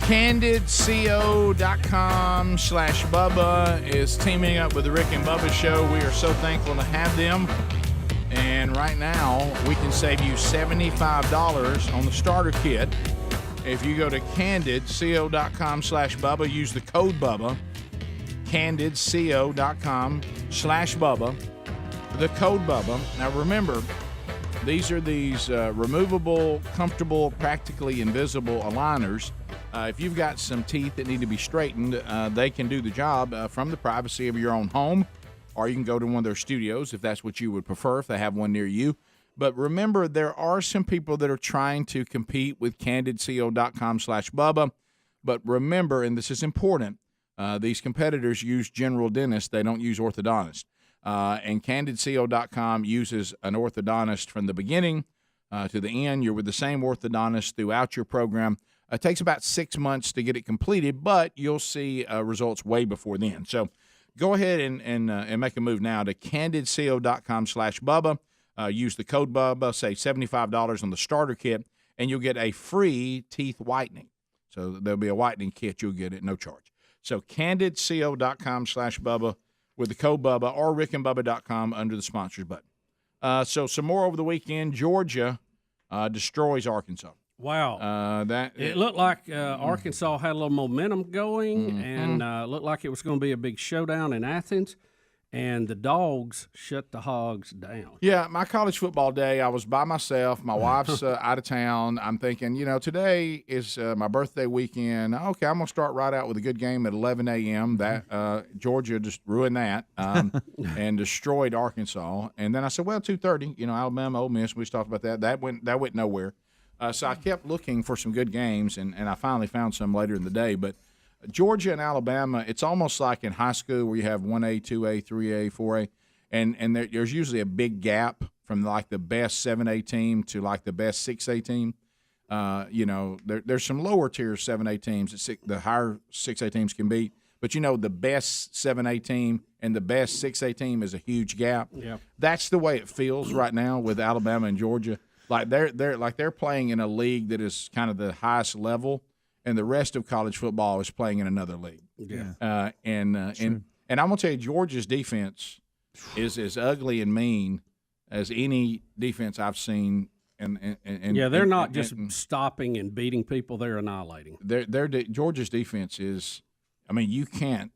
CandidCO.com/Bubba is teaming up with the Rick and Bubba Show. We are so thankful to have them. And right now, we can save you $75 on the starter kit. If you go to CandidCO.com/Bubba, use the code Bubba. CandidCO.com/Bubba. The code Bubba. Now remember, these are removable, comfortable, practically invisible aligners. If you've got some teeth that need to be straightened, they can do the job from the privacy of your own home, or you can go to one of their studios if that's what you would prefer, if they have one near you. But remember, there are some people that are trying to compete with CandidCO.com/Bubba. But remember, and this is important, these competitors use general dentists. They don't use orthodontists. And CandidCO.com uses an orthodontist from the beginning to the end. You're with the same orthodontist throughout your program. It takes about 6 months to get it completed, but you'll see results way before then. So go ahead and make a move now to CandidCO.com/Bubba. Use the code Bubba, save $75 on the starter kit, and you'll get a free teeth whitening. So there'll be a whitening kit. You'll get it, no charge. So CandidCO.com/Bubba with the code Bubba, or rickandbubba.com under the sponsors button. So some more over the weekend. Georgia destroys Arkansas. Wow. It looked like Arkansas had a little momentum going, and looked like it was going to be a big showdown in Athens. And the Dogs shut the Hogs down. Yeah, my college football day, I was by myself. My wife's out of town. I'm thinking, today is my birthday weekend. Okay, I'm going to start right out with a good game at 11 a.m. That Georgia just ruined that and destroyed Arkansas. And then I said, well, 2:30, Alabama, Ole Miss. We just talked about that. That went nowhere. So I kept looking for some good games, and I finally found some later in the day. But Georgia and Alabama, it's almost like in high school where you have 1A, 2A, 3A, 4A, and there's usually a big gap from like the best 7A team to like the best 6A team. There's some lower tier 7A teams that the higher 6A teams can beat, but the best 7A team and the best 6A team is a huge gap. Yeah. That's the way it feels right now with Alabama and Georgia. Like they're playing in a league that is kind of the highest level, and the rest of college football is playing in another league. Yeah. And I'm gonna tell you, Georgia's defense is as ugly and mean as any defense I've seen. And they're not just stopping and beating people; they're annihilating. Georgia's defense is, you can't.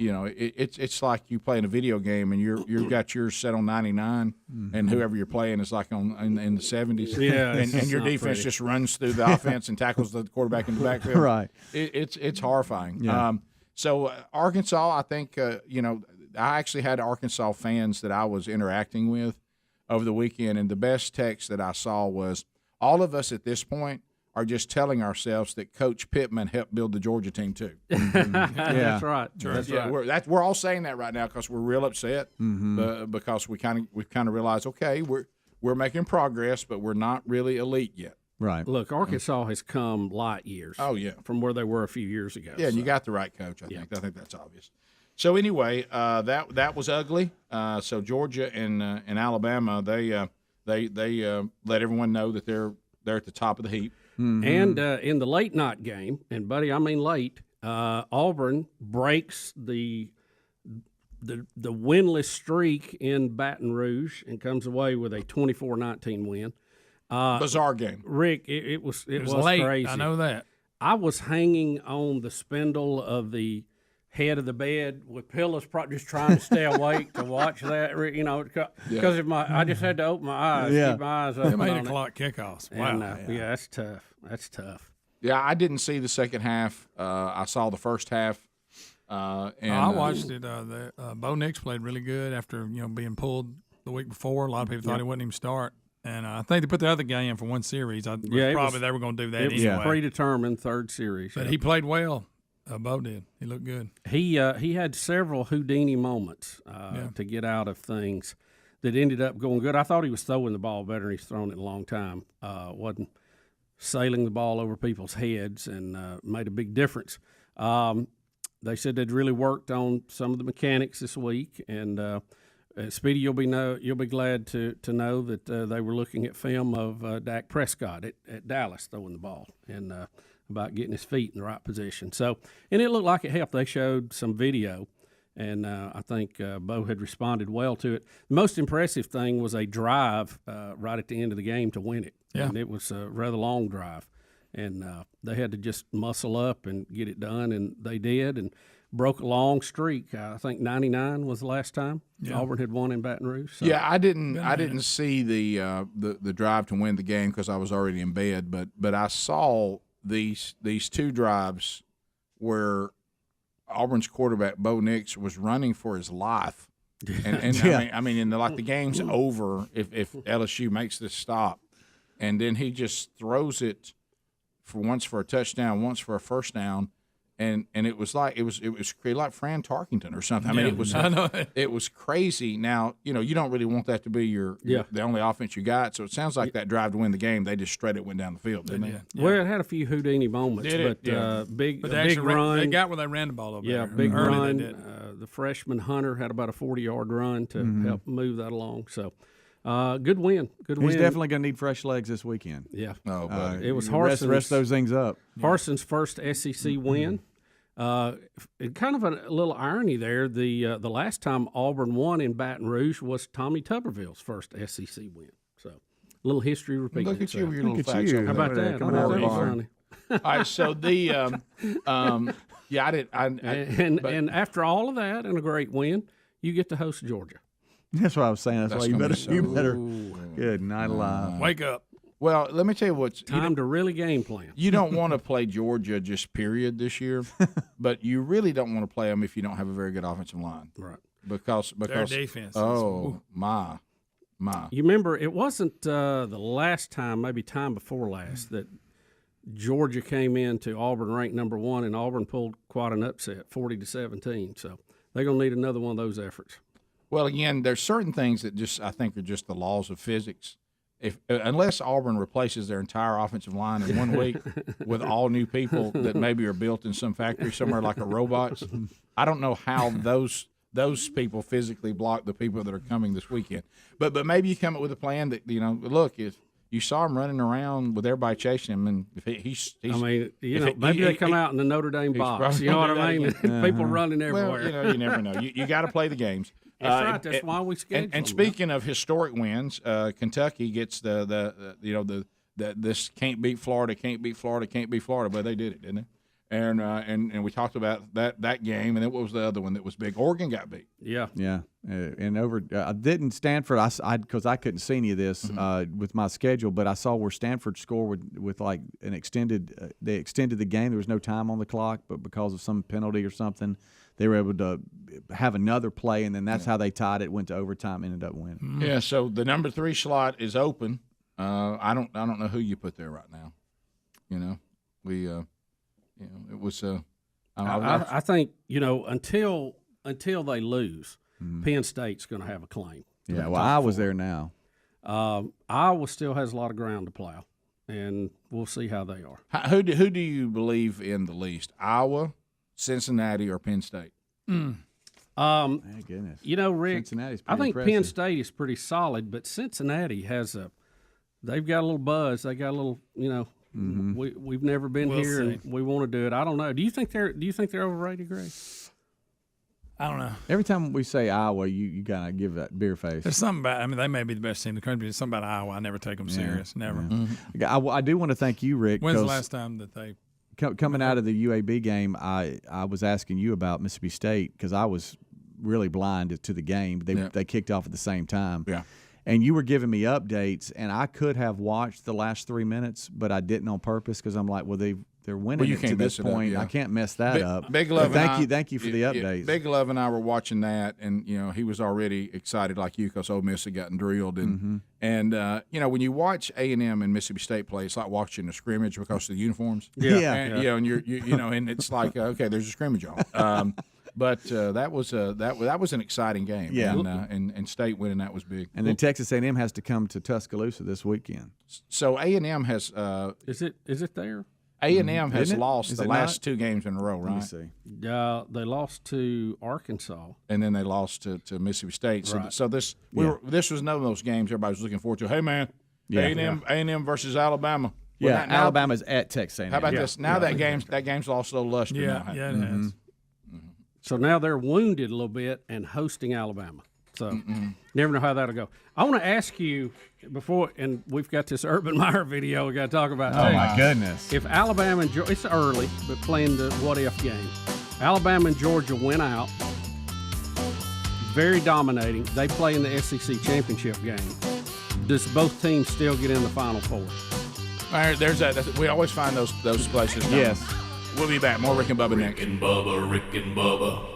It's like you playing a video game and you've got yours set on 99, and whoever you're playing is like in the 70s. Yeah, and your defense just runs through the offense and tackles the quarterback in the backfield. Right. It's horrifying. Yeah. So Arkansas, I think, I actually had Arkansas fans that I was interacting with over the weekend, and the best text that I saw was, all of us at this point are just telling ourselves that Coach Pittman helped build the Georgia team too. That's right. Sure. We're all saying that right now because we're real upset because we've kind of realized, okay, we're making progress, but we're not really elite yet. Right. Look, Arkansas has come light years. Oh yeah, from where they were a few years ago. Yeah, and you got the right coach. I think that's obvious. So anyway, that was ugly. So Georgia and Alabama, they let everyone know that they're at the top of the heap. Mm-hmm. And in the late night game, and buddy, I mean late, Auburn breaks the winless streak in Baton Rouge and comes away with a 24-19 win. Bizarre game, Rick. It was late. Crazy. I know that. I was hanging on the spindle of the head of the bed with pillows, just trying to stay awake to watch that. Because I just had to open my eyes, keep my eyes open. 8 o'clock kickoffs. Wow. And, that's tough. That's tough. Yeah, I didn't see the second half. I saw the first half. And I watched it. Bo Nix played really good after being pulled the week before. A lot of people thought he wouldn't even start. And I think they put the other guy in for one series. They were going to do that anyway. It was a predetermined third series. But he played well. Bo did. He looked good. He had several Houdini moments to get out of things that ended up going good. I thought he was throwing the ball better than he's thrown it in a long time. Wasn't sailing the ball over people's heads and made a big difference. They said they'd really worked on some of the mechanics this week, and Speedy, you'll be glad to know that they were looking at film of Dak Prescott at Dallas throwing the ball and about getting his feet in the right position. So, and it looked like it helped. They showed some video, and I think Bo had responded well to it. The most impressive thing was a drive right at the end of the game to win it. Yeah. And it was a rather long drive, and they had to just muscle up and get it done, and they did, and broke a long streak. I think 99 was the last time Auburn had won in Baton Rouge. So. Yeah, I didn't see the drive to win the game because I was already in bed, but I saw these two drives where Auburn's quarterback Bo Nix was running for his life, and I mean, the game's over if LSU makes this stop, and then he just throws it once for a touchdown, once for a first down. And it was like it was like Fran Tarkenton or something. I mean, it was crazy. Now you don't really want that to be the only offense you got. So it sounds like that drive to win the game. They just straight it went down the field, didn't they? Yeah. Well, it had a few Houdini moments, big run. They got where they ran the ball over there. Yeah, big run. The freshman Hunter had about a 40-yard run to help move that along. So. Good win. He's definitely going to need fresh legs this weekend. Yeah. Oh, buddy. It was Harson's. Rest those things up. Harson's first SEC win. Kind of a little irony there. The last time Auburn won in Baton Rouge was Tommy Tuberville's first SEC win. So a little history repeating. Look at you with your little facts. How about that? Come on, all right. So the I did. And after all of that and a great win, you get to host Georgia. That's what I was saying. That's why you better. Good night, alive. Wake up. Well, let me tell you what's time to really game plan. You don't want to play Georgia just period this year, but you really don't want to play them if you don't have a very good offensive line, right? Because their defense. Oh my. You remember it wasn't the last time, maybe time before last, that Georgia came into Auburn ranked number 1, and Auburn pulled quite an upset, 40-17. So they're gonna need another one of those efforts. Well, again, there's certain things that I think are just the laws of physics. Unless Auburn replaces their entire offensive line in 1 week with all new people that maybe are built in some factory somewhere like a robots, I don't know how those people physically block the people that are coming this weekend. But maybe you come up with a plan that look, if you saw him running around with everybody chasing him, and if he's maybe they come out in the Notre Dame box. You know what I mean? People running everywhere. Well, you never know. You got to play the games. That's right. That's why we schedule. And speaking of historic wins, Kentucky gets this can't beat Florida, but they did it, didn't they? And we talked about that game, and then what was the other one that was big? Oregon got beat. Yeah. And over didn't Stanford, because I couldn't see any of this with my schedule, but I saw where Stanford scored with like an extended they extended the game. There was no time on the clock, but because of some penalty or something, they were able to have another play, and then that's how they tied it, went to overtime, ended up winning. Yeah, so the number 3 slot is open. I don't know who you put there right now. It was. I think until they lose, Penn State's going to have a claim. Yeah, well, Iowa's there now. Iowa still has a lot of ground to plow, and we'll see how they are. Who do you believe in the least? Iowa, Cincinnati, or Penn State? My goodness. Rick, Cincinnati's I pretty think impressive. Penn State is pretty solid, but Cincinnati they've got a little buzz. They got a little, we've never been here, and we want to do it. I don't know. Do you think they're overrated, Greg? I don't know. Every time we say Iowa, you kind of give that beer face. There's something about. I mean, they may be the best team in the country. There's something about Iowa. I never take them serious. Never. Yeah. I do want to thank you, Rick. When's the last time that they coming out of the UAB game? I was asking you about Mississippi State because I was really blind to the game. They kicked off at the same time. Yeah. And you were giving me updates, and I could have watched the last 3 minutes, but I didn't on purpose because I'm like, well, they're winning it to this point. I can't mess that up. Big Love, thank you for the updates. Big Love and I were watching that, and he was already excited like you because Ole Miss had gotten drilled, and when you watch A&M and Mississippi State play, it's like watching a scrimmage because of the uniforms. And and it's like okay, there's a scrimmage on. But that was an exciting game. Yeah. And State winning that was big. And then Texas A&M has to come to Tuscaloosa this weekend. So A&M has is it there? A&M has lost Is the it last not? 2 games in a row, right? Let me see. They lost to Arkansas, and then they lost to Mississippi State. So, Right. so this this was none of those games everybody was looking forward to. Hey man, A&M versus Alabama. Yeah, Alabama's at Texas A&M. How about this? Now that game's lost a little luster. Yeah, now. yeah, it has. so now they're wounded a little bit and hosting Alabama. So never know how that'll go. I want to ask you before, and we've got this Urban Meyer video we got to talk about. Oh, my goodness. If Alabama and Georgia, it's early, but playing the what-if game. Alabama and Georgia went out, very dominating. They play in the SEC championship game. Does both teams still get in the Final Four? All right, we always find those places. Yes. We'll be back. More Rick and Bubba next. Rick and Bubba.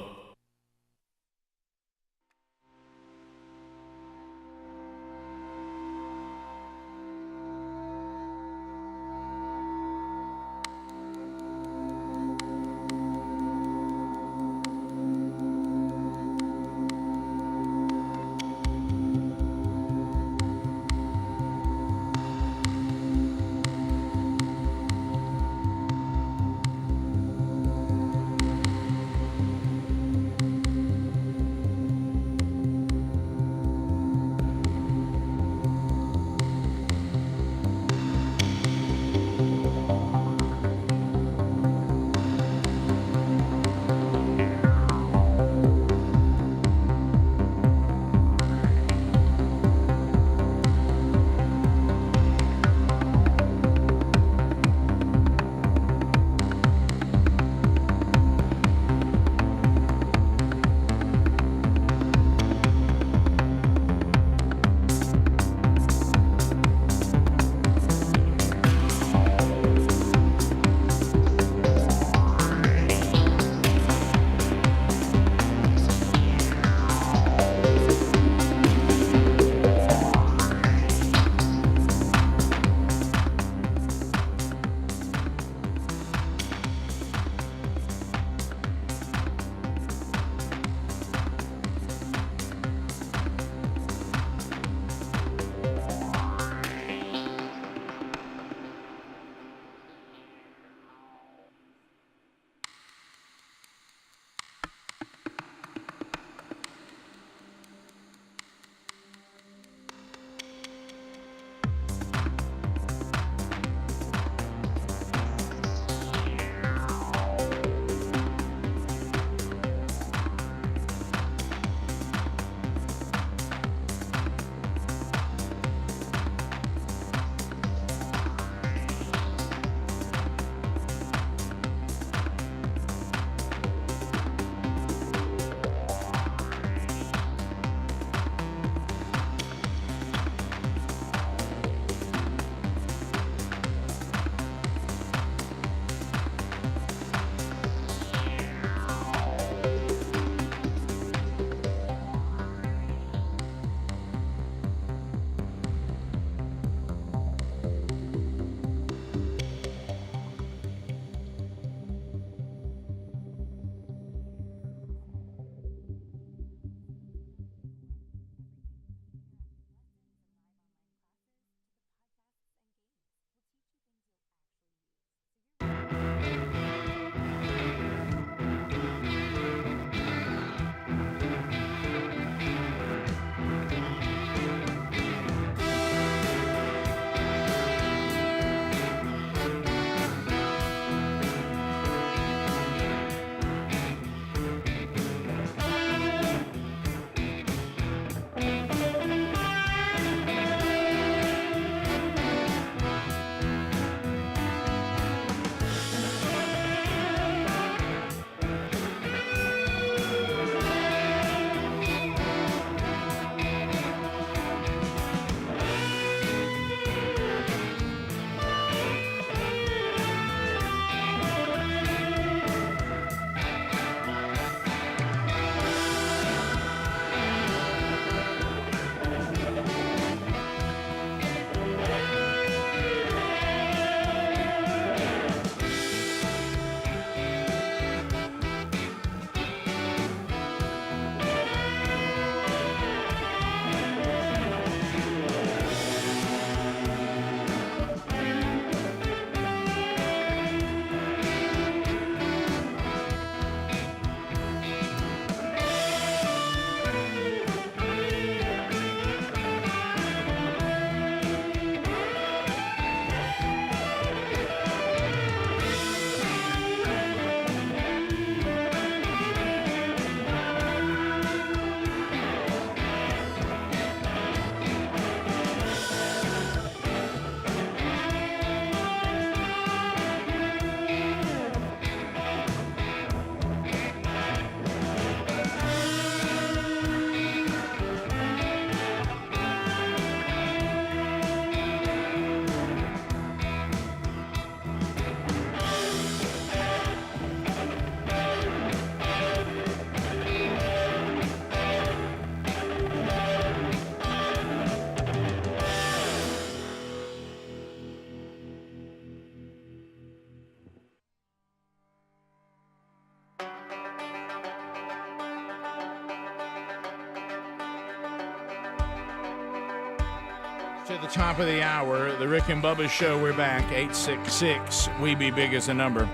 at the top of the hour, the Rick and Bubba Show. We're back, 866. We be big as a number.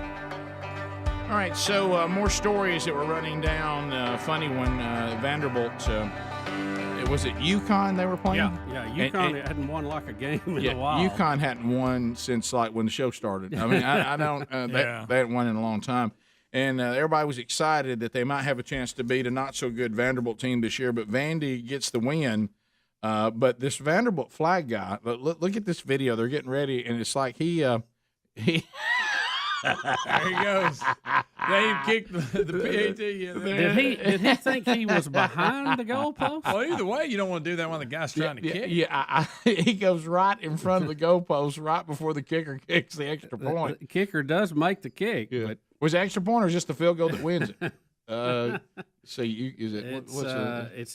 All right, so more stories that were running down. Funny one, Vanderbilt. Was it UConn they were playing? Yeah. UConn hadn't won like a game in a while. UConn hadn't won since like when the show started. I mean, I don't. They hadn't won in a long time. And everybody was excited that they might have a chance to beat a not-so-good Vanderbilt team this year. But Vandy gets the win. But this Vanderbilt flag guy, look at this video. They're getting ready, and it's like he there he goes. They kicked the PAT. Did he think he was behind the goalpost? Well, either way, you don't want to do that when the guy's trying to kick. He goes right in front of the goalpost right before the kicker kicks the extra point. The kicker does make the kick. Yeah. But was it extra point or just the field goal that wins it? It's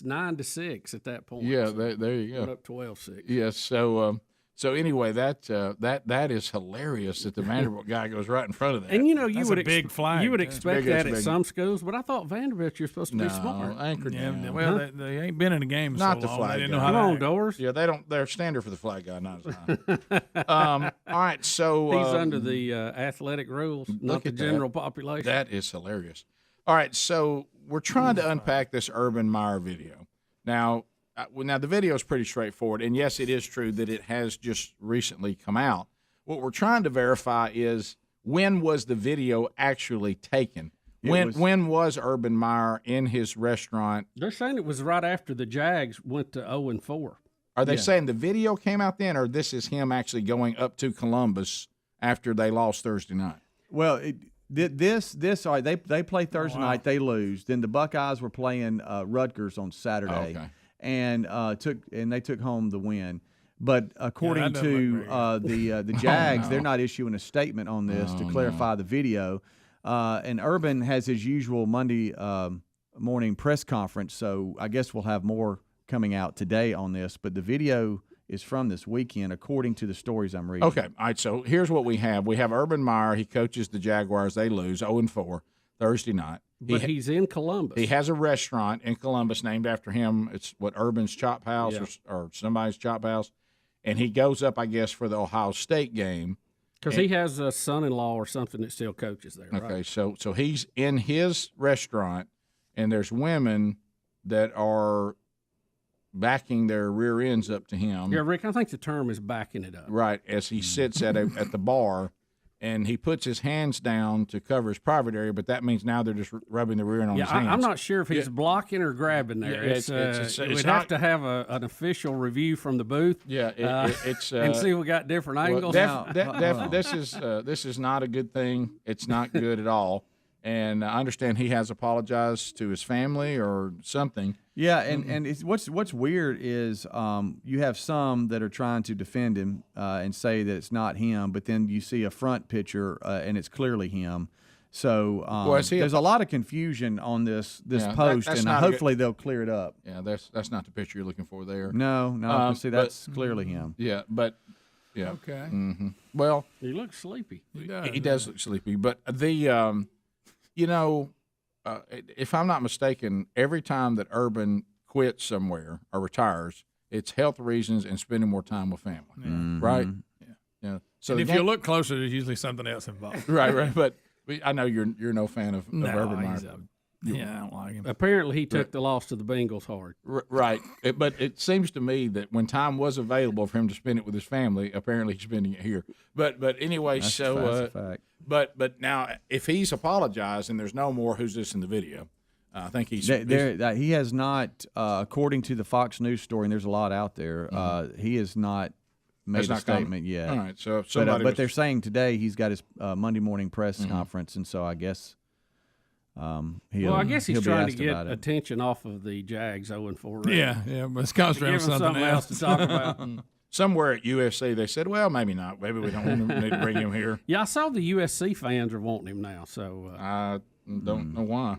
9-6 at that point. Yeah, there you go. Put up 12-6. Yes. So anyway, that is hilarious that the Vanderbilt guy goes right in front of that. And you would big flag. You would expect that at some schools, but I thought Vanderbilt you're supposed to be smart. Anchored. Yeah, well, they ain't been in a game not so the long. flag. They didn't guy. know how Come to on, act. Doors. Yeah, they don't. Their standard for the flag guy not as high. All right, so he's under the athletic rules, not the general population. That is hilarious. All right, so we're trying to unpack this Urban Meyer video. Now the video is pretty straightforward, and yes, it is true that it has just recently come out. What we're trying to verify is when was the video actually taken? When was Urban Meyer in his restaurant? They're saying it was right after the Jags went to 0-4. Are they saying the video came out then, or this is him actually going up to Columbus after they lost Thursday night? Well, all right, they play Thursday night, they lose. Then the Buckeyes were playing Rutgers on Saturday. Okay. And they took home the win. But according to the Jags, they're not issuing a statement on this to clarify the video. And Urban has his usual Monday morning press conference, so I guess we'll have more coming out today on this. But the video is from this weekend, according to the stories I'm reading. Okay, all right. So here's what we have. We have Urban Meyer. He coaches the Jaguars. They lose 0-4 Thursday night. But he's in Columbus. He has a restaurant in Columbus named after him. It's Urban's Chop House or somebody's Chop House. And he goes up, I guess, for the Ohio State game. Because he has a son-in-law or something that still coaches there, okay, right? so he's in his restaurant, and there's women that are backing their rear ends up to him. Yeah, Rick, I think the term is backing it up. Right, as he sits at the bar. And he puts his hands down to cover his private area, but that means now they're just rubbing the rear end on his hands. I'm not sure if he's blocking or grabbing there. We'd have to have an official review from the booth. Yeah, it's and see if we got different angles. This is not a good thing. It's not good at all. And I understand he has apologized to his family or something. Yeah, and it's, what's weird is you have some that are trying to defend him and say that it's not him, but then you see a front picture and it's clearly him. So there's a lot of confusion on this post, and hopefully they'll clear it up. Yeah, that's not the picture you're looking for there. No, see, that's clearly him. Yeah, but yeah, okay. Mm-hmm. Well, he looks sleepy. He does look sleepy, but the if I'm not mistaken, every time that Urban quits somewhere or retires, it's health reasons and spending more time with family, right? Yeah. So and if you look closer, there's usually something else involved. Right. But I know you're no fan of Urban Meyer. Yeah, I don't like him. Apparently, he took the loss to the Bengals hard. Right. But it seems to me that when time was available for him to spend it with his family, apparently he's spending it here. But anyway, that's so a fact. But now if he's apologized and there's no more who's this in the video, I think he has not, according to the Fox News story, and there's a lot out there. He has not made a statement yet. All right. So but they're saying today he's got his Monday morning press conference, and so I guess. I guess he's trying to get attention off of the Jags 0-4. Yeah, but it's concentrating on something else to talk about. Somewhere at USC, they said, well, maybe not. Maybe we don't need to bring him here. Yeah, I saw the USC fans are wanting him now. So I don't know why.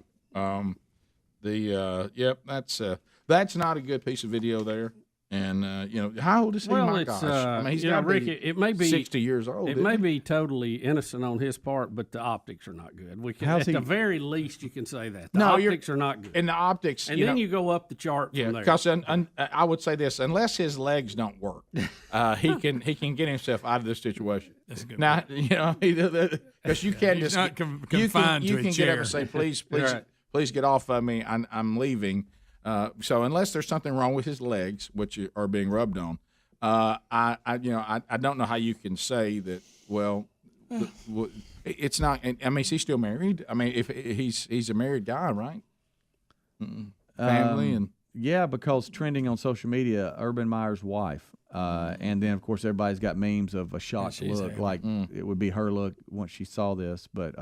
That's not a good piece of video there. And how old is he? Well, My it's gosh, I mean, he's got Rick. It may be 60 years old. It may be totally innocent on his part, but the optics are not good. We can, at the very least, you can say that the optics are not good. And the optics, and then you go up the chart from there. Because I would say this: unless his legs don't work, he can get himself out of this situation. That's a good now, because you can't He's just not confined you to a can chair. get up and say, please get off of me. I'm leaving. So unless there's something wrong with his legs, which are being rubbed on, I don't know how you can say that. Well, it's not. I mean, is he still married? I mean, if he's a married guy, right? Family and yeah, because trending on social media, Urban Meyer's wife, and then of course everybody's got memes of a shocked look, like it would be her look once she saw this. But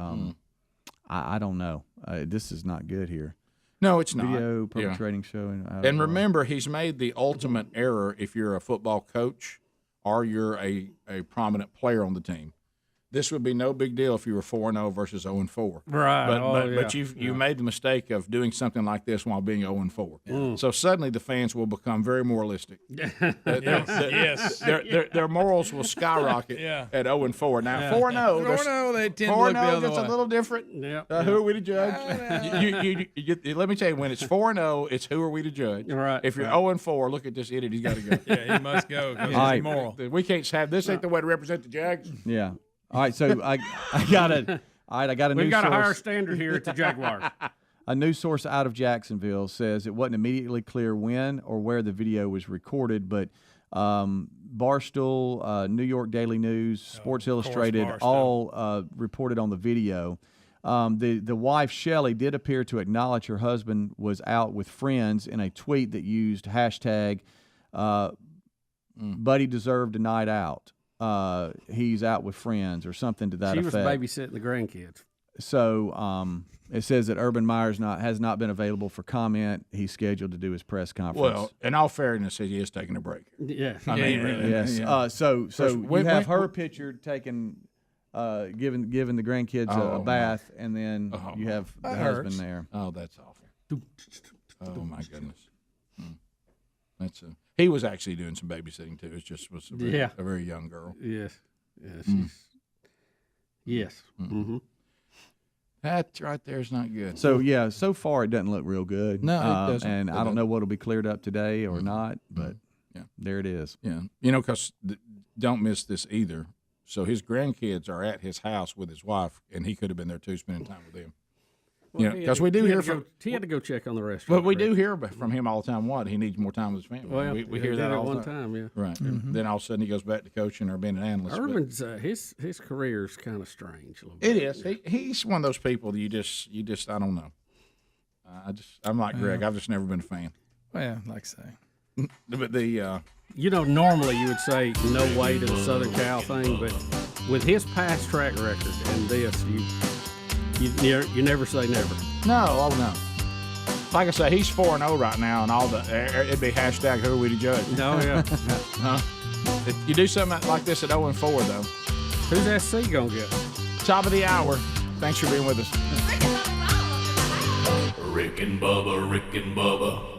I don't know. This is not good here. No, it's not. Video perpetrating showing. And remember, he's made the ultimate error if you're a football coach or you're a prominent player on the team. This would be no big deal if you were 4-0 versus 0-4. Right. But you made the mistake of doing something like this while being 0-4. So suddenly the fans will become very moralistic. Yes. Their morals will skyrocket at 0-4. Now 4-0, they tend to look the other that's way. a little different. Who are we to judge? Let me tell you, when it's 4-0, it's who are we to judge. Right. If you're 0-4, look at this idiot. He's got to go. Yeah, he must go because All right. he's immoral. We can't have this. Ain't the way to represent the Jags. Yeah. All right. So I got a We've new got a higher source. standard here at the Jaguars. A news source out of Jacksonville says it wasn't immediately clear when or where the video was recorded, but Barstool, New York Daily News, Sports Illustrated all reported on the video. The wife, Shelley, did appear to acknowledge her husband was out with friends in a tweet that used hashtag Buddy deserved a night out. He's out with friends or something to that effect. She was babysitting the grandkids. So it says that Urban Meyer's has not been available for comment. He's scheduled to do his press conference. Well, in all fairness, he is taking a break. Yeah. I mean, really. Yes. Yeah. So you have her picture taken, giving the grandkids a bath, and then you have the husband there. Oh, that's awful. Oh my goodness. That's he was actually doing some babysitting too. It just was a very young girl. Yes. Yes. Mm-hmm. That right there is not good. So so far it doesn't look real good. No, it doesn't. And I don't know what will be cleared up today or not, but there it is. Yeah, because don't miss this either. So his grandkids are at his house with his wife, and he could have been there too, spending time with them. Well, because we do hear from he had to go check on the restaurant. But we do hear from him all the time. What he needs more time with his family. Well, we hear that all one the time. Yeah. Right. Mm-hmm. Then all of a sudden he goes back to coaching or being an analyst. Urban's his career is kind of strange. A little it bit. is. He's one of those people that you just I don't know. I'm like Greg. I've just never been a fan. Well, like I say. But the normally you would say no way to the Southern Cal thing, but with his past track record and this, you never say never. No, no. Like I say, he's 4-0 right now, and all it'd be hashtag who are we to judge? No, yeah. You do something like this at 0-4 though. Who's SC gonna get? Top of the hour. Thanks for being with us. Rick and Bubba, Rick and Bubba.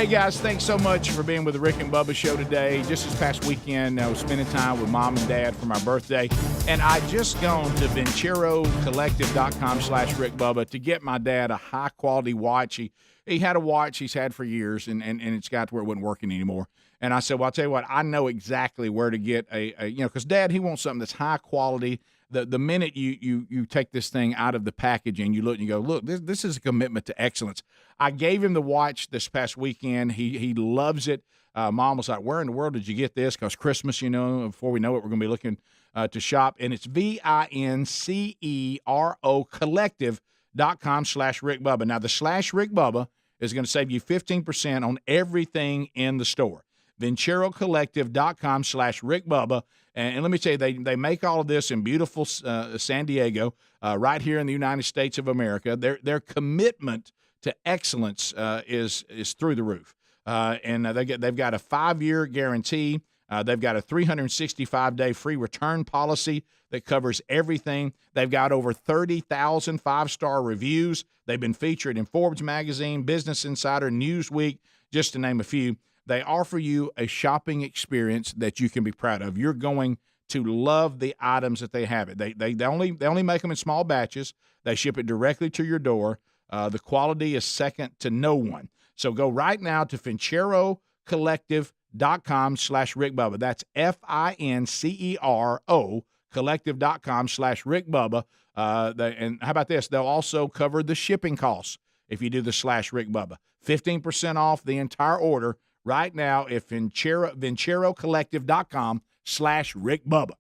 Hey, guys, thanks so much for being with the Rick and Bubba Show today. Just this past weekend, I was spending time with Mom and Dad for my birthday, and I just gone to VenceroCollective.com/Rick Bubba to get my dad a high-quality watch. He had a watch he's had for years, and it's got to where it wasn't working anymore. And I said, well, I'll tell you what, I know exactly where to get because Dad, he wants something that's high quality. The minute you take this thing out of the packaging, you look and you go, look, this is a commitment to excellence. I gave him the watch this past weekend. He loves it. Mom was like, where in the world did you get this? Because Christmas, before we know it, we're going to be looking to shop. And it's VINCERO Collective.com/Rick Bubba. Now, the /Rick Bubba is going to save you 15% on everything in the store. VenceroCollective.com/Rick Bubba. And let me tell you, they make all of this in beautiful San Diego, right here in the United States of America. Their commitment to excellence is through the roof. And they've got a 5-year guarantee. They've got a 365-day free return policy that covers everything. They've got over 30,000 5-star reviews. They've been featured in Forbes magazine, Business Insider, Newsweek, just to name a few. They offer you a shopping experience that you can be proud of. You're going to love the items that they have. They only make them in small batches. They ship it directly to your door. The quality is second to no one. So go right now to VenceroCollective.com/Rick Bubba. That's FINCERO Collective.com/Rick Bubba. And how about this? They'll also cover the shipping costs if you do the /Rick Bubba. 15% off the entire order right now if VenceroCollective.com/Rick Bubba.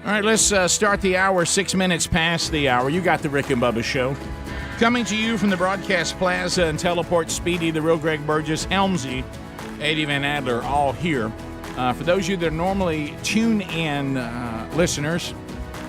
All right, let's start the hour 6 minutes past the hour. You got the Rick and Bubba Show. Coming to you from the Broadcast Plaza and Teleport, Speedy, the real Greg Burgess, Helmsy, Eddie Van Adler, all here. For those of you that are normally tune-in listeners,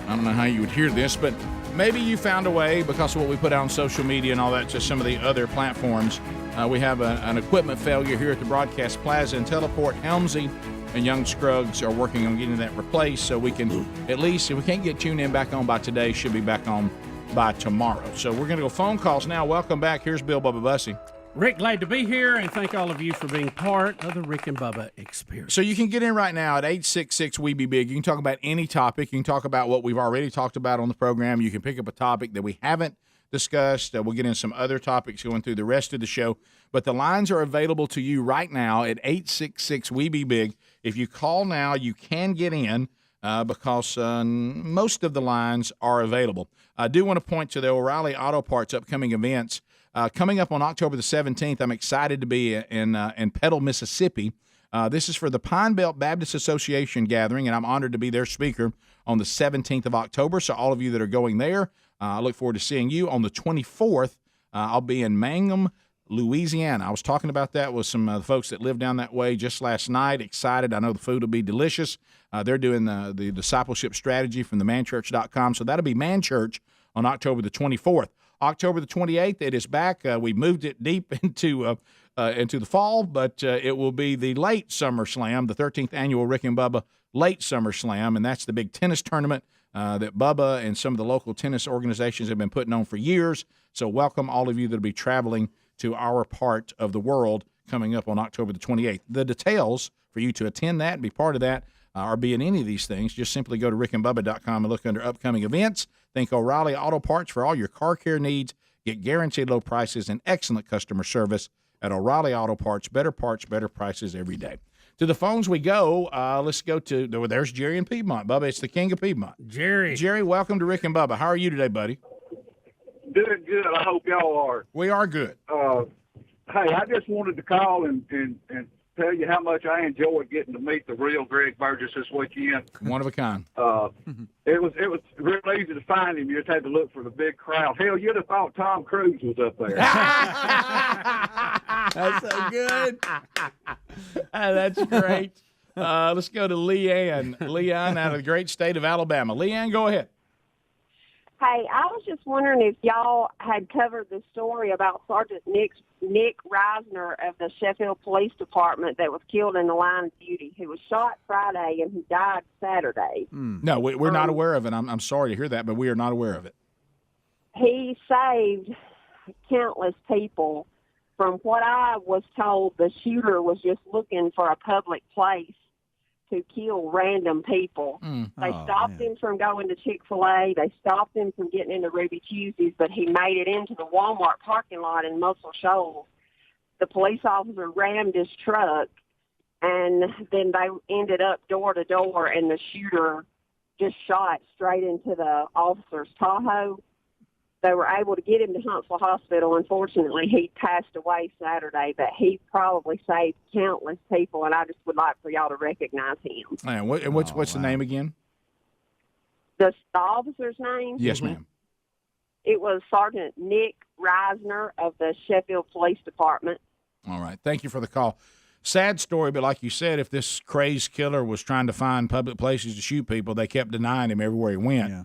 I don't know how you would hear this, but maybe you found a way because of what we put out on social media and all that to some of the other platforms. We have an equipment failure here at the Broadcast Plaza in Teleport. Helmsy and Young Scruggs are working on getting that replaced so we can at least, if we can't get TuneIn back on by today, should be back on by tomorrow. So we're going to go phone calls now. Welcome back. Here's Bill Bubba Bussey. Rick, glad to be here, and thank all of you for being part of the Rick and Bubba experience. So you can get in right now at 866-WE-BE-BIG. You can talk about any topic. You can talk about what we've already talked about on the program. You can pick up a topic that we haven't discussed. We'll get in some other topics going through the rest of the show. But the lines are available to you right now at 866-WE-BE-BIG. If you call now, you can get in because most of the lines are available. I do want to point to the O'Reilly Auto Parts upcoming events. Coming up on October the 17th, I'm excited to be in Petal, Mississippi. This is for the Pine Belt Baptist Association gathering, and I'm honored to be their speaker on the 17th of October. So all of you that are going there, I look forward to seeing you. On the 24th, I'll be in Mangum, Louisiana. I was talking about that with some folks that live down that way just last night. Excited. I know the food will be delicious. They're doing the discipleship strategy from the manchurch.com. So that'll be Man Church on October the 24th. October the 28th, it is back. We moved it deep into the fall, but it will be the late Summer Slam, the 13th annual Rick and Bubba Late Summer Slam, and that's the big tennis tournament that Bubba and some of the local tennis organizations have been putting on for years. So welcome all of you that will be traveling to our part of the world coming up on October the 28th. The details for you to attend that and be part of that or be in any of these things, just simply go to rickandbubba.com and look under upcoming events. Think O'Reilly Auto Parts for all your car care needs. Get guaranteed low prices and excellent customer service at O'Reilly Auto Parts. Better parts, better prices every day. To the phones we go. Let's go to, there's Jerry in Piedmont. Bubba, it's the king of Piedmont. Jerry, welcome to Rick and Bubba. How are you today, buddy? Doing good. I hope y'all are. We are good. Hey, I just wanted to call and tell you how much I enjoyed getting to meet the real Greg Burgess this weekend. One of a kind. It was real easy to find him. You just had to look for the big crowd. Hell, you'd have thought Tom Cruise was up there. That's so good. That's great. Let's go to Leanne. Leanne out of the great state of Alabama. Leanne, go ahead. Hey, I was just wondering if y'all had covered the story about Sergeant Nick Reisner of the Sheffield Police Department that was killed in the line of duty. He was shot Friday and he died Saturday. No, we're not aware of it. I'm sorry to hear that, but we are not aware of it. He saved countless people. From what I was told, the shooter was just looking for a public place to kill random people. They stopped him from going to Chick-fil-A. They stopped him from getting into Ruby Tuesdays, but he made it into the Walmart parking lot in Muscle Shoals. The police officer rammed his truck, and then they ended up door to door, and the shooter just shot straight into the officer's Tahoe. They were able to get him to Huntsville Hospital. Unfortunately, he passed away Saturday, but he probably saved countless people, and I just would like for y'all to recognize him. And what's the name again? The officer's name? Yes, ma'am. It was Sergeant Nick Reisner of the Sheffield Police Department. All right. Thank you for the call. Sad story, but like you said, if this crazed killer was trying to find public places to shoot people, they kept denying him everywhere he went. Yeah.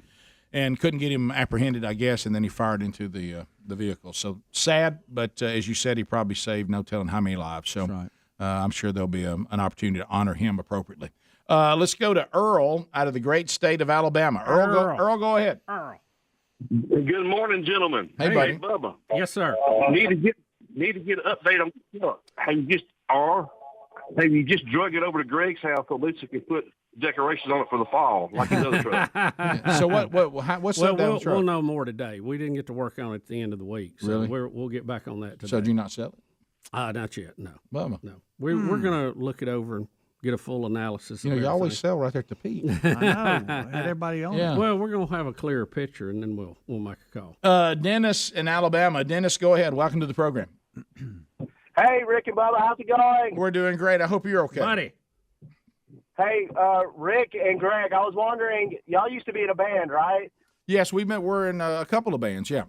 And couldn't get him apprehended, I guess, and then he fired into the vehicle. So sad, but as you said, he probably saved no telling how many lives. So right. I'm sure there'll be an opportunity to honor him appropriately. Let's go to Earl out of the great state of Alabama. Earl, go ahead. Earl. Good morning, gentlemen. Hey, buddy. Bubba. Yes, sir. Need to get an update on the truck. Have you just drug it over to Greg's house so at least you can put decorations on it for the fall, like he does truck. So what's up down the truck? We'll know more today. We didn't get to work on it at the end of the week, so really? we'll get back on that today. So did you not sell it? Not yet. No. Bummer. No. We're going to look it over and get a full analysis. You always sell right there at the Pete. I know. Had everybody on. Yeah. Well, we're going to have a clearer picture, and then we'll make a call. Dennis in Alabama. Dennis, go ahead. Welcome to the program. Hey, Rick and Bubba, how's it going? We're doing great. I hope you're okay. Buddy. Hey, Rick and Greg, I was wondering, y'all used to be in a band, right? Yes, we're in a couple of bands, yeah.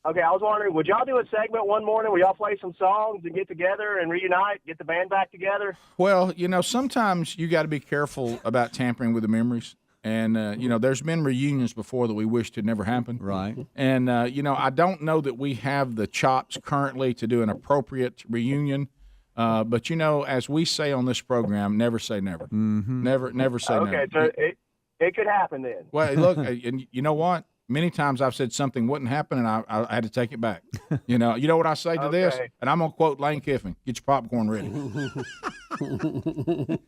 Okay, I was wondering, would y'all do a segment one morning where y'all play some songs and get together and reunite, get the band back together? Well, sometimes you got to be careful about tampering with the memories. And, there's been reunions before that we wished had never happened. Right. And, I don't know that we have the chops currently to do an appropriate reunion. But, as we say on this program, never say never. Mm-hmm. Never say never. Okay, so it could happen then. Well, look, and you know what? Many times I've said something wouldn't happen, and I had to take it back. You know what I say to this? And I'm going to quote Lane Kiffin, get your popcorn ready.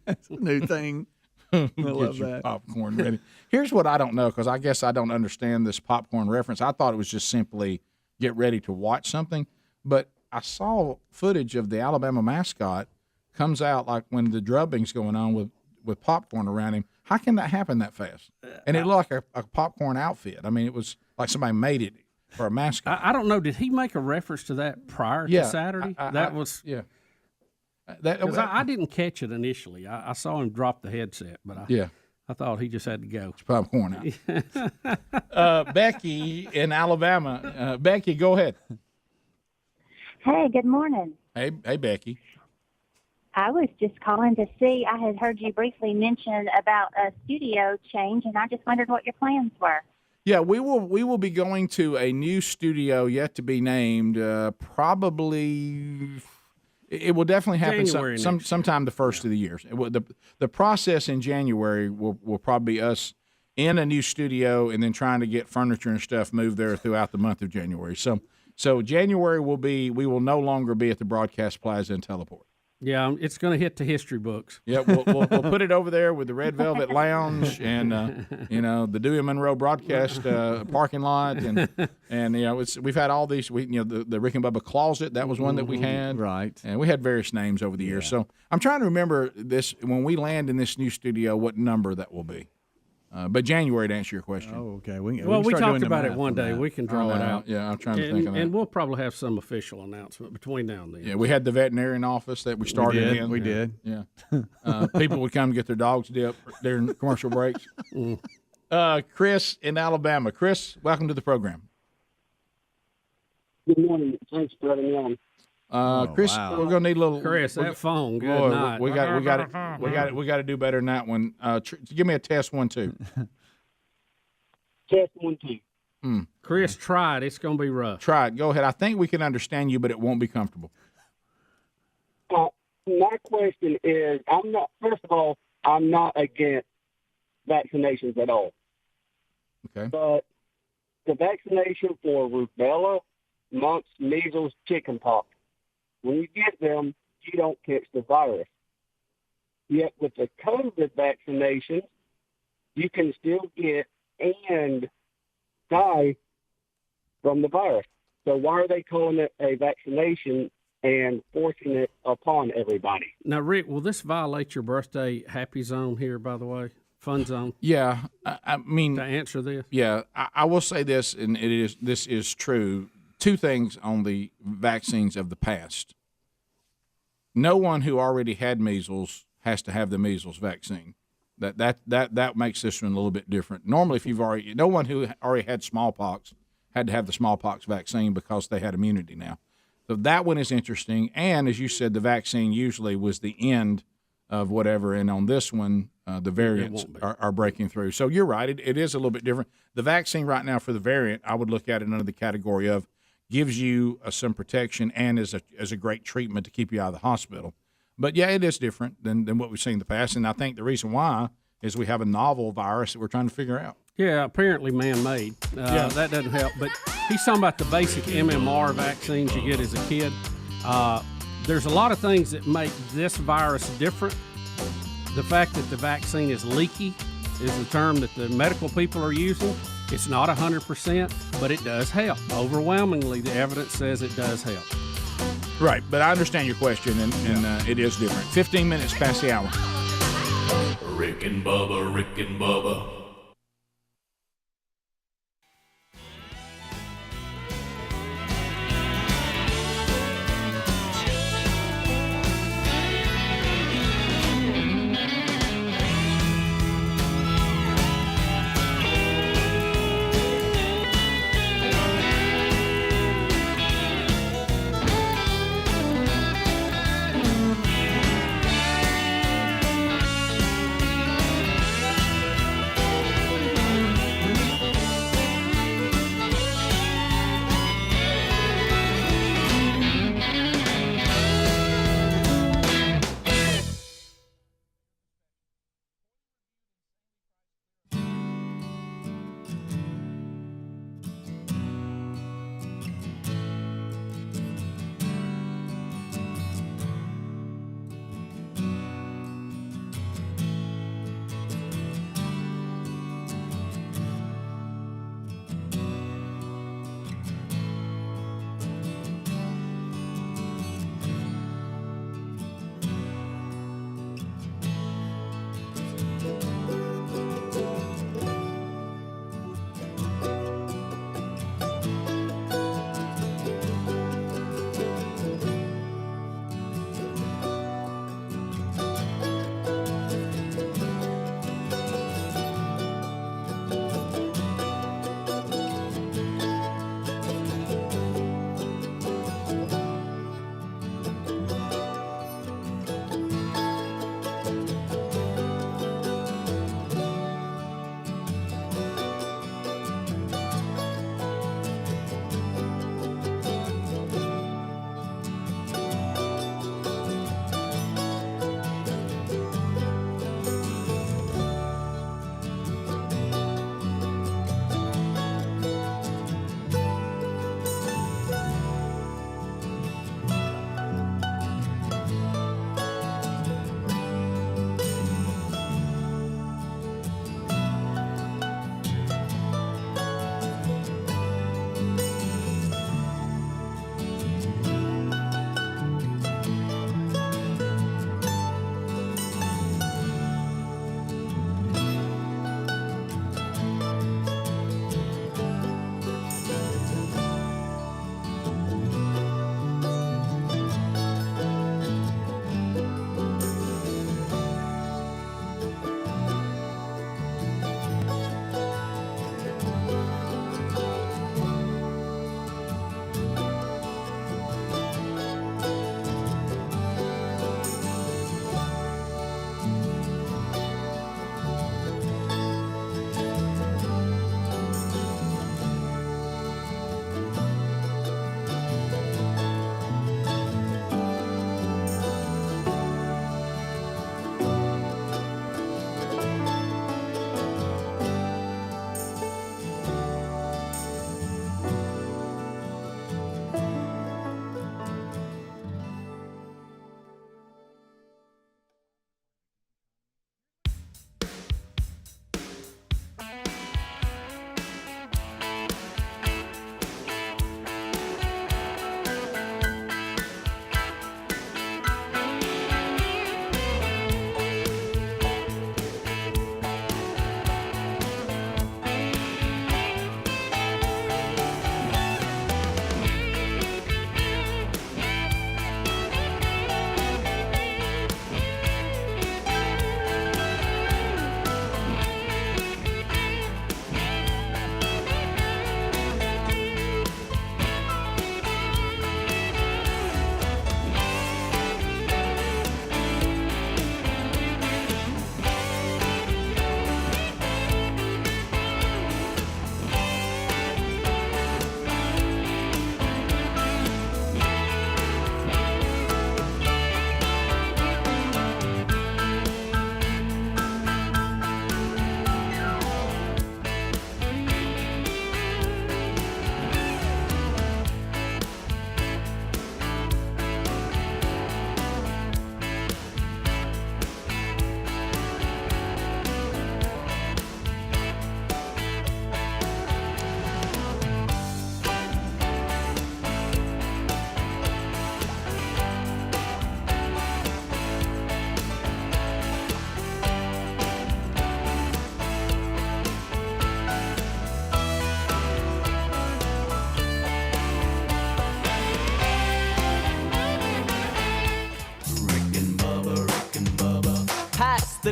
That's a new thing. I love Get your that. popcorn ready. Here's what I don't know, because I guess I don't understand this popcorn reference. I thought it was just simply get ready to watch something. But I saw footage of the Alabama mascot comes out like when the drubbing's going on with popcorn around him. How can that happen that fast? And it looked like a popcorn outfit. I mean, it was like somebody made it for a mascot. I don't know. Did he make a reference to that prior to Saturday? I didn't catch it initially. I saw him drop the headset, but I thought he just had to go. It's popcorn out. Becky in Alabama. Becky, go ahead. Hey, good morning. Hey, Becky. I was just calling to see. I had heard you briefly mention about a studio change, and I just wondered what your plans were. Yeah, we will be going to a new studio yet to be named. Probably, it will definitely happen sometime the first of the year. The process in January will probably be us in a new studio and then trying to get furniture and stuff moved there throughout the month of January. So January we will no longer be at the Broadcast Plaza in Teleport. Yeah, it's going to hit the history books. Yeah, we'll put it over there with the Red Velvet Lounge and the Dewey Monroe broadcast parking lot and we've had all these. The Rick and Bubba closet, that was one that we had, right? And we had various names over the years. So I'm trying to remember this when we land in this new studio, what number that will be. But January, to answer your question. Oh, okay. We talked about it one day. We can draw it out. Yeah, I'm trying to think of that. And we'll probably have some official announcement between now and then. Yeah, we had the veterinarian office that we started in. We did. Yeah. People would come get their dogs dipped during commercial breaks. Chris in Alabama. Chris, welcome to the program. Good morning. Thanks for having me on. Chris, we're gonna need a little. Chris, that phone. Good night. We got to do better than that one. Give me a test 1 2. Test 1 2. Chris, try it. It's gonna be rough. Try it. Go ahead. I think we can understand you, but it won't be comfortable. My question is, first of all, I'm not against vaccinations at all. Okay. But the vaccination for rubella, mumps, measles, chickenpox. When you get them, you don't catch the virus. Yet with the COVID vaccination, you can still get and die from the virus. So why are they calling it a vaccination and forcing it upon everybody? Now, Rick, will this violate your birthday happy zone here, by the way? Fun zone? Yeah. I mean, to answer this? Yeah. I will say this, and this is true. 2 things on the vaccines of the past. No one who already had measles has to have the measles vaccine. That makes this one a little bit different. Normally, if no one who already had smallpox had to have the smallpox vaccine because they had immunity now. So that one is interesting. And as you said, the vaccine usually was the end of whatever. And on this one, the variants are breaking through. So you're right. It is a little bit different. The vaccine right now for the variant, I would look at it under the category of gives you some protection and is a great treatment to keep you out of the hospital. But, yeah, it is different than what we've seen in the past. And I think the reason why is we have a novel virus that we're trying to figure out. Yeah, apparently man-made. That doesn't help. But he's talking about the basic MMR vaccines you get as a kid. There's a lot of things that make this virus different. The fact that the vaccine is leaky is the term that the medical people are using. It's not 100%, but it does help. Overwhelmingly, the evidence says it does help. Right, but I understand your question, and it is different. 15 minutes past the hour. Rick and Bubba, Rick and Bubba.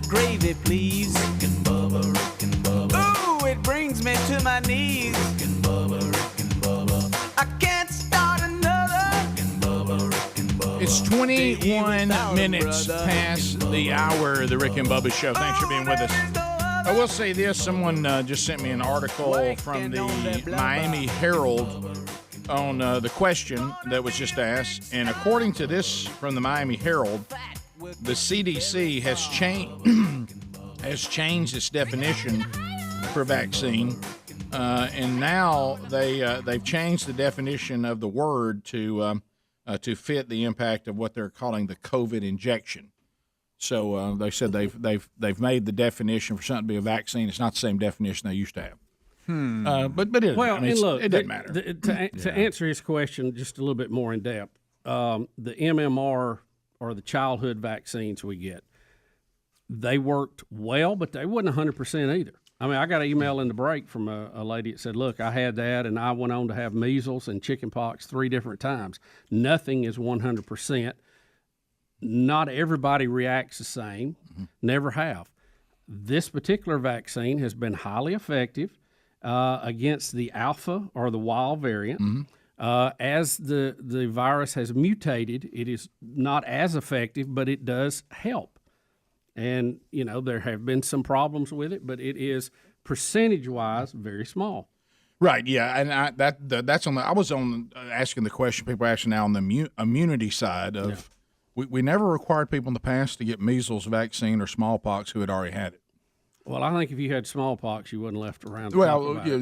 the gravy, please. Rick and Bubba, Rick and Bubba. Ooh, it brings me to my knees. Rick and Bubba, Rick and Bubba. I can't start another. Rick and Bubba, Rick and Bubba. It's 21 minutes past the hour of the Rick and Bubba Show. Thanks for being with us. I will say this. Someone just sent me an article from the Miami Herald on the question that was just asked. And according to this from the Miami Herald, the CDC has changed its definition for vaccine. And now they've changed the definition of the word to fit the impact of what they're calling the COVID injection. So they said they've made the definition for something to be a vaccine. It's not the same definition they used to have. But it is. Well, I mean, and look, it doesn't matter. To answer his question just a little bit more in depth, the MMR or the childhood vaccines we get, they worked well, but they wasn't 100% either. I mean, I got an email in the break from a lady that said, look, I had that, and I went on to have measles and chickenpox 3 different times. Nothing is 100%. Not everybody reacts the same. Never have. This particular vaccine has been highly effective against the alpha or the wild variant. As the virus has mutated, it is not as effective, but it does help. And, you know, there have been some problems with it, but it is percentage-wise very small. Right, yeah, and that's on the. I was on asking the question people are asking now on the immunity side of. Yeah. We never required people in the past to get measles vaccine or smallpox who had already had it. Well, I think if you had smallpox, you wouldn't left around. Well, yeah,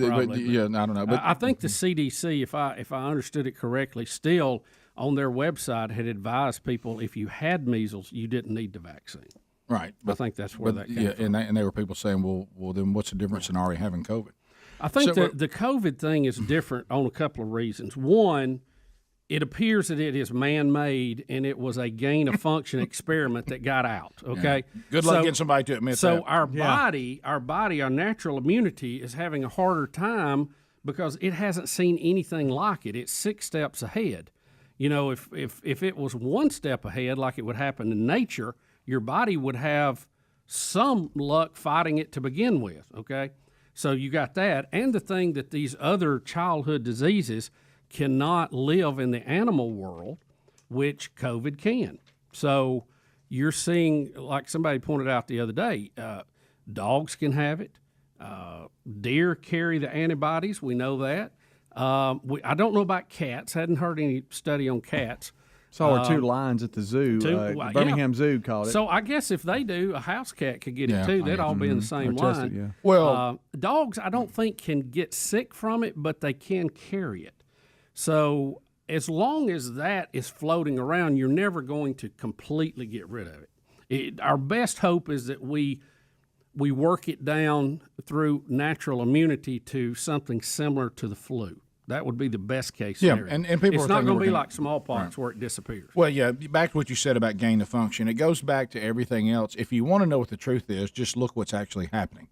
I don't know. But I think the CDC, if I understood it correctly, still on their website had advised people if you had measles, you didn't need the vaccine. Right. I think that's where that came from. And there were people saying, well, then what's the difference in already having COVID? I think the COVID thing is different on a couple of reasons. One, it appears that it is man-made, and it was a gain-of-function experiment that got out, okay? Yeah. Good luck getting somebody to admit that. So our body, our natural immunity is having a harder time because it hasn't seen anything like it. It's 6 steps ahead. You know, if it was 1 step ahead like it would happen in nature, your body would have some luck fighting it to begin with, okay? So you got that. And the thing that these other childhood diseases cannot live in the animal world, which COVID can. So you're seeing, like somebody pointed out the other day, dogs can have it. Deer carry the antibodies. We know that. I don't know about cats. Hadn't heard any study on cats. Saw 2 lions at the zoo. Birmingham Zoo caught it. So I guess if they do, a house cat could get it too. They'd all be in the same line. Well, dogs I don't think can get sick from it, but they can carry it. So as long as that is floating around, you're never going to completely get rid of it. Our best hope is that we work it down through natural immunity to something similar to the flu. That would be the best case scenario. And people it's not going to be like smallpox where it disappears. Well, yeah, back to what you said about gain of function. It goes back to everything else. If you want to know what the truth is, just look what's actually happening.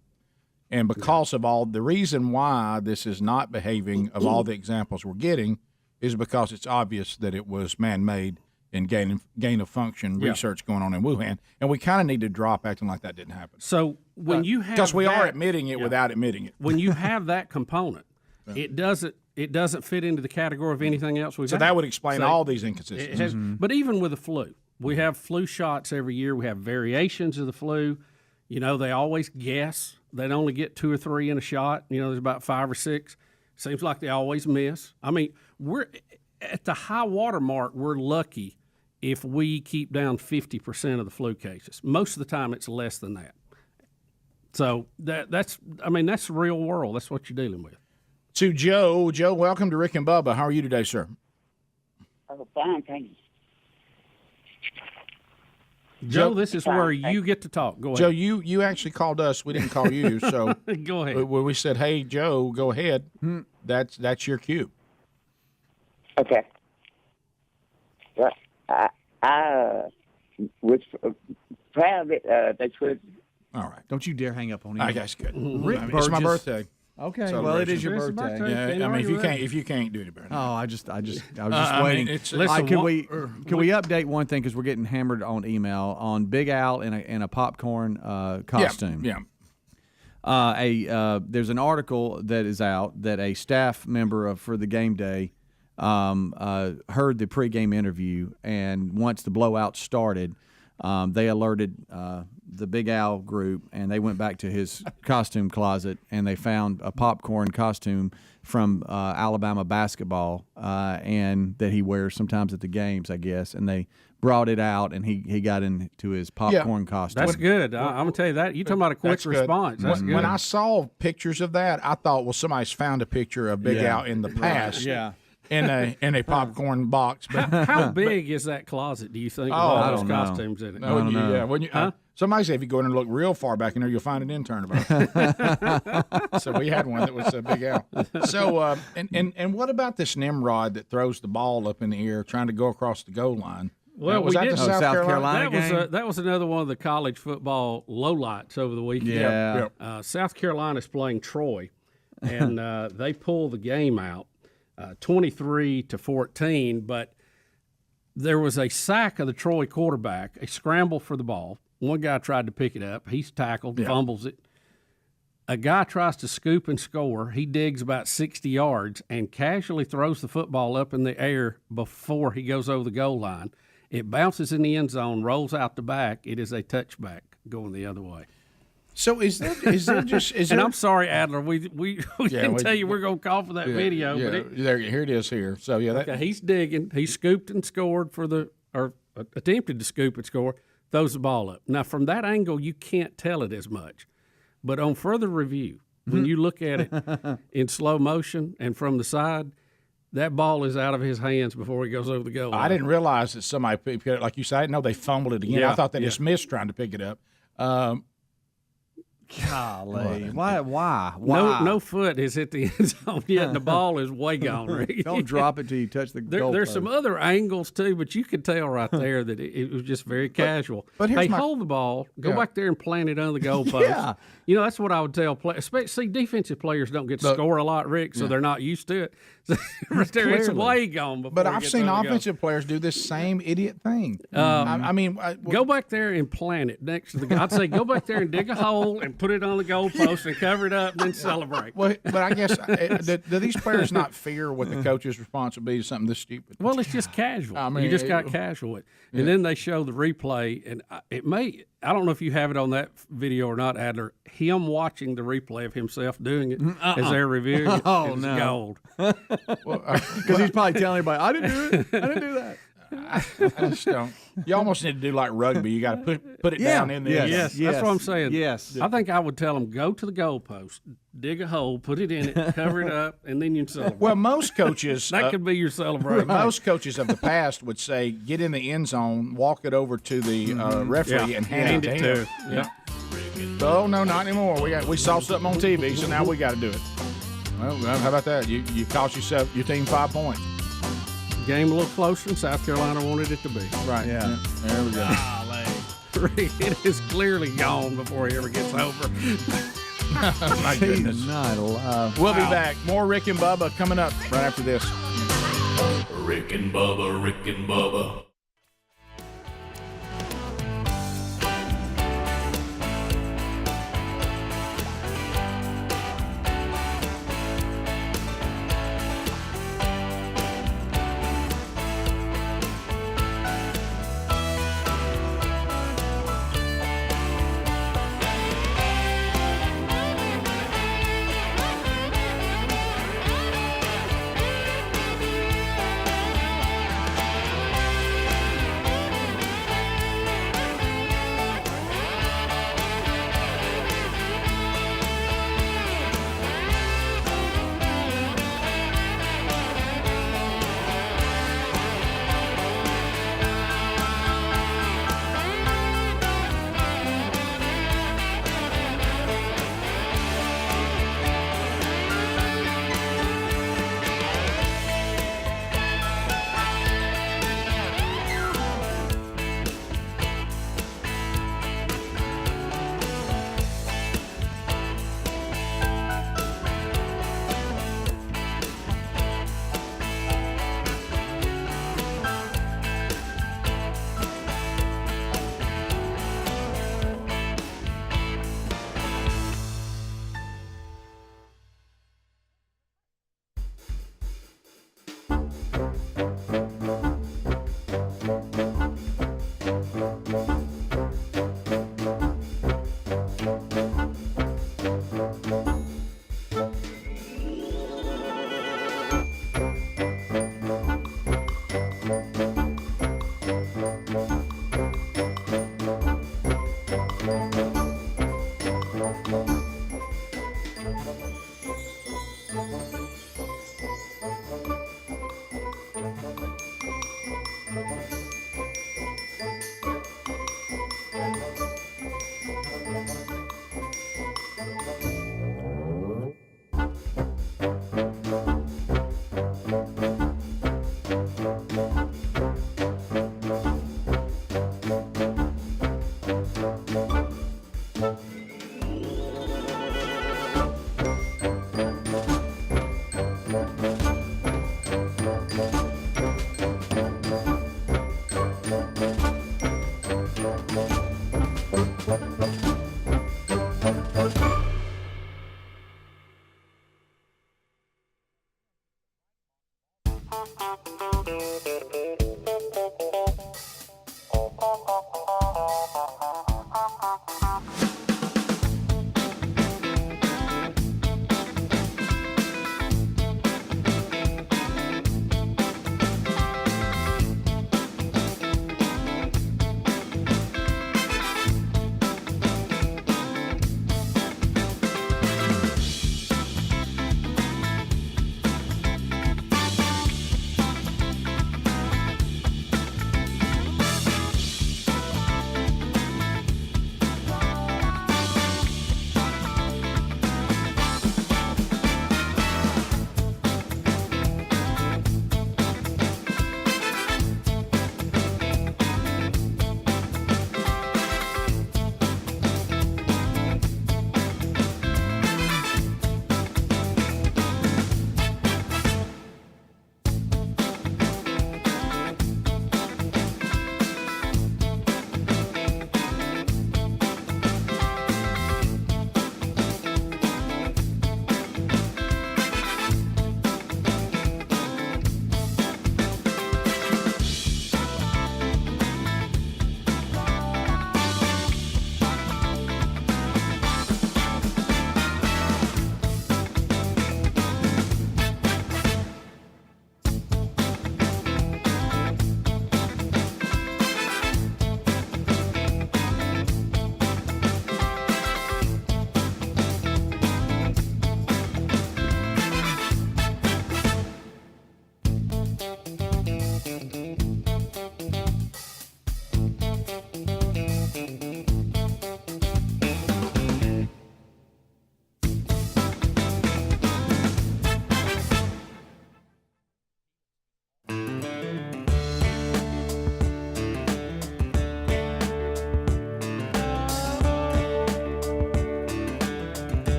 And because of all the reason why this is not behaving of all the examples we're getting is because it's obvious that it was man-made and gain of function research going on in Wuhan. And we kind of need to drop acting like that didn't happen. So when you have because we are admitting it without admitting it. When you have that component, it doesn't fit into the category of anything else we've So that would explain all these inconsistencies. But even with the flu, we have flu shots every year. We have variations of the flu. You know, they always guess. They'd only get 2 or 3 in a shot. You know, there's about 5 or 6. Seems like they always miss. I mean, we're at the high water mark. We're lucky if we keep down 50% of the flu cases. Most of the time, it's less than that. So that's the real world. That's what you're dealing with. To Joe. Joe, welcome to Rick and Bubba. How are you today, sir? Oh, fine, thank you. Joe, this is where you get to talk. Go ahead. Joe, you actually called us. We didn't call you. So go ahead. When we said, hey, Joe, go ahead, that's your cue. Okay. Well, I was proud that they could. All right. Don't you dare hang up on him. I guess good. Rick it's my birthday. Okay. Well, it is your birthday. Yeah, I mean, if you can't do it, birthday. Oh, I was just waiting. Listen, can we update one thing because we're getting hammered on email on Big Al in a popcorn costume. Yeah. There's an article that is out that a staff member for the game day heard the pregame interview, and once the blowout started, they alerted the Big Al group, and they went back to his costume closet, and they found a popcorn costume from Alabama basketball, and that he wears sometimes at the games, I guess, and they brought it out, and he got into his popcorn costume. That's good. I'm going to tell you that. You're talking about a quick response. That's good. When I saw pictures of that, I thought, well, somebody's found a picture of Big Al in the past. Yeah. In a popcorn box. But how big is that closet, do you think? I don't know. Costumes in it. No, somebody said if you go in and look real far back in there, you'll find an intern about it. So we had one that was a Big Al. So and what about this Nimrod that throws the ball up in the air trying to go across the goal line? Well, was that the South Carolina game? That was another one of the college football lowlights over the weekend. Yeah. South Carolina's playing Troy, and they pull the game out 23-14, but there was a sack of the Troy quarterback, a scramble for the ball. One guy tried to pick it up. He's tackled, fumbles it. A guy tries to scoop and score. He digs about 60 yards and casually throws the football up in the air before he goes over the goal line. It bounces in the end zone, rolls out the back. It is a touchback going the other way. So is there just I'm sorry, Adler. We didn't tell you we're going to call for that video. Yeah, but here it is here. So he's digging. He scooped and scored attempted to scoop and score. Throws the ball up. Now from that angle, you can't tell it as much, but on further review, when you look at it in slow motion and from the side, that ball is out of his hands before he goes over the goal line. I didn't realize that somebody picked it up. Like you said, I didn't know they fumbled it again. Yeah, I thought they just missed trying to pick it up. Golly. Why? No foot is hit the end zone yet, and the ball is way gone, Rick. Don't drop it till you touch the goal There's post. some other angles, too, but you could tell right there that it was just very casual. But here's hold the ball, go back there and plant it under the goal post. Yeah. You know, that's what I would tell players. See, defensive players don't get to score a lot, Rick, so they're not used to it. Right there, it's way gone before But it I've gets seen on the offensive players do this same idiot thing. Go back there and plant it next to the goal. I'd say go back there and dig a hole and put it on the goal post and cover it up and then celebrate. Well, but I guess, do these players not fear what the coach's responsibility is something this stupid? Well, it's just casual. You just got casual. And then they show the replay, and I don't know if you have it on that video or not, Adler, him watching the replay of himself doing it as they're reviewing it. Oh, is no. Gold. Because he's probably telling everybody, I didn't do it. I didn't do that. I just don't. You almost need to do like rugby. You got to put it down in there. Yes, that's what I'm saying. Yes. I think I would tell them, go to the goalpost, dig a hole, put it in it, cover it up, and then you can celebrate. Well, most coaches that could be your celebration. Most coaches of the past would say, get in the end zone, walk it over to the referee, and hand it to him. Yeah. Oh no, not anymore. We saw something on TV, so now we got to do it. Well, how about that? You cost your team 5 points. Game a little closer than South Carolina wanted it to be. Right. Yeah. There we go. It is clearly gone before he ever gets over. My goodness. Not alive. We'll be back. More Rick and Bubba coming up right after this. Rick and Bubba, Rick and Bubba.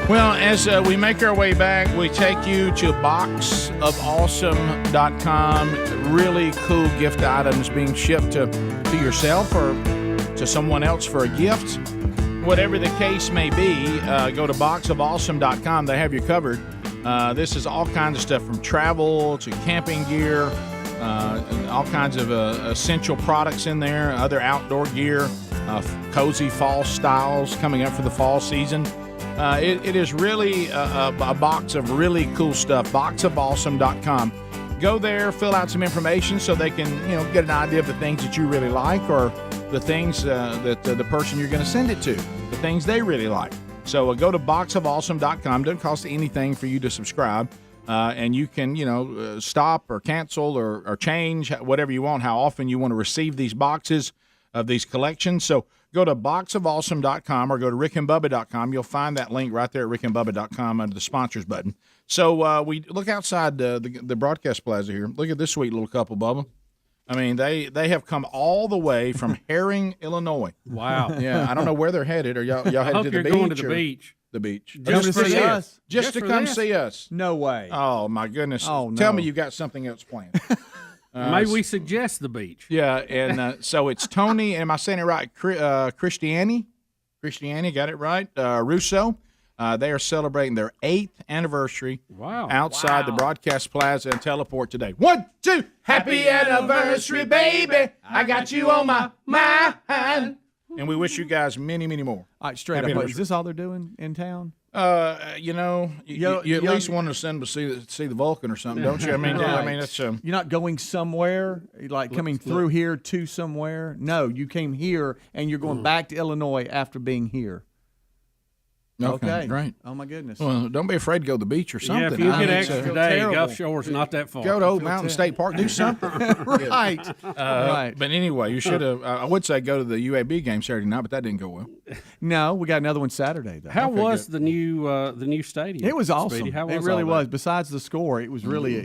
Well, as we make our way back, we take you to boxofawesome.com. Really cool gift items being shipped to yourself or to someone else for a gift. Whatever the case may be, go to boxofawesome.com. They have you covered. This is all kinds of stuff from travel to camping gear, all kinds of essential products in there, other outdoor gear, cozy fall styles coming up for the fall season. It is really a box of really cool stuff. Boxofawesome.com. Go there, fill out some information so they can get an idea of the things that you really like or the things that the person you're going to send it to, the things they really like. So go to boxofawesome.com. Doesn't cost anything for you to subscribe, and you can stop or cancel or change whatever you want, how often you want to receive these boxes of these collections. So go to boxofawesome.com or go to rickandbubba.com. You'll find that link right there at rickandbubba.com under the sponsors button. So we look outside the broadcast plaza here. Look at this sweet little couple, Bubba. I mean, they have come all the way from Herring, Illinois. Wow. Yeah, I don't know where they're headed. Or y'all I headed hope to the you're beach? going to the beach. The beach. Just to for see this? us. Just to for come this? see us. No way. Oh, my goodness. Oh, no. Tell me you got something else planned. Maybe we suggest the beach. Yeah, and so it's Tony, am I saying it right? Christiani, got it right? Russo. They are celebrating their 8th anniversary outside the Broadcast Plaza and Teleport today. 1, 2, happy anniversary, baby. I got you on my mind. And we wish you guys many, many more. All right, straight up. Is this all they're doing in town? You at least want to send to see the Vulcan or something, don't you? I mean, Right. I mean, it's You're not going somewhere, like coming through here to somewhere. No, you came here and you're going back to Illinois after being here. Okay, great. Oh my goodness. Well, don't be afraid to go to the beach or something. Yeah, if you get mean, extra day, Gulf Shore's not that far. Go to Old Mountain State Park, do something. Right. Right. But anyway, you should have. I would say go to the UAB game Saturday night, but that didn't go well. No, we got another one Saturday though. How was the new stadium? It was awesome. Speedy? How was it really all was. that? Besides the score, it was really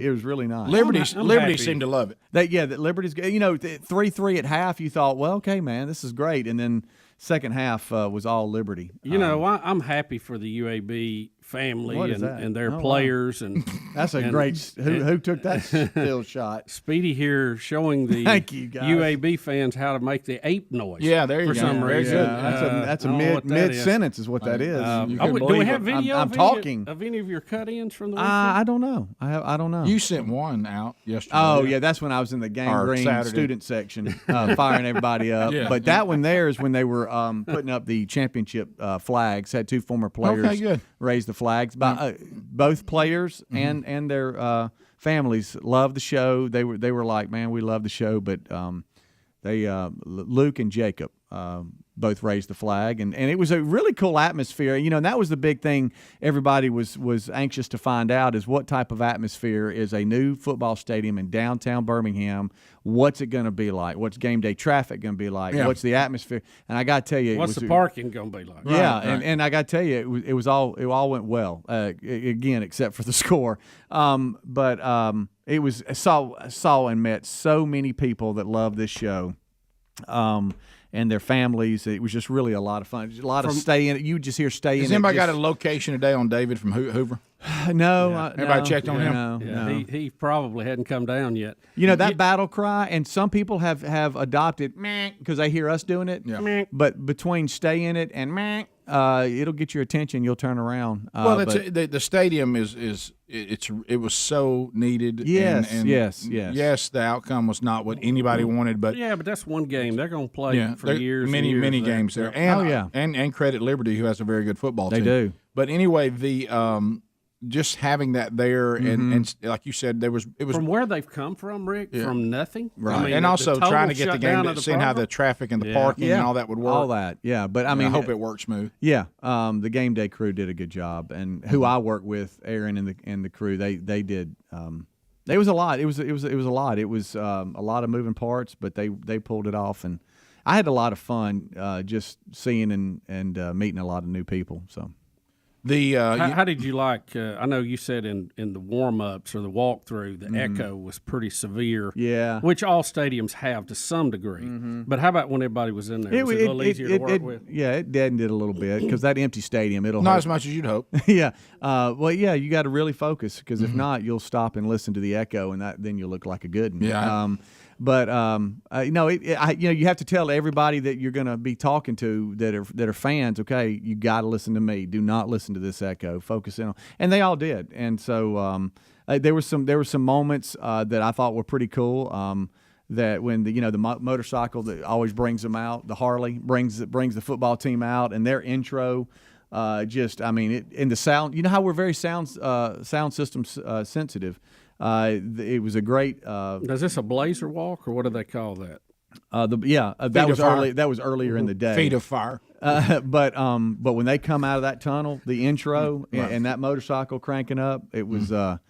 nice. Liberty happy. seemed to love it. That Liberty's. 3-3 at half. You thought, well, okay, man, this is great, and then second half was all Liberty. I'm happy for the UAB family and their players. And that's a great. Who took that still shot? Speedy here showing the Thank you, guys. UAB fans how to make the ape noise. Yeah, there you for go. some Very reason. good. That's a mid sentence is what that is. Do we have video I'm talking of any of your cut-ins from the weekend? I don't know. I don't know. You sent one out yesterday. Oh yeah, that's when I was in the gangrene student section, firing everybody up. Yeah. But that one there is when they were putting up the championship flags. Had two former players raise the flags. Both players and their families loved the show. They were like, man, we love the show. But Luke and Jacob both raised the flag, and it was a really cool atmosphere. And that was the big thing everybody was anxious to find out is what type of atmosphere is a new football stadium in downtown Birmingham. What's it going to be like? What's game day traffic going to be like? Yeah. What's the atmosphere? And I got to tell you, What's the parking going to be like? Yeah, Right. And I got to tell you, it all went well. Again, except for the score. It was saw and met so many people that love this show. And their families. It was just really a lot of fun. A lot of stay in it. You just hear stay in it. Has anybody got a location today on David from Hoover? No. Everybody checked on him? No. He probably hadn't come down yet. That battle cry, and some people have adopted because they hear us doing it. Yeah. But between stay in it and it'll get your attention. You'll turn around. Well, the stadium it was so needed. Yes, and yes. Yes, the outcome was not what anybody wanted, but but that's one game. They're going to play for years. Many and years games there. And credit Liberty, who has a very good football team. They do. But anyway, the just having that there and like you said, it was from where they've come from, Rick, from nothing, right? I mean, and also trying to get the game, of the seeing how the traffic and the parking and all that would work. All that, yeah. But I mean, I hope it works smooth. Yeah, the game day crew did a good job, and who I work with, Aaron and the crew, they did. It was a lot. It was a lot. It was a lot of moving parts, but they pulled it off, and I had a lot of fun just seeing and meeting a lot of new people. So. How did you like? I know you said in the warm ups or the walkthrough, the echo was pretty severe. Yeah, which all stadiums have to some degree. But how about when everybody was in there? Was it a little easier to work with? Yeah, it deadened a little bit because that empty stadium, it'll not hurt. as much as you'd hope. Yeah, you got to really focus because if not, you'll stop and listen to the echo, and then you'll look like a good one. Yeah. You have to tell everybody that you're going to be talking to that are fans. Okay, you got to listen to me. Do not listen to this echo. Focus in on, and they all did. And so there were some moments that I thought were pretty cool. That when the motorcycle that always brings them out, the Harley brings the football team out, and their intro. In the sound. You know how we're very sound system sensitive. It was a great. Is this a blazer walk or what do they call that? That was early. That was earlier in the day. Feet of fire. But when they come out of that tunnel, the intro and that motorcycle cranking up, it was a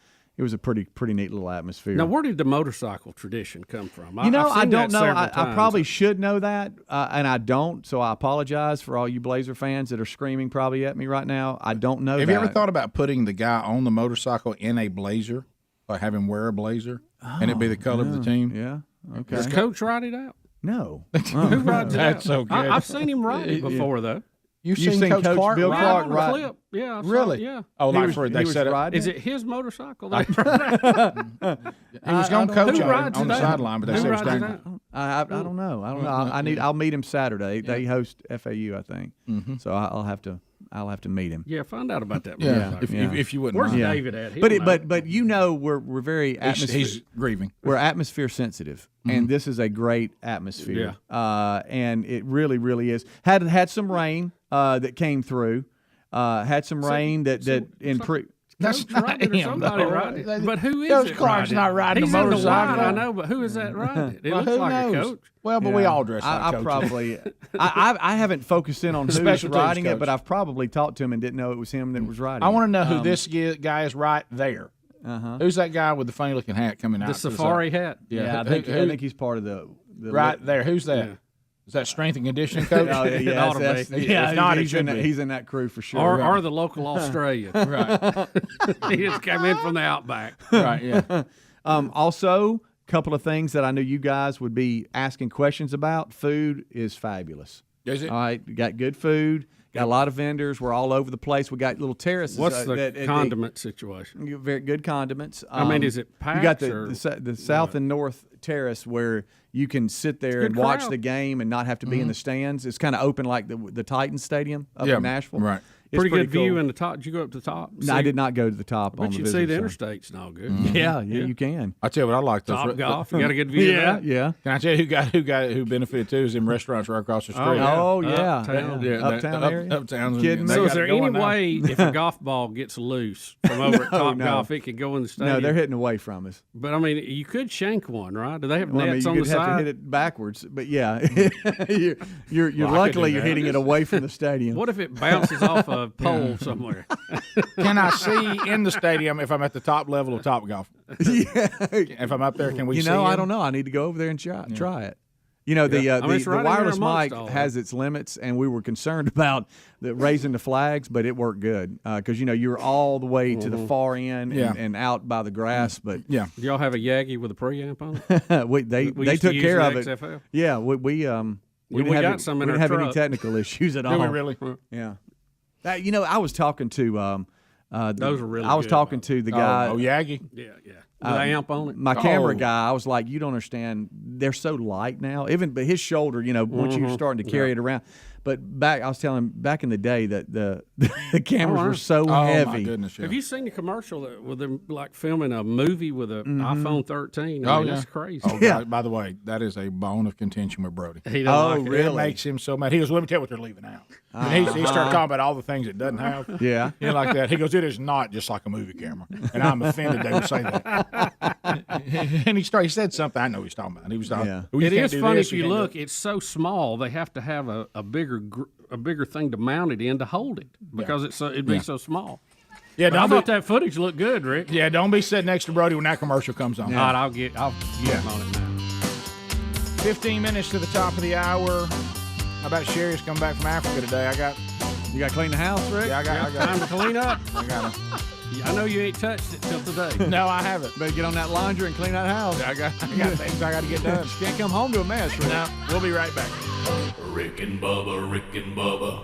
pretty neat little atmosphere. Now, where did the motorcycle tradition come from? I don't know. I probably should know that, and I don't. So I apologize for all you Blazer fans that are screaming probably at me right now. I don't know. Have you ever thought about putting the guy on the motorcycle in a blazer? Like have him wear a blazer and it be the color of the team. Yeah, Okay. Does Coach ride it out? No. Who rides it out? That's so good. I've seen him ride it before, though. You've seen Coach Clark Bill ride Clark on a ride? clip. Yeah. I saw Really? it, yeah. Oh, He like was- for he they was set it. riding Is it? it his motorcycle? He was going to coach Who on rides the it out? sideline, but they Who said it was rides it dangerous. out? I don't know. I'll meet him Saturday. They host FAU, I think. So I'll have to meet him. Yeah, find out about that. Yeah, motorcycle. if you wouldn't Where's mind. David at? He'll know. But we're very He's grieving. We're atmosphere sensitive, and this is a great atmosphere. And it really, really is. Had some rain that came through. Had some rain that improved. That's Coach not riding it or him, somebody though. riding it. But who is Coach it? Clark's riding not it? riding He's a in the motorcycle. white, I know, but who is that riding it? It Well, looks who like a knows? coach. Well, but we all dress like I coaches. probably I haven't focused in on who's Special teams riding it, coach. but I've probably talked to him and didn't know it was him that was riding. I want to know it. who this guy is right there. Who's that guy with the funny looking hat coming out? The safari hat. Yeah, I Who- think he's part of the right there. Who's that? Yeah. Is that strength and conditioning coach? Oh, yeah, ought to that's- be. yeah, If not, it he's should in that, be. he's in that crew for sure. Or the local Australian. Right. He just came in from the outback. Right. Yeah. Also, a couple of things that I knew you guys would be asking questions about. Food is fabulous. Is it? All right, we got good food. Got a lot of vendors. We're all over the place. We got little terraces. What's the condiment situation? Very good condiments. I mean, is it You got packs or the south and north terrace where you can sit there and good watch crowd. the game and not have to be in the stands. It's kind of open like the Titans Stadium up in Nashville. Right. It's pretty good view cool. in the top? Did you go up to the top? No, I did not go to the top. But on the you can see the visitor interstates and all good. Yeah, you can. I tell you what, I like those. Top golf. You got a good view of that? Yeah. Can I tell you who benefited too? Is in restaurants right across the street. Oh, yeah. Uptown. Yeah, Uptown area? Uptown. Kidding me? So is there any way if a golf ball gets loose from over at Top no. Golf, it could go in the stadium? No, they're hitting away from us. But, I mean, you could shank one, right? Do they have Well, nets you on could the have to side? hit it backwards, but yeah, you're Well, I could luckily do you're that. hitting it away from the stadium. What if it bounces off a pole somewhere? Can I see in the stadium if I'm at the top level of Top Golf? Yeah, If I'm up there, can we you see know, I him? don't know. I need to go over there and try it. You know, the I mean, it's right in there wireless amongst mic all has its limits, and we were concerned about raising the flags, but it worked good because you're all the way to the far end Yeah. and out by the grass. But Yeah. Do y'all have a Yagi with a preamp on it? they used to took use care the of it. XFL. Yeah, we didn't have got some in we our didn't have any truck. technical issues at Do all. we really? Yeah. I was talking to Those are really I was good, talking to the guy. Oh, Yagi. Yeah. With an amp on it? My camera Oh. guy, I was like, you don't understand. They're so light now. But his shoulder, once you're starting to carry it around. But I was telling him back in the day that the cameras were so Oh, heavy. my goodness. Yeah. Have you seen the commercial with them like filming a movie with an iPhone 13? Oh, I mean, yeah. that's crazy. Oh, Yeah. by the way, that is a bone of contention with Brody. He don't like it. really? It makes him so mad. He goes, let me tell you what they're leaving out. And he started talking about all the things it doesn't have. Yeah. Like that. He goes, it is not just like a movie camera. And I'm offended they would say that. And he said something I know he's talking about. He was talking, Yeah. well, you It can't is do funny this, if you can't do look. that. It's so small. They have to have a bigger thing to mount it in to hold it because it'd be so small. Yeah, But I don't thought be, that footage looked good, Rick. yeah, don't be sitting next to Brody when that commercial comes on. All right, I'll get him on it now. 15 minutes to the top of the hour. How about Sherry's coming back from Africa today? You got to clean the house, Rick? Yeah, I got Time to clean up. I got I know you ain't touched it till today. No, I haven't. Better get on that laundry and clean that house. I got things I got to get done. You can't come home to a mess, Rick. No, we'll be right back. Rick and Bubba, Rick and Bubba.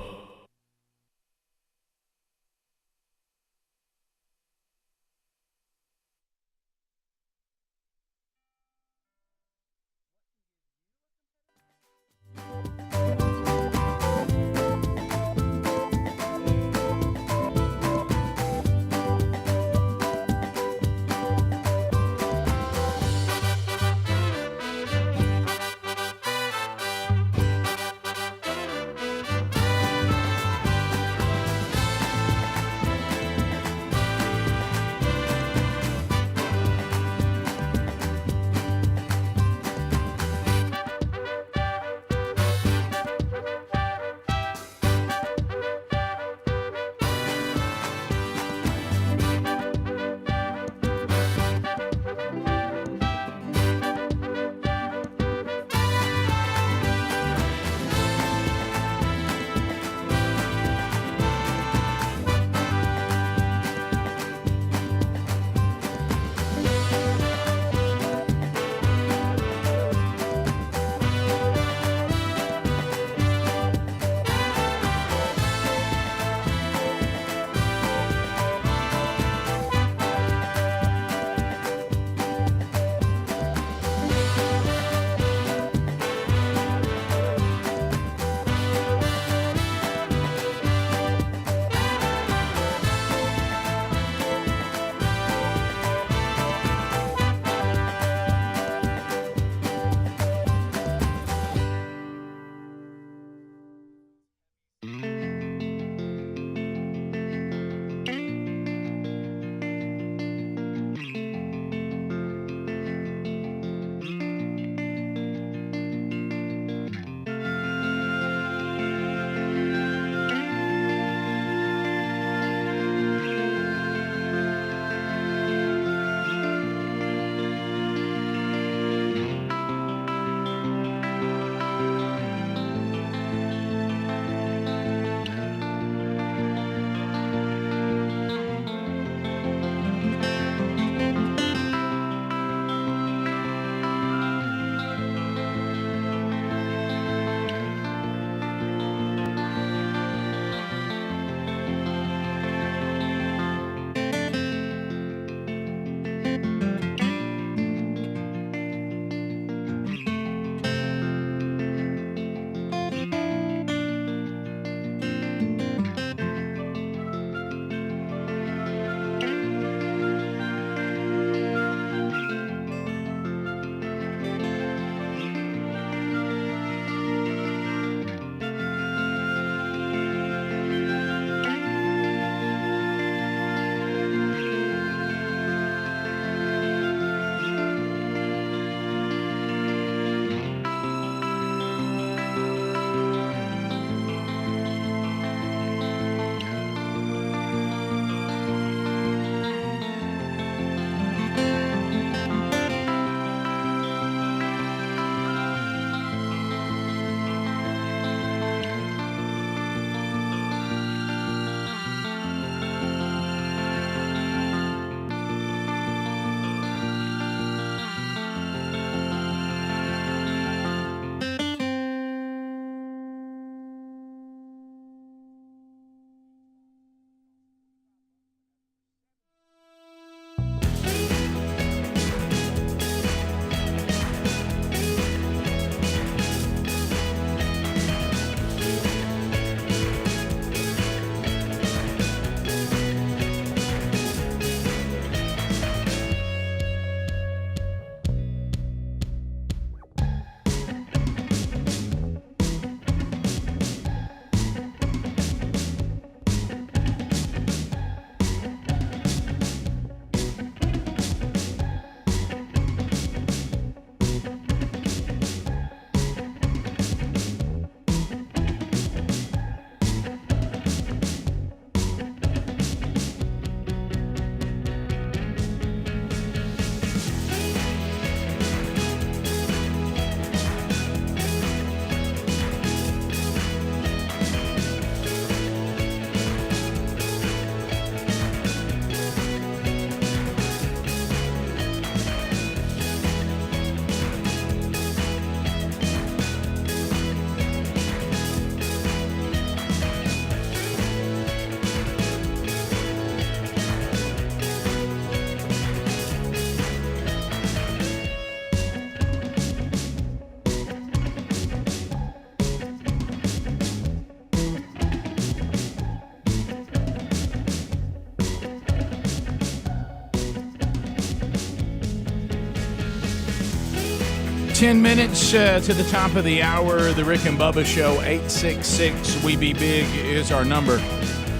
10 minutes to the top of the hour, the Rick and Bubba Show. 866-WE-BE-BIG is our number.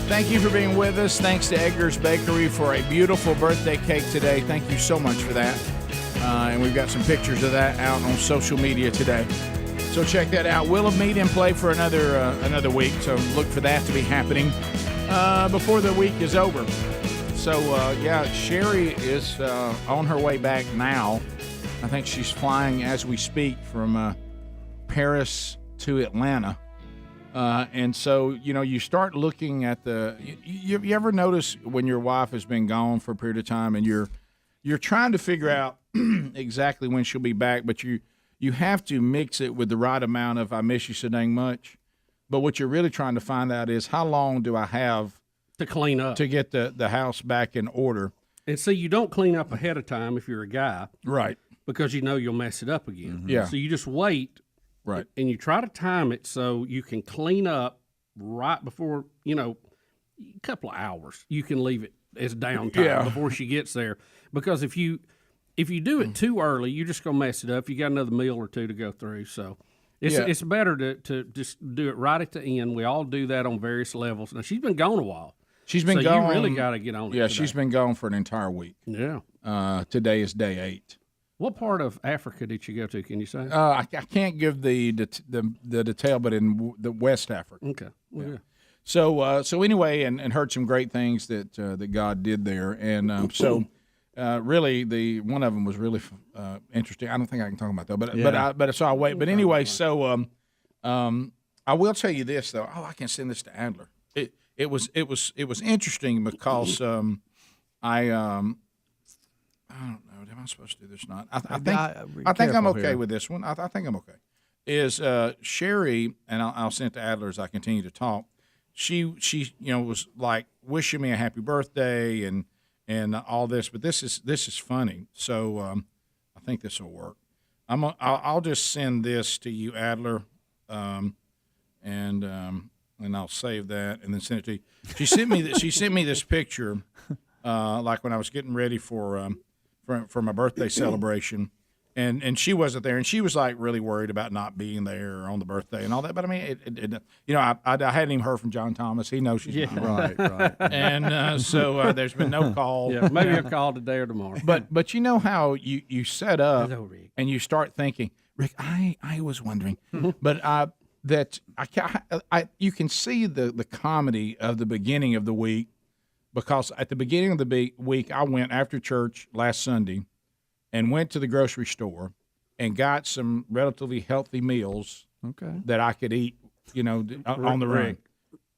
Thank you for being with us. Thanks to Edgar's Bakery for a beautiful birthday cake today. Thank you so much for that. And we've got some pictures of that out on social media today. So check that out. We'll meet and play for another week, so look for that to be happening before the week is over. So, Sherry is on her way back now. I think she's flying as we speak from Paris to Atlanta. And so, you start looking at you ever notice when your wife has been gone for a period of time and you're trying to figure out exactly when she'll be back, but you have to mix it with the right amount of I miss you so dang much. But what you're really trying to find out is how long do I have to clean up, to get the house back in order. And so you don't clean up ahead of time if you're a guy. Right. Because you'll mess it up again. Mm-hmm. Yeah. So you just wait. Right. And you try to time it so you can clean up right before, a couple of hours. You can leave it as downtime before she gets there. Because if you do it too early, you're just going to mess it up. You got another meal or two to go through. So it's better to just do it right at the end. We all do that on various levels. Now, she's been gone a while. She's been gone. You really got to get on it. Yeah, today. she's been gone for an entire week. Yeah. Today is day 8. What part of Africa did you go to? Can you say? I can't give the detail, but in the West Africa. Okay. Well, yeah. So anyway, and heard some great things that God did there, and really one of them was really interesting. I don't think I can talk about that, but so I'll wait. But anyway, so I will tell you this though. Oh, I can send this to Adler. It was interesting because I don't know. Am I supposed to do this or not? I think I'm okay with this one. I think I'm okay. Is Sherry, and I'll send it to Adler as I continue to talk. She was like wishing me a happy birthday and all this, but this is funny. So I think this will work. I'll just send this to you, Adler, and I'll save that and then send it to you. She sent me this picture, like when I was getting ready for my birthday celebration, and she wasn't there, and she was like really worried about not being there on the birthday and all that. But I mean, I hadn't even heard from John Thomas. He knows she's not. Right. And so there's been no call. Yeah, maybe a call today or tomorrow. But you know how you set up and you start thinking, Rick, I was wondering, but you can see the comedy of the beginning of the week, because at the beginning of the week I went after church last Sunday and went to the grocery store and got some relatively healthy meals that I could eat, on the rig.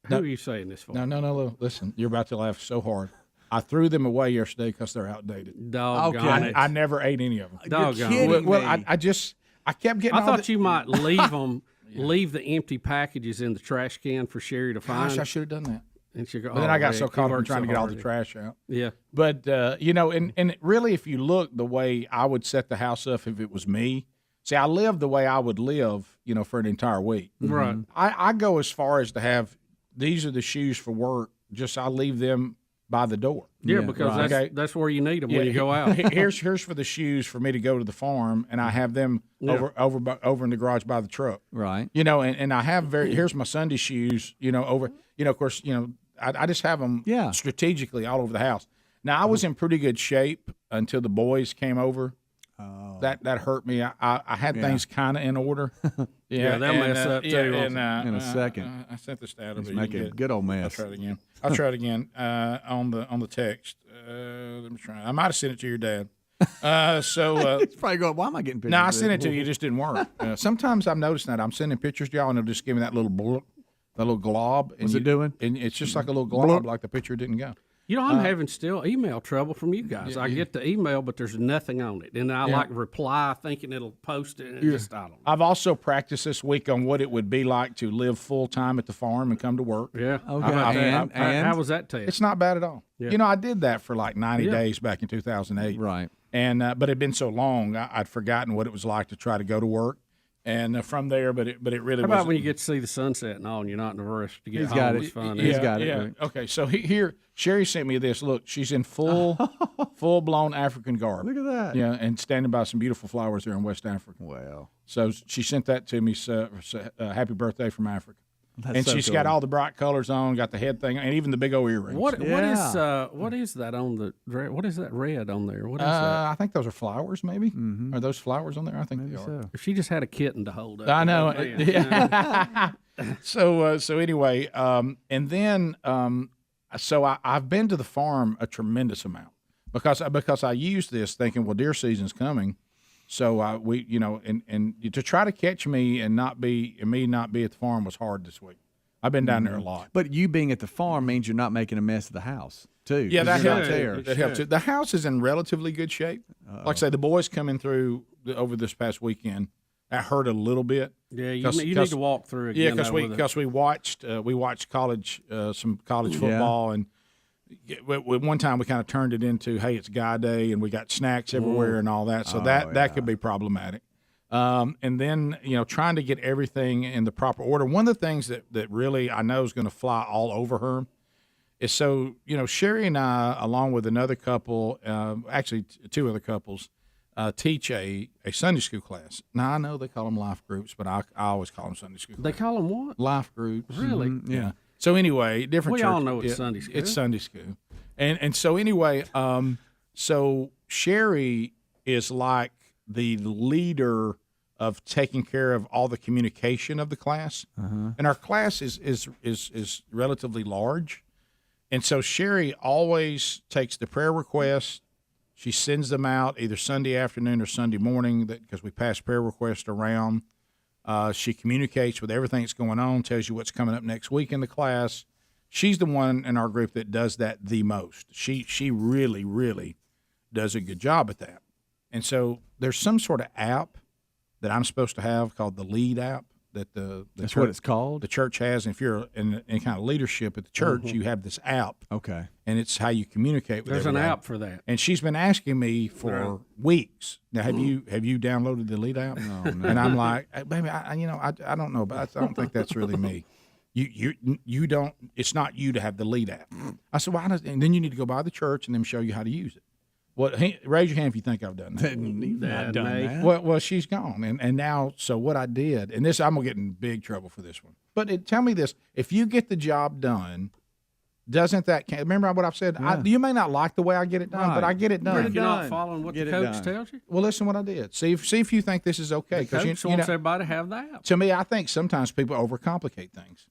Who are you saying this for? No. Listen, you're about to laugh so hard. I threw them away yesterday because they're outdated. Doggone it. I never ate any of them. Doggone it. Well, I kept getting. I thought you might leave them. Leave the empty packages in the trash can for Sherry to find. Gosh, I should have done that. And she go, but then I got so caught up trying to get all the trash out. Yeah. But, and really, if you look the way I would set the house up if it was me, see, I live the way I would live, for an entire week. Right. I go as far as to have, these are the shoes for work, just I leave them by the door. Yeah, because that's where you need them when you go out. Here's for the shoes for me to go to the farm, and I have them over in the garage by the truck. Right. And I have here's my Sunday shoes, over, of course, I just have them strategically all over the house. Now, I was in pretty good shape until the boys came over. Oh. That hurt me. I had things kind of in order. They'll mess up too. In a second. I sent this to Adam. Make a good old mess. I'll try it again on the text. Let me try. I might have sent it to your dad. He's probably going, why am I getting pictures? No, I sent it to you. It just didn't work. Sometimes I'm noticing that I'm sending pictures to y'all, and they'll just give me that little glob. What's it doing? And it's just like a little glob, like the picture didn't go. I'm having still email trouble from you guys. I get the email, but there's nothing on it. And I reply thinking it'll post it, and just, I don't know. I've also practiced this week on what it would be like to live full-time at the farm and come to work. Yeah. Okay. And how was that test? It's not bad at all. Yeah. I did that for like 90 days back in 2008. Right. And but it had been so long, I'd forgotten what it was like to try to go to work. And from there, but it really. How about when you get to see the sunset and all, and you're not in the rush to get home? It's fun. He's got it. Yeah. Okay. So here, Sherry sent me this. Look, she's in full full-blown African garb. Look at that. Yeah, and standing by some beautiful flowers there in West Africa. Wow. So she sent that to me, so happy birthday from Africa. That's and so she's cool. got all the bright colors on, got the head thing, and even the big old earrings. What is that on the dress? What is that red on there? What is that? I think those are flowers, maybe. Are those flowers on there? I think they are. So. If she just had a kitten to hold up. I know. man. Yeah. So anyway, and then I've been to the farm a tremendous amount because I use this thinking, well, deer season's coming, so and to try to catch me and not be at the farm was hard this week. I've been down there a lot. But you being at the farm means you're not making a mess of the house too. Yeah, that You're not helps. there. That helps. The house is in relatively good shape. Like I say, the boys coming through over this past weekend. That hurt a little bit. Yeah, you need to walk through again. Yeah, because we watched college some college football, and one time we kind of turned it into, hey, it's guy day, and we got snacks everywhere and all that. So that could be problematic. And then trying to get everything in the proper order. One of the things that really I know is going to fly all over her is Sherry and I, along with another couple, actually two other couples, teach a Sunday school class. Now, I know they call them life groups, but I always call them Sunday school. They call them what? Life groups. Really? Mm-hmm. Yeah. So anyway, different We church. all know it's Sunday school. It's Sunday school. And so anyway, so Sherry is like the leader of taking care of all the communication of the class. And our class is relatively large. And so Sherry always takes the prayer requests. She sends them out either Sunday afternoon or Sunday morning because we pass prayer requests around. She communicates with everything that's going on, tells you what's coming up next week in the class. She's the one in our group that does that the most. She really, really does a good job at that. And so there's some sort of app that I'm supposed to have called the Lead app that That's what it's called? The church has. And if you're in kind of leadership at the church, you have this app. Okay. And it's how you communicate with There's an everybody. app for that. And she's been asking me for weeks. Now, have you downloaded the Lead app? No. And I'm like, baby, I don't know, but I don't think that's really me. You don't. It's not you to have the Lead app. I said, why? And then you need to go by the church and them show you how to use it. Well, raise your hand if you think I've done that. Not done that. Well, she's gone, and now. So what I did, and this I'm gonna get in big trouble for this one. But tell me this: if you get the job done, doesn't that remember what I've said? Yeah. You may not like the way I get it done, but I get it done. If you're not following what the coach tells you? Well, listen, what I did. See if you think this is okay. The coach wants everybody to have that. To me, I think sometimes people overcomplicate things.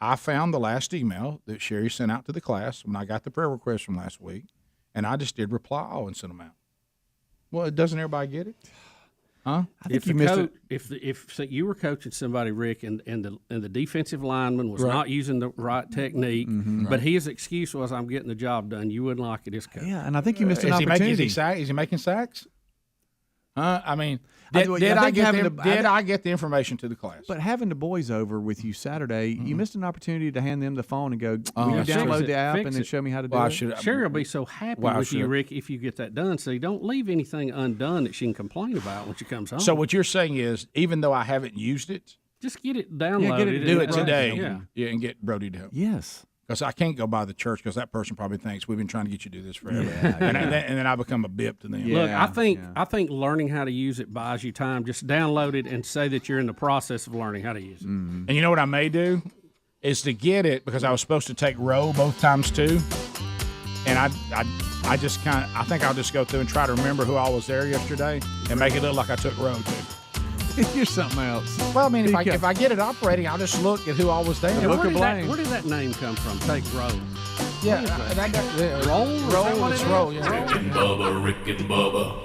I found the last email that Sherry sent out to the class when I got the prayer request from last week. And I just did reply all and send them out. Well, doesn't everybody get it? Huh? I think you missed it. If you were coaching somebody, Rick, and the defensive lineman was not using the right technique, but his excuse was, "I'm getting the job done," you wouldn't like it as coach. Yeah, and I think you missed an opportunity. Is he making sacks? I mean, did I get the information to the class? But having the boys over with you Saturday, you missed an opportunity to hand them the phone and go, will you download the app and then show me how to do it? Sherry will be so happy with you, Rick, if you get that done. So you don't leave anything undone that she can complain about when she comes home. So what you're saying is, even though I haven't used it, just get it downloaded. Do it today. Yeah, and get Brody to help. Yes. Because I can't go by the church because that person probably thinks we've been trying to get you to do this forever, and then I become a bip to them. Look, I think learning how to use it buys you time. Just download it and say that you're in the process of learning how to use it. And you know what I may do is to get it because I was supposed to take row both times too, and I just I think I'll just go through and try to remember who all was there yesterday and make it look like I took row too. You're something else. Well, I mean, if I get it operating, I'll just look at who all was there. Where did that name come from? Take row. Yeah, roll. It's roll. Yeah. Rick and Bubba, Rick and Bubba.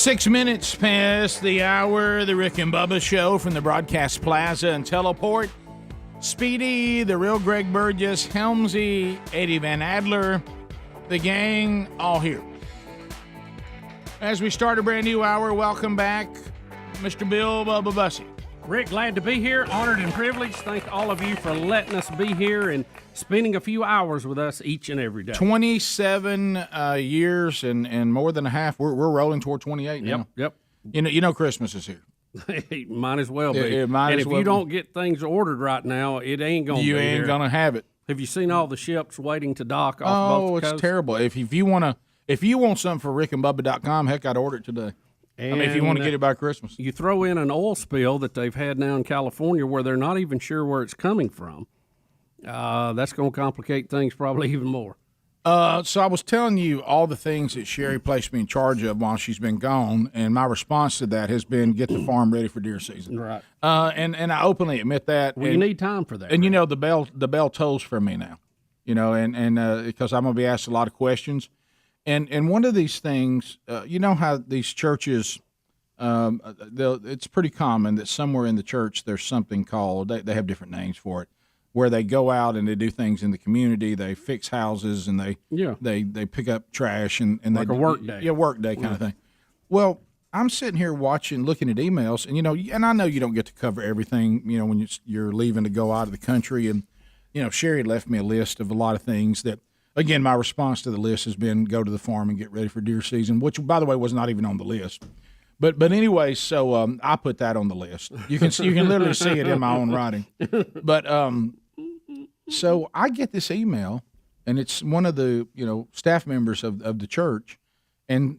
6 minutes past the hour, the Rick and Bubba Show from the Broadcast Plaza and Teleport. Speedy, the real Greg Burgess, Helmsy, Eddie Van Adler, the gang, all here. As we start a brand new hour, welcome back, Mr. Bill Bubba Bussey. Rick, glad to be here. Honored and privileged. Thank all of you for letting us be here and spending a few hours with us each and every day. 27 years and more than a half. We're rolling toward 28 now. Yep. You know Christmas is here. Might as well be. And if you don't get things ordered right now, it ain't going to be You ain't going to have it. Have you seen all the ships waiting to dock off both coasts? It's terrible. If you want something for rickandbubba.com, heck, I'd order it today. And if you want to get it by Christmas. You throw in an oil spill that they've had now in California where they're not even sure where it's coming from. That's going to complicate things probably even more. So I was telling you all the things that Sherry placed me in charge of while she's been gone, and my response to that has been get the farm ready for deer season. Right. And I openly admit that. Well, you need time for that. And right? The bell tolls for me now. And because I'm going to be asked a lot of questions. And one of these things, you know how these churches, it's pretty common that somewhere in the church there's something called, they have different names for it, where they go out and they do things in the community. They fix houses and they pick up trash and like they a work day. Yeah, work day kind of thing. Well, I'm sitting here looking at emails, and I know you don't get to cover everything, when you're leaving to go out of the country. And, Sherry left me a list of a lot of things that, again, my response to the list has been go to the farm and get ready for deer season, which, by the way, was not even on the list. But anyway, so I put that on the list. You can literally see it in my own writing. But so I get this email, and it's one of the staff members of the church, and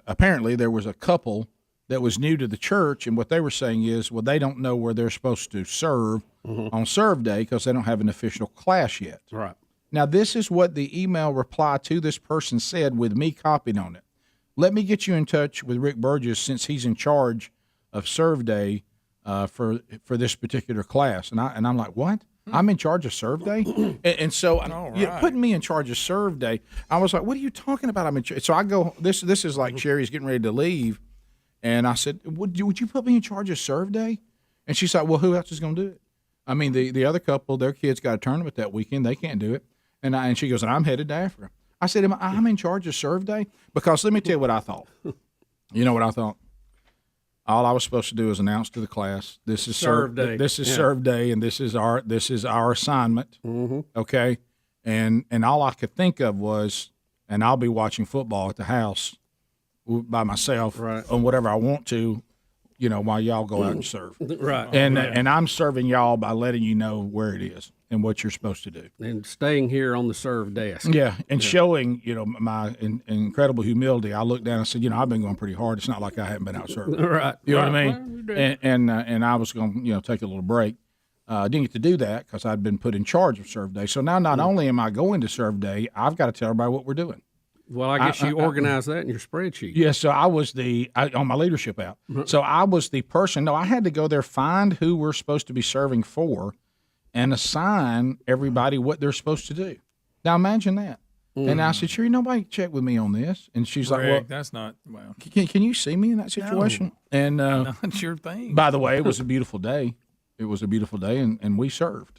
apparently there was a couple that was new to the church, and what they were saying is, well, they don't know where they're supposed to serve on Serve Day because they don't have an official class yet. Right. Now, this is what the email reply to this person said with me copied on it. Let me get you in touch with Rick Burgess since he's in charge of Serve Day for this particular class. And I'm like, what? I'm in charge of Serve Day? and so putting me in charge of Serve Day, I was like, what are you talking about? I'm in charge. So I go, this is like Sherry's getting ready to leave. And I said, would you put me in charge of Serve Day? And she's like, well, who else is going to do it? I mean, the other couple, their kids got a tournament that weekend. They can't do it. And she goes, and I'm headed to Africa. I said, I'm in charge of Serve Day? Because let me tell you what I thought. You know what I thought? All I was supposed to do is announce to the class, this is Serve Day. This is Serve Day, and this is our assignment. Mm-hmm. Okay? And all I could think of was, and I'll be watching football at the house by myself on whatever I want to, while y'all go out and serve. Right. And I'm serving y'all by letting you know where it is and what you're supposed to do. And staying here on the serve desk. Yeah, and showing, my incredible humility. I looked down and said, I've been going pretty hard. It's not like I haven't been out serving. Right. You know what I mean? And I was going to, take a little break. Didn't get to do that because I'd been put in charge of Serve Day. So now not only am I going to Serve Day, I've got to tell everybody what we're doing. Well, I guess you organize that in your spreadsheet. Yeah, so I was on my leadership app. So I was the person. No, I had to go there, find who we're supposed to be serving for, and assign everybody what they're supposed to do. Now imagine that. And I said, Sherry, nobody checked with me on this. And she's like, well, that's not, well. Can you see me in that situation? No, and not your thing. By the way, it was a beautiful day. It was a beautiful day, and we served.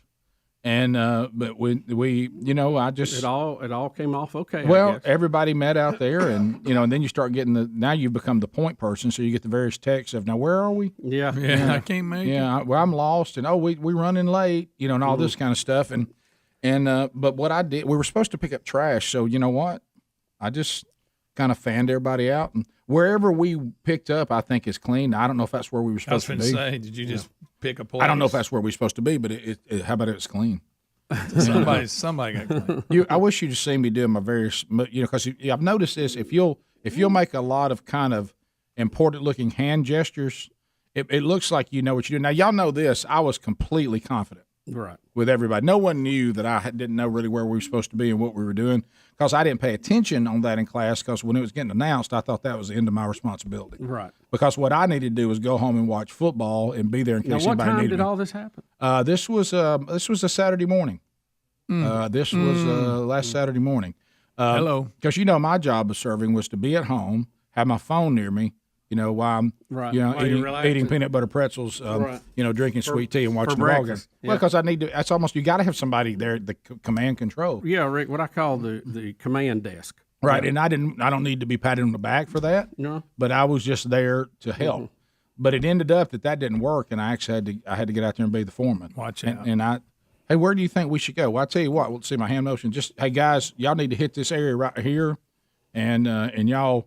And but we I just it all came off okay. Well, everybody met out there, and and then you start getting now you've become the point person, so you get the various texts of now where are we? Yeah, I can't make it. Well, I'm lost, and we running late, and all this kind of stuff, and but what I did, we were supposed to pick up trash, so you know what, I just kind of fanned everybody out, and wherever we picked up, I think is clean. I don't know if that's where we were supposed to be. I was going to say, did you just pick a place? I don't know if that's where we're supposed to be, but how about it's clean? Somebody got clean. I wish you'd have seen me doing my various, because I've noticed this. If you'll make a lot of kind of important looking hand gestures, it looks like you know what you're doing. Now y'all know this. I was completely confident. Right. With everybody. No one knew that I didn't know really where we were supposed to be and what we were doing because I didn't pay attention on that in class because when it was getting announced, I thought that was the end of my responsibility. Right. Because what I needed to do was go home and watch football and be there in case anybody needed me. What time did all this happen? This was a Saturday morning. This was last Saturday morning. Hello. Because my job of serving was to be at home, have my phone near me, while I'm While you're eating peanut butter pretzels, drinking sweet tea and watching the ball game. Yeah. Well, because I need to. That's almost, you got to have somebody there, the command control. Yeah, Rick, what I call the command desk. Right, and I don't need to be patted on the back for that. No, but I was just there to help. But it ended up that didn't work, and I actually had to get out there and be the foreman. Watch out. Hey, where do you think we should go? Well, I tell you what. We'll see my hand motion. Just, hey guys, y'all need to hit this area right here, and y'all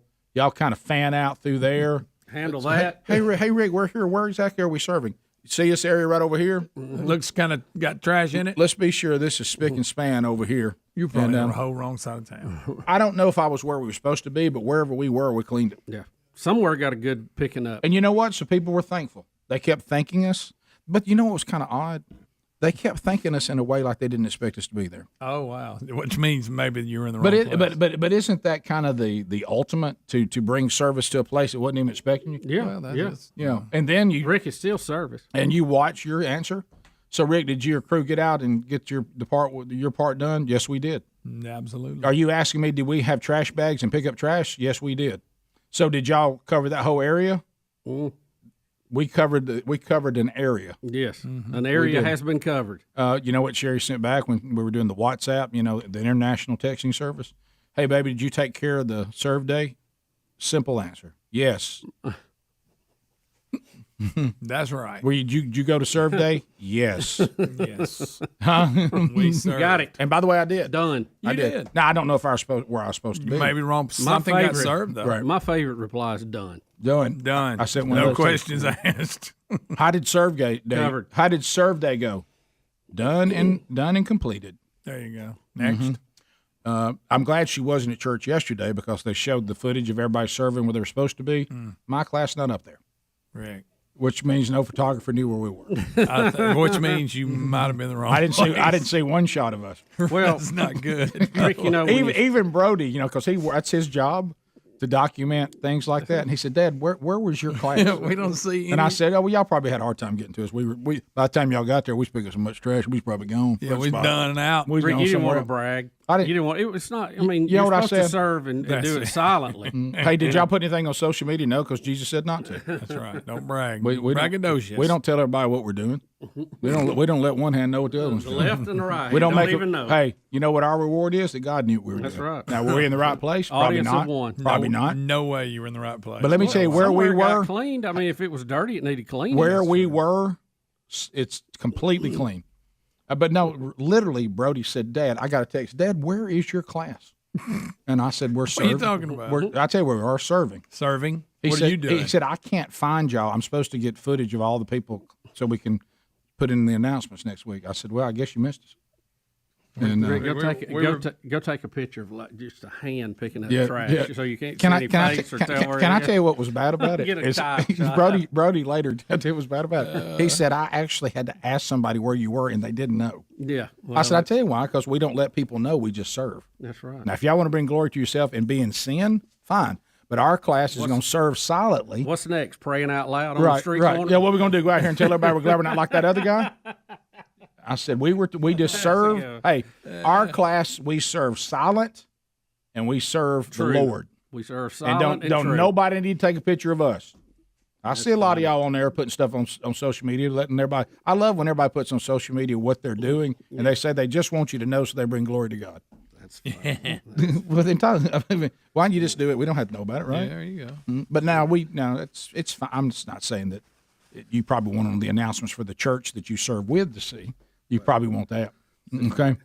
kind of fan out through there. Handle that. Hey, Rick, we're here. Where exactly are we serving? You see this area right over here? Looks kind of got trash in it. Let's be sure this is spick and span over here. You're probably on the whole wrong side of town. I don't know if I was where we were supposed to be, but wherever we were, we cleaned it. Yeah. Somewhere got a good picking up. And you know what? So people were thankful. They kept thanking us. But you know what was kind of odd? They kept thanking us in a way like they didn't expect us to be there. Oh, wow. Which means maybe you're in the wrong place. But isn't that kind of the ultimate to bring service to a place that wasn't even expecting you? Yeah. Well, Is. And then Rick is still service. And you watch your answer. So, Rick, did your crew get out and get your part done? Yes, we did. Absolutely. Are you asking me, did we have trash bags and pick up trash? Yes, we did. So did y'all cover that whole area? We covered an area. Yes, an area has been covered. You know what Sherry sent back when we were doing the WhatsApp, the international texting service? Hey, baby, did you take care of the serve day? Simple answer. Yes. That's right. Did you go to serve day? Yes. Yes. Huh? We served. Got it. And by the way, I did. Done. I did. Now I don't know if I was where I was supposed to be. Maybe wrong. Something got served though. Right. My favorite reply is done. Done. I sent one. No questions asked. How did serve day? Covered. How did serve day go? Done and completed. There you go. Next. I'm glad she wasn't at church yesterday because they showed the footage of everybody serving where they were supposed to be. My class not up there. Rick. Which means no photographer knew where we were. Which means you might have been the wrong. I didn't see one shot of us. Well, that's not good. Rick, even Brody, because that's his job to document things like that. And he said, "Dad, where was your class?" We don't see any. And I said, "Oh, well, y'all probably had a hard time getting to us. We by the time y'all got there, we was picking so much trash, we was probably gone." Yeah, we done and out. Rick, you didn't want to brag. You didn't want. It's not. I mean, you know you're what I supposed to said? serve and do it silently. Hey, did y'all put anything on social media? No, because Jesus said not to. That's right. Don't brag. We Braggadocious. We don't tell everybody what we're doing. We don't let one hand know what the other one's The doing. left and the right. We don't make make even know. Hey, you know what our reward is? That God knew what we were That's doing. right. Now, were we in the right place? Probably Audience not. of one. Probably not. No way you were in the right place. But let me tell you where we Somewhere got were. cleaned. I mean, if it was dirty, it needed cleaning. Where we were, it's completely clean. But no, literally, Brody said, "Dad, I got a text. Dad, where is your class?" And I said, "We're serving." What are you talking about? I tell you, we are serving. Serving? What are you doing? He said, "I can't find y'all. I'm supposed to get footage of all the people so we can put in the announcements next week." I said, "Well, I guess you missed us." And Rick, go take a picture of like just a hand picking up trash, so you can't can see any face or tell where. Can I tell you what was bad about it? Get a tie. Brody later tell you what was bad about it. He said, "I actually had to ask somebody where you were, and they didn't know." Yeah. Well, I said, "I tell you why, because we don't let people know. We just serve." That's right. Now, if y'all want to bring glory to yourself and be in sin, fine. But our class is going to serve silently. What's next? Praying out loud on the street corner? Yeah, what are we going to do? Go out here and tell everybody we're glad we're not like that other guy? I said, we just serve. Hey, our class, we serve silent, and we serve the Lord. We serve silent and don't true. nobody need to take a picture of us. I see a lot of y'all on there putting stuff on social media, letting everybody. I love when everybody puts on social media what they're doing, and they say they just want you to know so they bring glory to God. That's fine. Well, why don't you just do it? We don't have to know about it, right? Yeah, there you go. But now it's fine. I'm just not saying that you probably want on the announcements for the church that you serve with to see. You probably want that. Okay.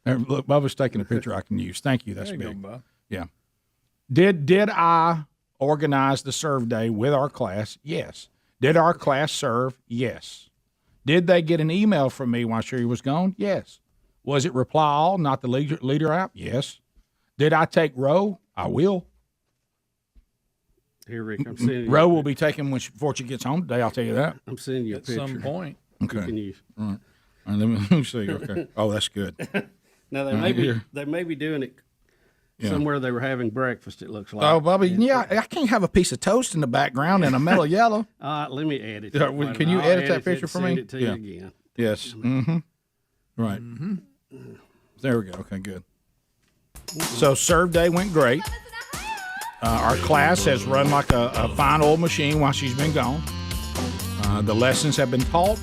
Look, Bubba's taking a picture I can use. Thank you. That's there you big. go, Bub. Yeah. Did I organize the serve day with our class? Yes. Did our class serve? Yes. Did they get an email from me while Sherry was gone? Yes. Was it reply all, not the leader app? Yes. Did I take row? I will. Here, Rick, I'm sending you. Row will be taken before she gets home today. I'll tell you that. I'm sending you a picture. At some point. Okay. You can use. All right. All right, let me see. Okay. Oh, that's good. Now they may be doing it somewhere they were having breakfast. It looks like. Oh, Bubby, yeah, I can't have a piece of toast in the background and a mellow yellow. Let me edit. Can you edit that picture for me? Send it to you again. Yes. Mm-hmm. Right. Mm-hmm. There we go. Okay, good. So serve day went great. Our class has run like a fine old machine while she's been gone. The lessons have been taught.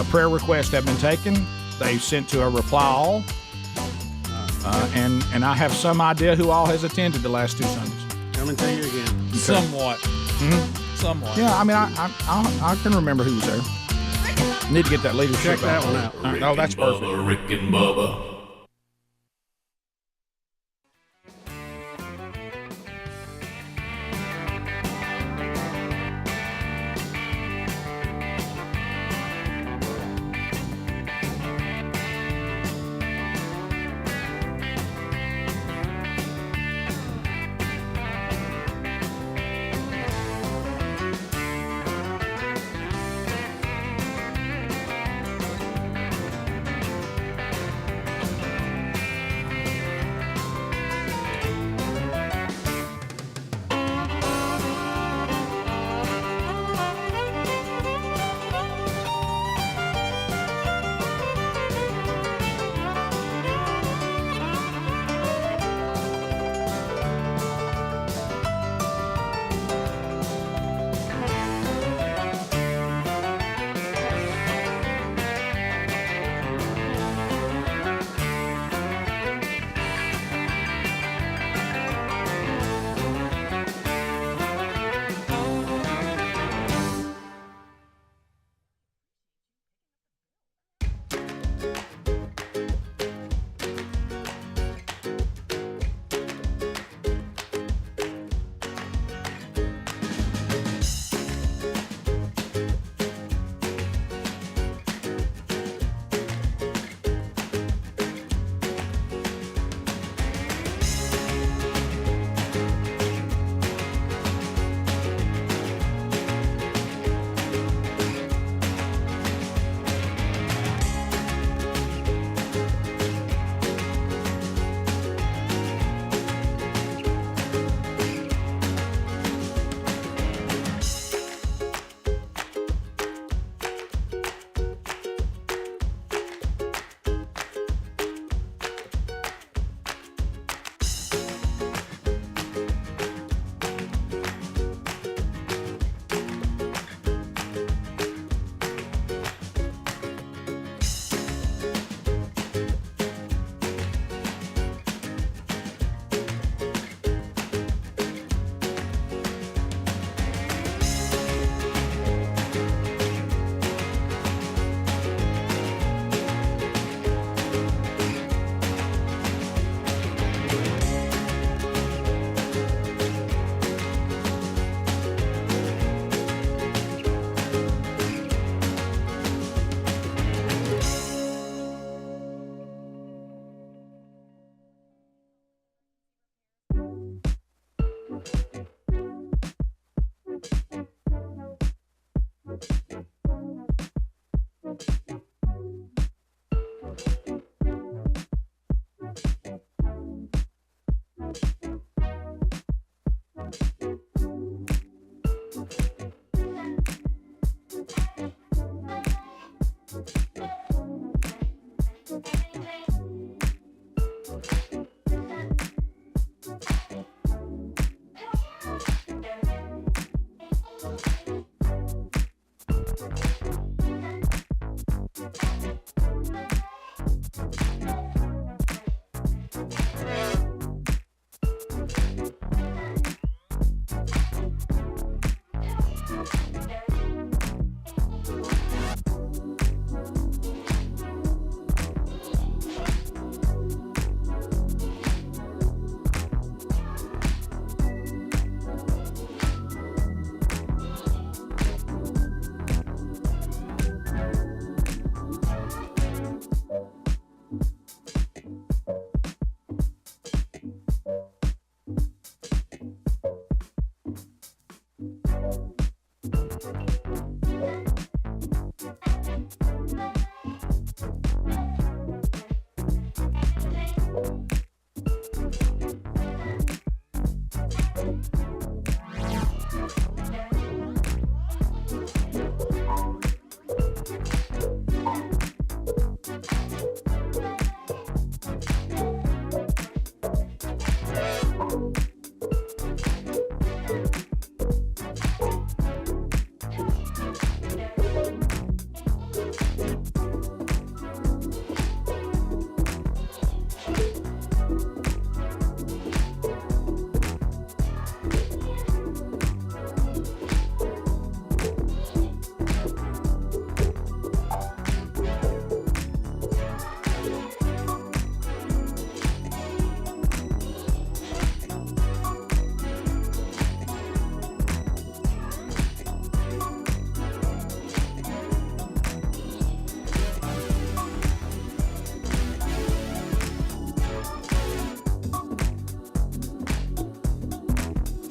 Prayer requests have been taken. They've sent to a reply all. And I have some idea who all has attended the last 2 Sundays. Coming to you again. Okay. Somewhat. Mm-hmm. Somewhat. Yeah, I mean, I can remember who was there. Need to get that leadership. Check that one out. All right. Oh, that's perfect. Bubba, Rick and Bubba.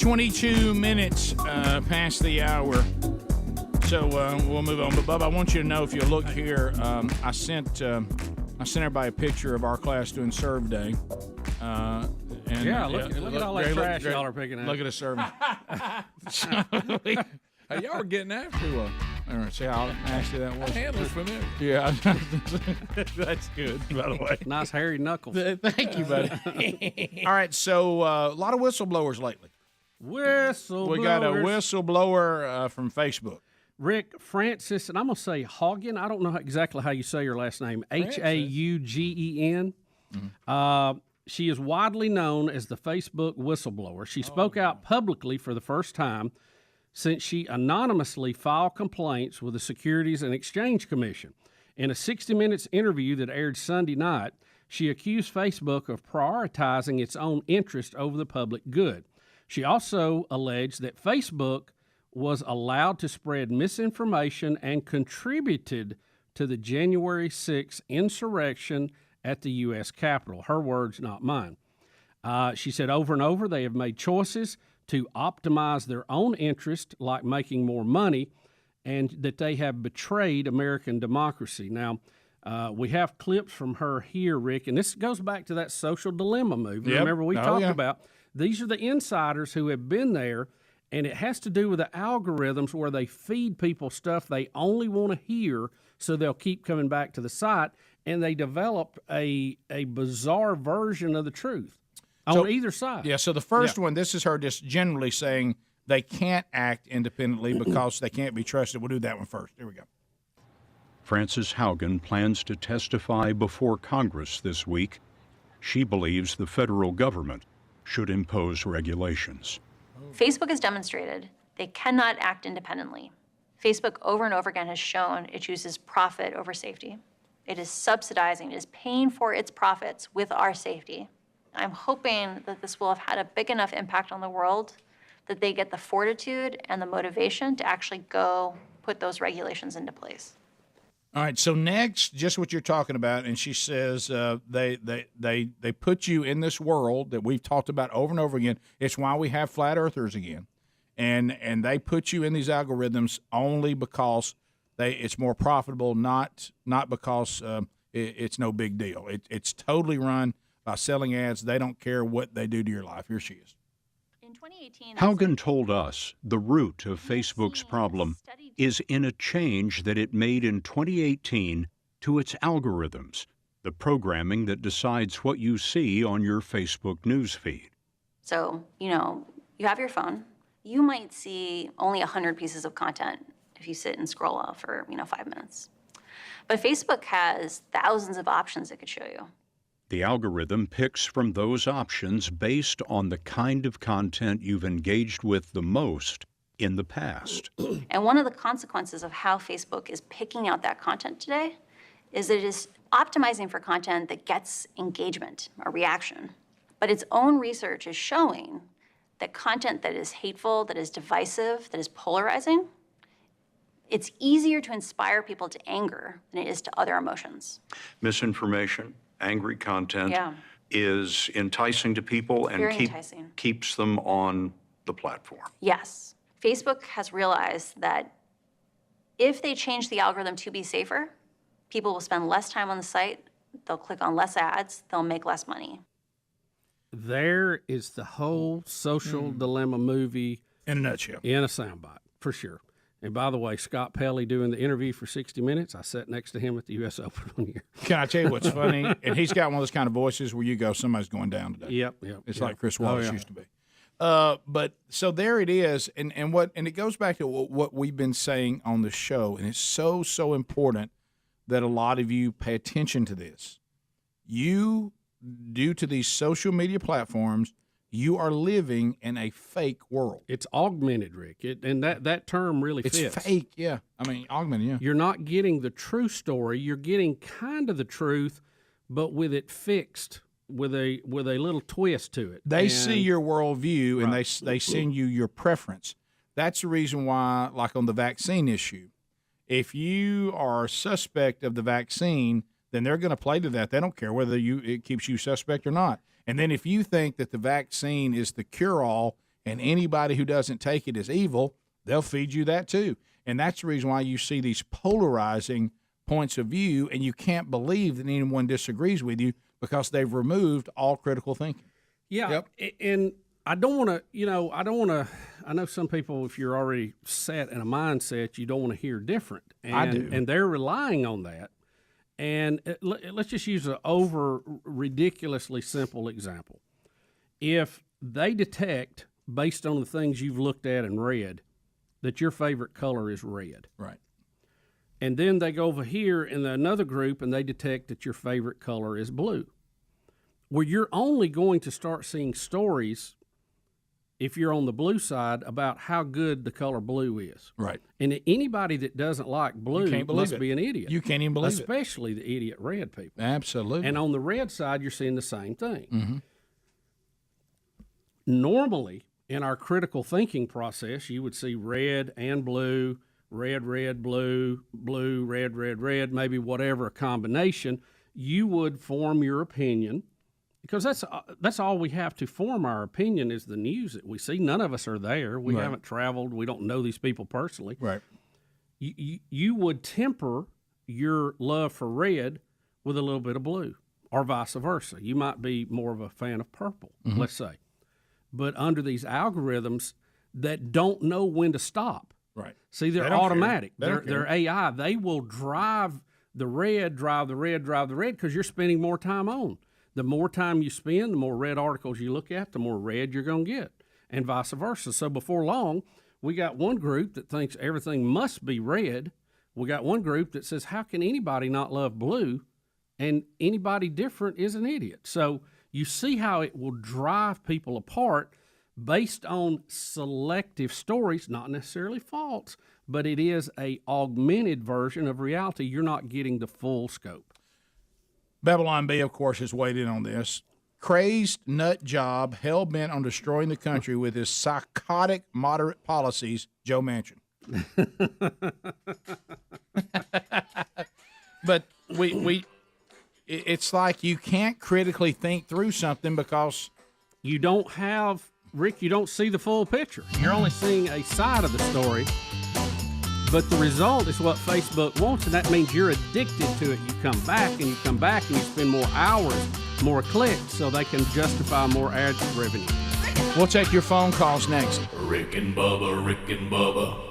22 minutes past the hour. So we'll move on. But, Bubba, I want you to know, if you look here, I sent everybody a picture of our class doing serve day. Look at all that trash y'all are picking up. Look at us serving. Hey, y'all were getting after one. All right, see how nasty that was? Handles familiar. Yeah, that's good, by the way. Nice hairy knuckles. Thank you, buddy. All right, so a lot of whistleblowers lately. Whistleblowers. We got a whistleblower from Facebook. Rick Francis, and I'm going to say Haugen. I don't know exactly how you say your last name. Haugen. Mm-hmm. She is widely known as the Facebook whistleblower. She spoke out publicly for the first time since she anonymously filed complaints with the Securities and Exchange Commission. In a 60 Minutes interview that aired Sunday night, she accused Facebook of prioritizing its own interest over the public good. She also alleged that Facebook was allowed to spread misinformation and contributed to the January 6th insurrection at the U.S. Capitol. Her words, not mine. She said over and over they have made choices to optimize their own interest, like making more money, and that they have betrayed American democracy. Now, we have clips from her here, Rick, and this goes back to that Social Dilemma movie. Yep. Remember, we talked about these are the insiders who have been there, and it has to do with the algorithms where they feed people stuff they only want to hear, so they'll keep coming back to the site, and they develop a bizarre version of the truth on either side. Yeah, so the first one, this is her just generally saying they can't act independently because they can't be trusted. We'll do that one first. Here we go. Frances Haugen plans to testify before Congress this week. She believes the federal government should impose regulations. Facebook has demonstrated they cannot act independently. Facebook over and over again has shown it chooses profit over safety. It is subsidizing, it is paying for its profits with our safety. I'm hoping that this will have had a big enough impact on the world that they get the fortitude and the motivation to actually go put those regulations into place. All right, so next, just what you're talking about, and she says they put you in this world that we've talked about over and over again. It's why we have flat earthers again, and they put you in these algorithms only because it's more profitable, not because it's no big deal. It's totally run by selling ads. They don't care what they do to your life. Here she is. In 2018, Haugen told us the root of Facebook's problem is in a change that it made in 2018 to its algorithms, the programming that decides what you see on your Facebook newsfeed. So, you have your phone. You might see only 100 pieces of content if you sit and scroll off for, 5 minutes. But Facebook has thousands of options it could show you. The algorithm picks from those options based on the kind of content you've engaged with the most in the past. And one of the consequences of how Facebook is picking out that content today is that it is optimizing for content that gets engagement or reaction. But its own research is showing that content that is hateful, that is divisive, that is polarizing, it's easier to inspire people to anger than it is to other emotions. Misinformation, angry content is enticing to people and keeps them on the platform. Yes. Facebook has realized that if they change the algorithm to be safer, people will spend less time on the site, they'll click on less ads, they'll make less money. There is the whole Social Dilemma movie in a nutshell, in a soundbite, for sure. And by the way, Scott Pelley doing the interview for 60 Minutes, I sat next to him at the U.S. Open one year. Can I tell you what's funny? And he's got one of those kind of voices where you go, somebody's going down today. Yep. It's like Chris Wallace used to be. But so there it is, and it goes back to what we've been saying on the show, and it's so important that a lot of you pay attention to this. You, due to these social media platforms, you are living in a fake world. It's augmented, Rick, and that term really fits. It's fake, yeah. I mean, augmented, yeah. You're not getting the true story. You're getting kind of the truth, but with it fixed with a little twist to it. They see your worldview, and they send you your preference. That's the reason why, like on the vaccine issue, if you are a suspect of the vaccine, then they're going to play to that. They don't care whether it keeps you suspect or not. And then if you think that the vaccine is the cure-all and anybody who doesn't take it as evil, they'll feed you that too. And that's the reason why you see these polarizing points of view, and you can't believe that anyone disagrees with you because they've removed all critical thinking. Yeah, and I don't want to, I know some people, if you're already set in a mindset, you don't want to hear different. And, I do. And they're relying on that. And let's just use an ridiculously simple example. If they detect, based on the things you've looked at and read, that your favorite color is red. Right. And then they go over here in another group and they detect that your favorite color is blue. Well, you're only going to start seeing stories, if you're on the blue side, about how good the color blue is. Right. And anybody that doesn't like blue must be an idiot. You can't even believe it. Especially the idiot red people. Absolutely. And on the red side, you're seeing the same thing. Mm-hmm. Normally, in our critical thinking process, you would see red and blue, red, red, blue, blue, red, red, red, maybe whatever, a combination. You would form your opinion, because that's all we have to form our opinion is the news that we see. None of us are there. We haven't traveled. We don't know these people personally. Right. You would temper your love for red with a little bit of blue, or vice versa. You might be more of a fan of purple, let's say. But under these algorithms that don't know when to stop. Right. See, they're automatic. They're AI. They will drive the red, because you're spending more time on. The more time you spend, the more red articles you look at, the more red you're going to get, and vice versa. So before long, we got one group that thinks everything must be red. We got one group that says, how can anybody not love blue? And anybody different is an idiot. So you see how it will drive people apart based on selective stories, not necessarily false, but it is a augmented version of reality. You're not getting the full scope. Babylon B, of course, has weighed in on this. Crazed nut job, hell-bent on destroying the country with his psychotic moderate policies, Joe Manchin. But it's like you can't critically think through something because you don't have, Rick, you don't see the full picture. You're only seeing a side of the story, but the result is what Facebook wants, and that means you're addicted to it. You come back and you come back and you spend more hours, more clicks, so they can justify more ad revenue. We'll take your phone calls next. Rick and Bubba, Rick and Bubba.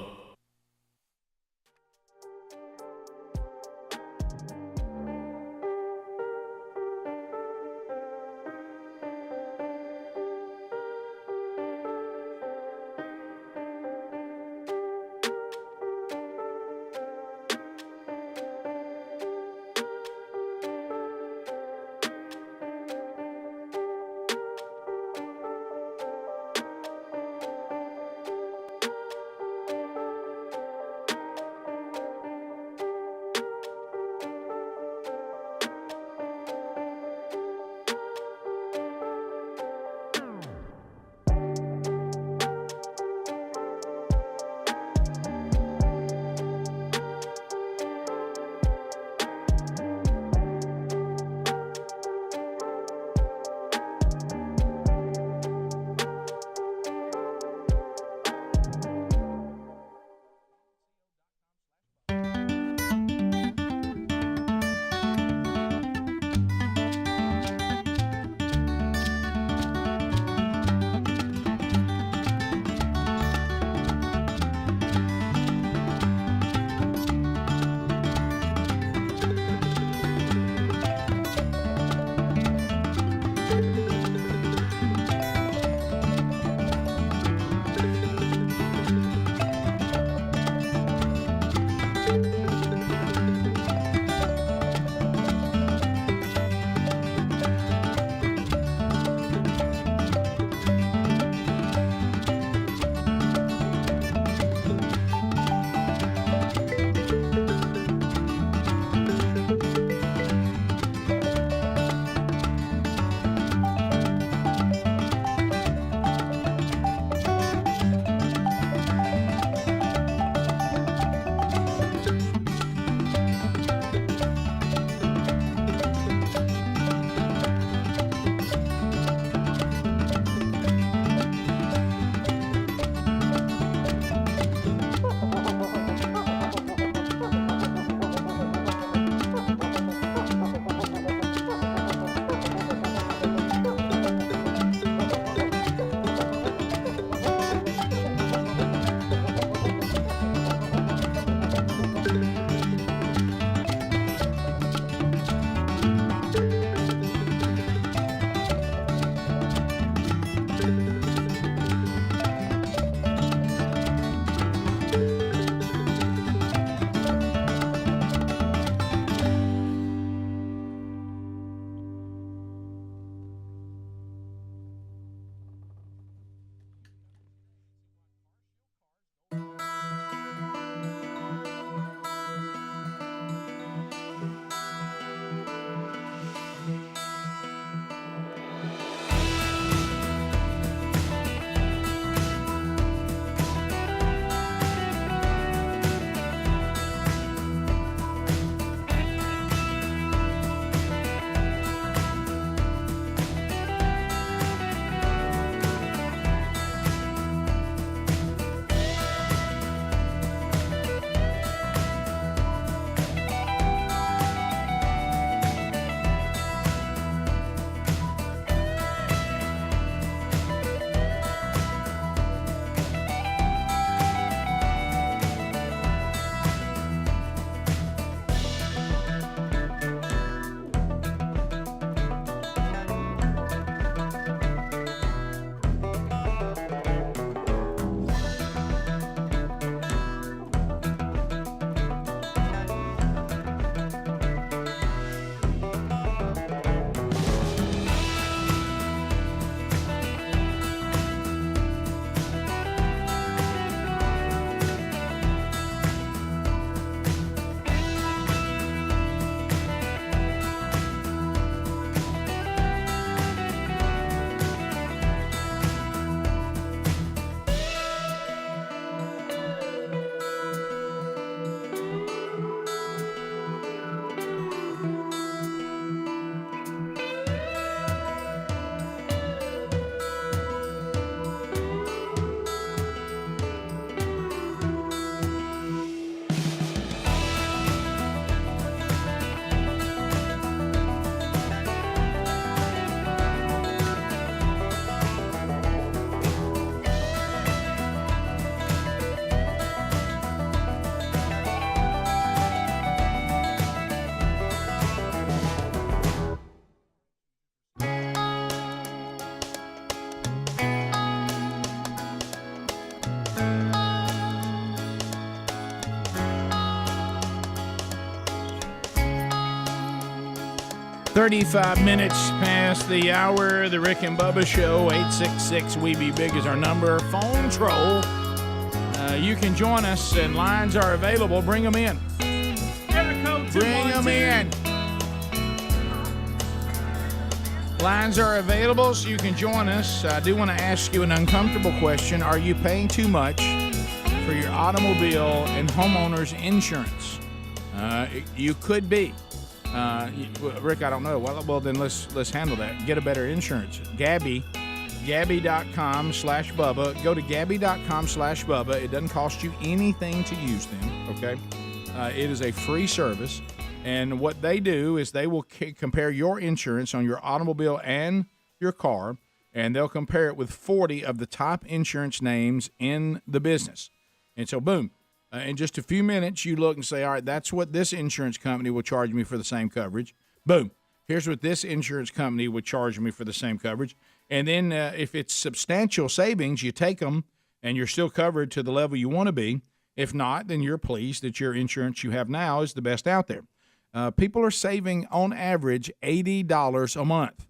35 minutes past the hour. The Rick and Bubba Show. 866-WE-BE-BIG is our number. Phone troll. You can join us, and lines are available. Bring them in. Bring them in. Lines are available, so you can join us. I do want to ask you an uncomfortable question. Are you paying too much for your automobile and homeowner's insurance? You could be. Rick, I don't know. Well, then let's handle that. Get a better insurance. Gabby.com/Bubba. Go to Gabby.com/Bubba. It doesn't cost you anything to use them, okay? It is a free service. And what they do is they will compare your insurance on your automobile and your car, and they'll compare it with 40 of the top insurance names in the business. And so, boom, in just a few minutes, you look and say, all right, that's what this insurance company will charge me for the same coverage. Boom, here's what this insurance company would charge me for the same coverage. And then if it's substantial savings, you take them, and you're still covered to the level you want to be. If not, then you're pleased that your insurance you have now is the best out there. People are saving, on average, $80 a month.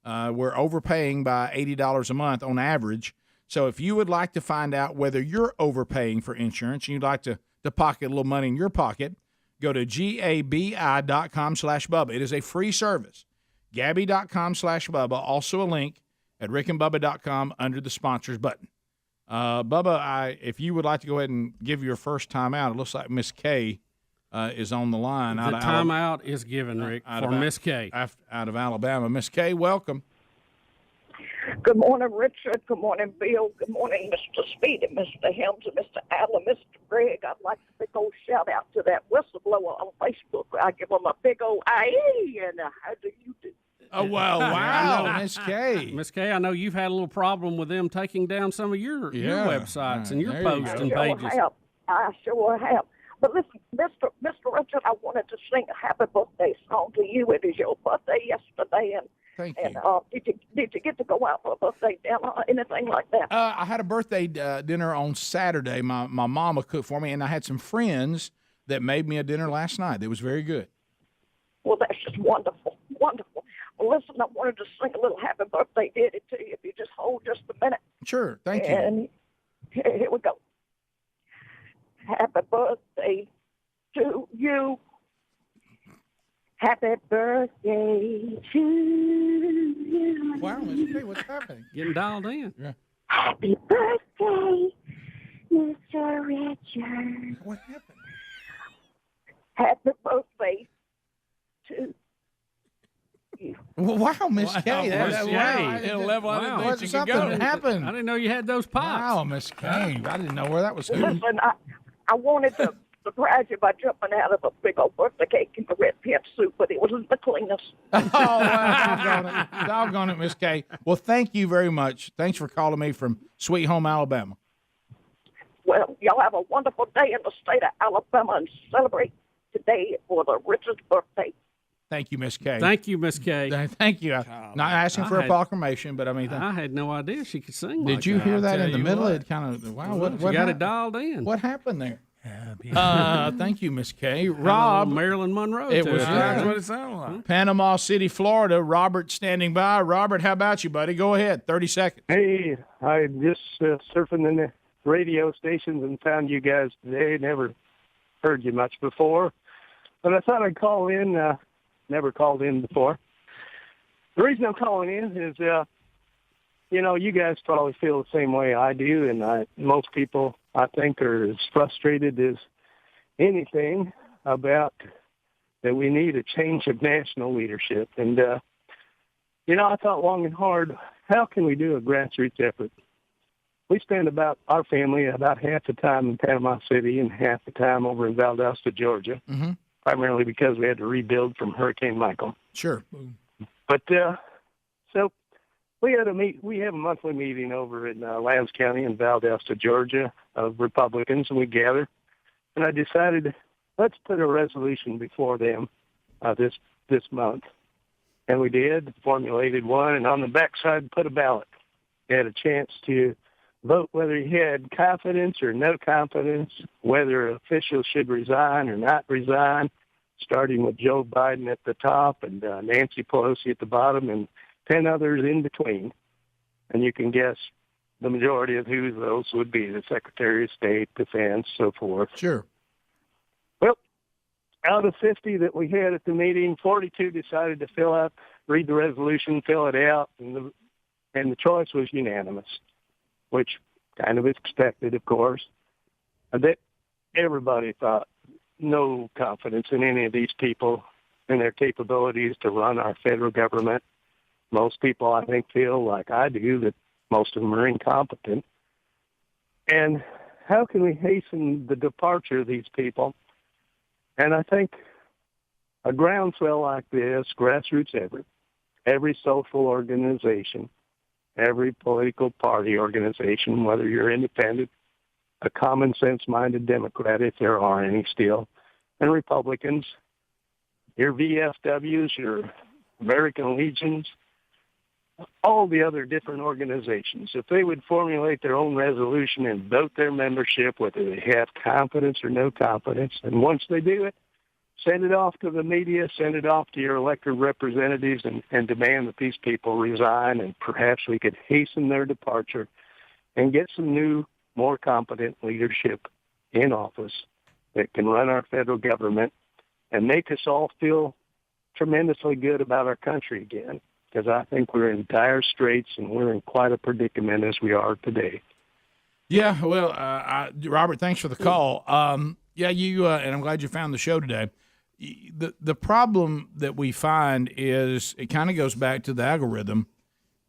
We're overpaying by $80 a month on average. So if you would like to find out whether you're overpaying for insurance and you'd like to pocket a little money in your pocket, go to gabi.com/Bubba. It is a free service. Gabi.com/Bubba. Also a link at rickandbubba.com under the sponsors button. Bubba, if you would like to go ahead and give your first time out, it looks like Miss K is on the line. The timeout is given, Rick, for Miss K. Out of Alabama. Miss K, welcome. Good morning, Richard. Good morning, Bill. Good morning, Mr. Speedy, Mr. Helms, and Mr. Adler, Mr. Greg. I'd like a big old shout-out to that whistleblower on Facebook. I give him a big old aye, and how do you do? Oh, wow, Miss K. Miss K, I know you've had a little problem with them taking down some of your websites and your posts and pages. I sure have. But listen, Mr. Richard, I wanted to sing a happy birthday song to you. It is your birthday yesterday, and thank you. Did you get to go out for a birthday dinner or anything like that? I had a birthday dinner on Saturday. My mama cooked for me, and I had some friends that made me a dinner last night. It was very good. Well, that's just wonderful, wonderful. Well, listen, I wanted to sing a little happy birthday ditty to you. If you just hold just a minute. Sure, thank you. And here we go. Happy birthday to you. Happy birthday to you. Wow, Miss K, what's happening? Getting dialed in. Yeah. Happy birthday, Mr. Richard. What happened? Happy birthday to you. Wow, Miss K. It'll level out. What something happened? I didn't know you had those pops. Wow, Miss K. I didn't know where that was going. Listen, I wanted to surprise you by jumping out of a big old birthday cake in the red pantsuit, but it wasn't the cleanest. Oh, wow, doggone it, Miss K. Well, thank you very much. Thanks for calling me from Sweet Home, Alabama. Well, y'all have a wonderful day in the state of Alabama and celebrate today for the Richard's birthday. Thank you, Miss K. Thank you, Miss K. Thank you. Not asking for a proclamation, but I mean, I had no idea she could sing. Did you hear that in the middle? It kind of what got it dialed in. What happened there? Thank you, Miss K. Rob, Marilyn Monroe. It was that's what it sounded like. Panama City, Florida. Robert standing by. Robert, how about you, buddy? Go ahead. 30 seconds. Hey, I just surfing in the radio stations and found you guys today. Never heard you much before, but I thought I'd call in. Never called in before. The reason I'm calling in is, you guys probably feel the same way I do, and most people, I think, are as frustrated as anything about that we need a change of national leadership. And, I thought long and hard, how can we do a grassroots effort? We spend our family about half the time in Panama City and half the time over in Valdosta, Georgia. Mm-hmm. Primarily because we had to rebuild from Hurricane Michael. Sure. But so we have a monthly meeting over in Lance County in Valdosta, Georgia, of Republicans, and we gather. And I decided, let's put a resolution before them this month. And we did, formulated one, and on the backside put a ballot. You had a chance to vote whether you had confidence or no confidence, whether officials should resign or not resign, starting with Joe Biden at the top and Nancy Pelosi at the bottom and 10 others in between. And you can guess the majority of who those would be, the Secretary of State, Defense, so forth. Sure. Well, out of 50 that we had at the meeting, 42 decided to read the resolution, fill it out, and the choice was unanimous, which kind of expected, of course. That everybody thought no confidence in any of these people and their capabilities to run our federal government. Most people, I think, feel like I do, that most of them are incompetent. And how can we hasten the departure of these people? And I think a groundswell like this, grassroots every social organization, every political party organization, whether you're independent, a common sense-minded Democrat, if there are any still, and Republicans, your VFWs, your American Legions, all the other different organizations, if they would formulate their own resolution and vote their membership, whether they have confidence or no confidence, and once they do it, send it off to the media, send it off to your elected representatives, and demand that these people resign, and perhaps we could hasten their departure and get some new, more competent leadership in office that can run our federal government and make us all feel tremendously good about our country again, because I think we're in dire straits and we're in quite a predicament as we are today. Yeah, well, Robert, thanks for the call. Yeah, you and I'm glad you found the show today. The problem that we find is it kind of goes back to the algorithm.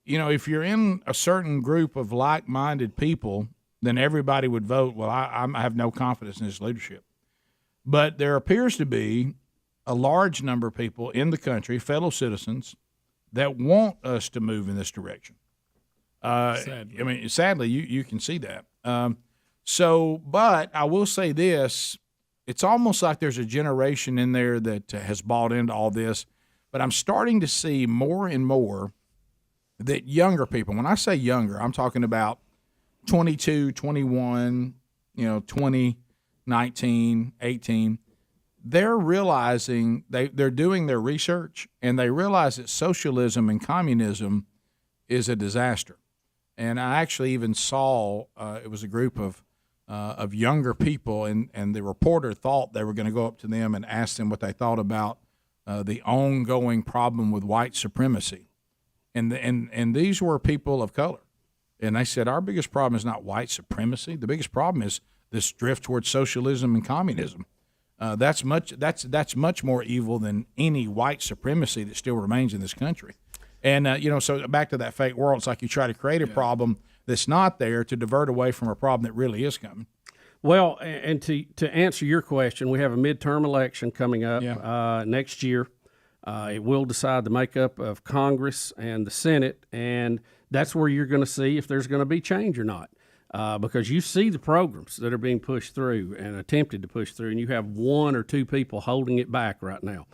You know, if you're in a certain group of like-minded people, then everybody would vote, well, I have no confidence in this leadership. But there appears to be a large number of people in the country, fellow citizens, that want us to move in this direction. Sadly. I mean, sadly, you can see that. But I will say this, it's almost like there's a generation in there that has bought into all this, but I'm starting to see more and more that younger people, when I say younger, I'm talking about 22, 21, 20, 19, 18, they're realizing they're doing their research, and they realize that socialism and communism is a disaster. And I actually even saw it was a group of younger people, and the reporter thought they were going to go up to them and ask them what they thought about the ongoing problem with white supremacy. And these were people of color. And they said, our biggest problem is not white supremacy. The biggest problem is this drift towards socialism and communism. That's much more evil than any white supremacy that still remains in this country. And so back to that fake world, it's like you try to create a problem that's not there to divert away from a problem that really is coming. Well, and to answer your question, we have a midterm election coming up next year. It will decide the makeup of Congress and the Senate, and that's where you're going to see if there's going to be change or not. Because you see the programs that are being pushed through and attempted to push through, and you have one or two people holding it back right now.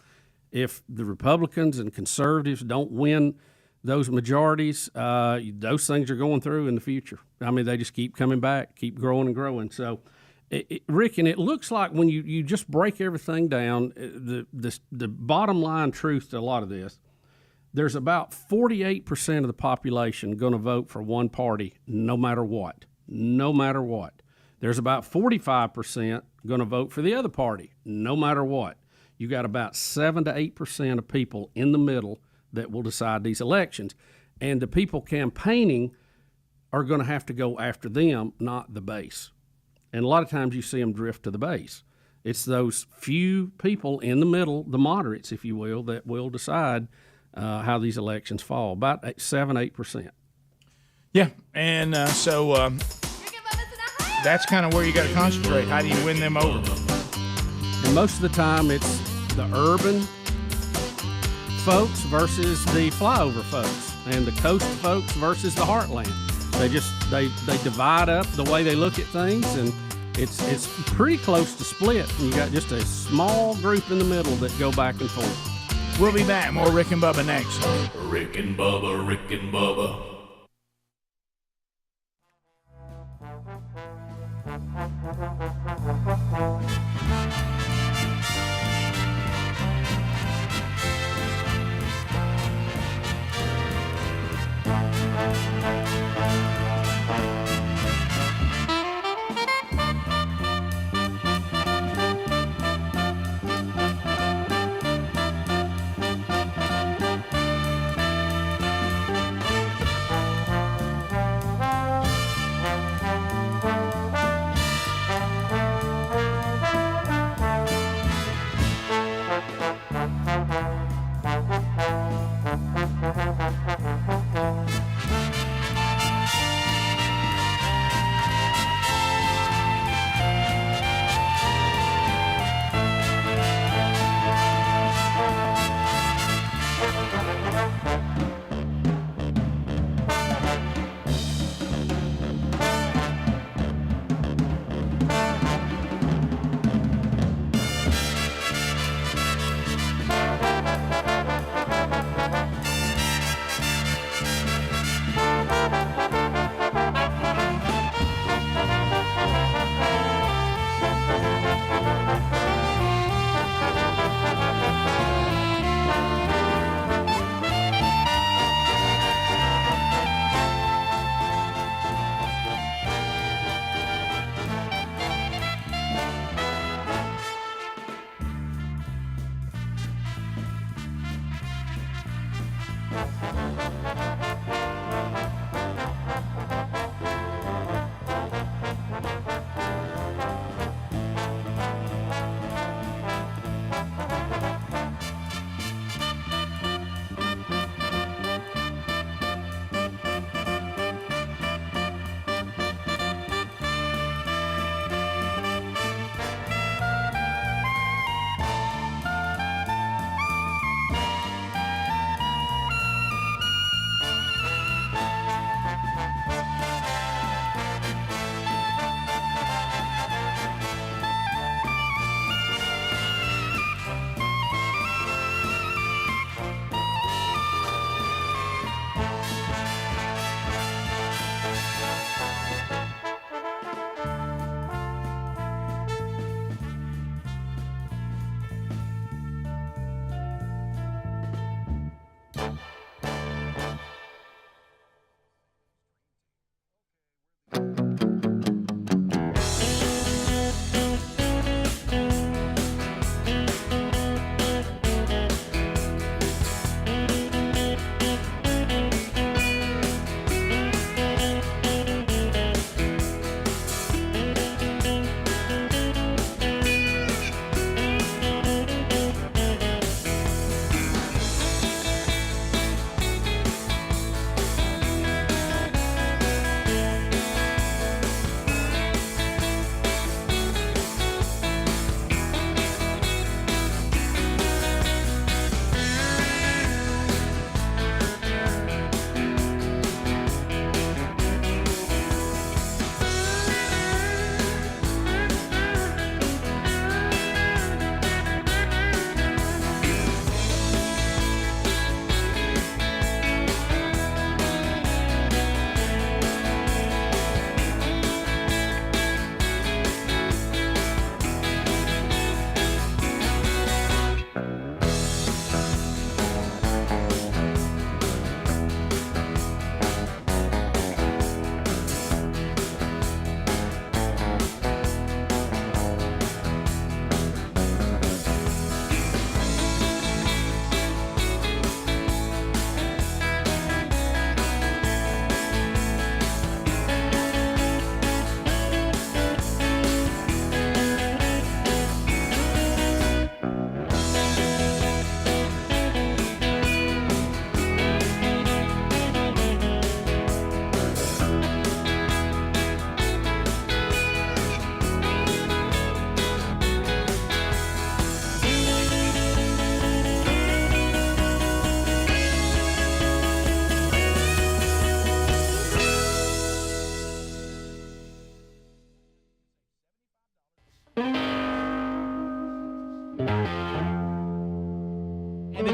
If the Republicans and conservatives don't win those majorities, those things are going through in the future. I mean, they just keep coming back, keep growing and growing. So, Rick, and it looks like when you just break everything down, the bottom line truth to a lot of this, there's about 48% of the population going to vote for one party no matter what. No matter what. There's about 45% going to vote for the other party, no matter what. You got about 7 to 8% of people in the middle that will decide these elections. And the people campaigning are going to have to go after them, not the base. And a lot of times you see them drift to the base. It's those few people in the middle, the moderates, if you will, that will decide how these elections fall, about 7-8%. Yeah, and so that's kind of where you got to concentrate. How do you win them over? And most of the time, it's the urban folks versus the flyover folks, and the coast folks versus the heartland. They divide up the way they look at things, and it's pretty close to split. And you got just a small group in the middle that go back and forth. We'll be back. More Rick and Bubba next. Rick and Bubba, Rick and Bubba.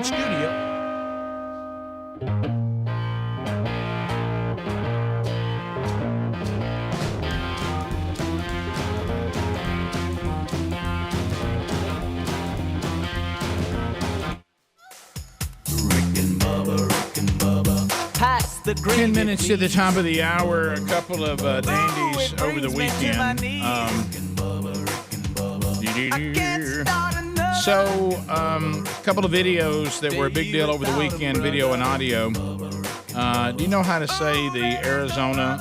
in studio. Pass the 10 minutes to the top of the hour. A couple of dandies over the weekend. A couple of videos that were a big deal over the weekend, video and audio. Do you know how to say the Arizona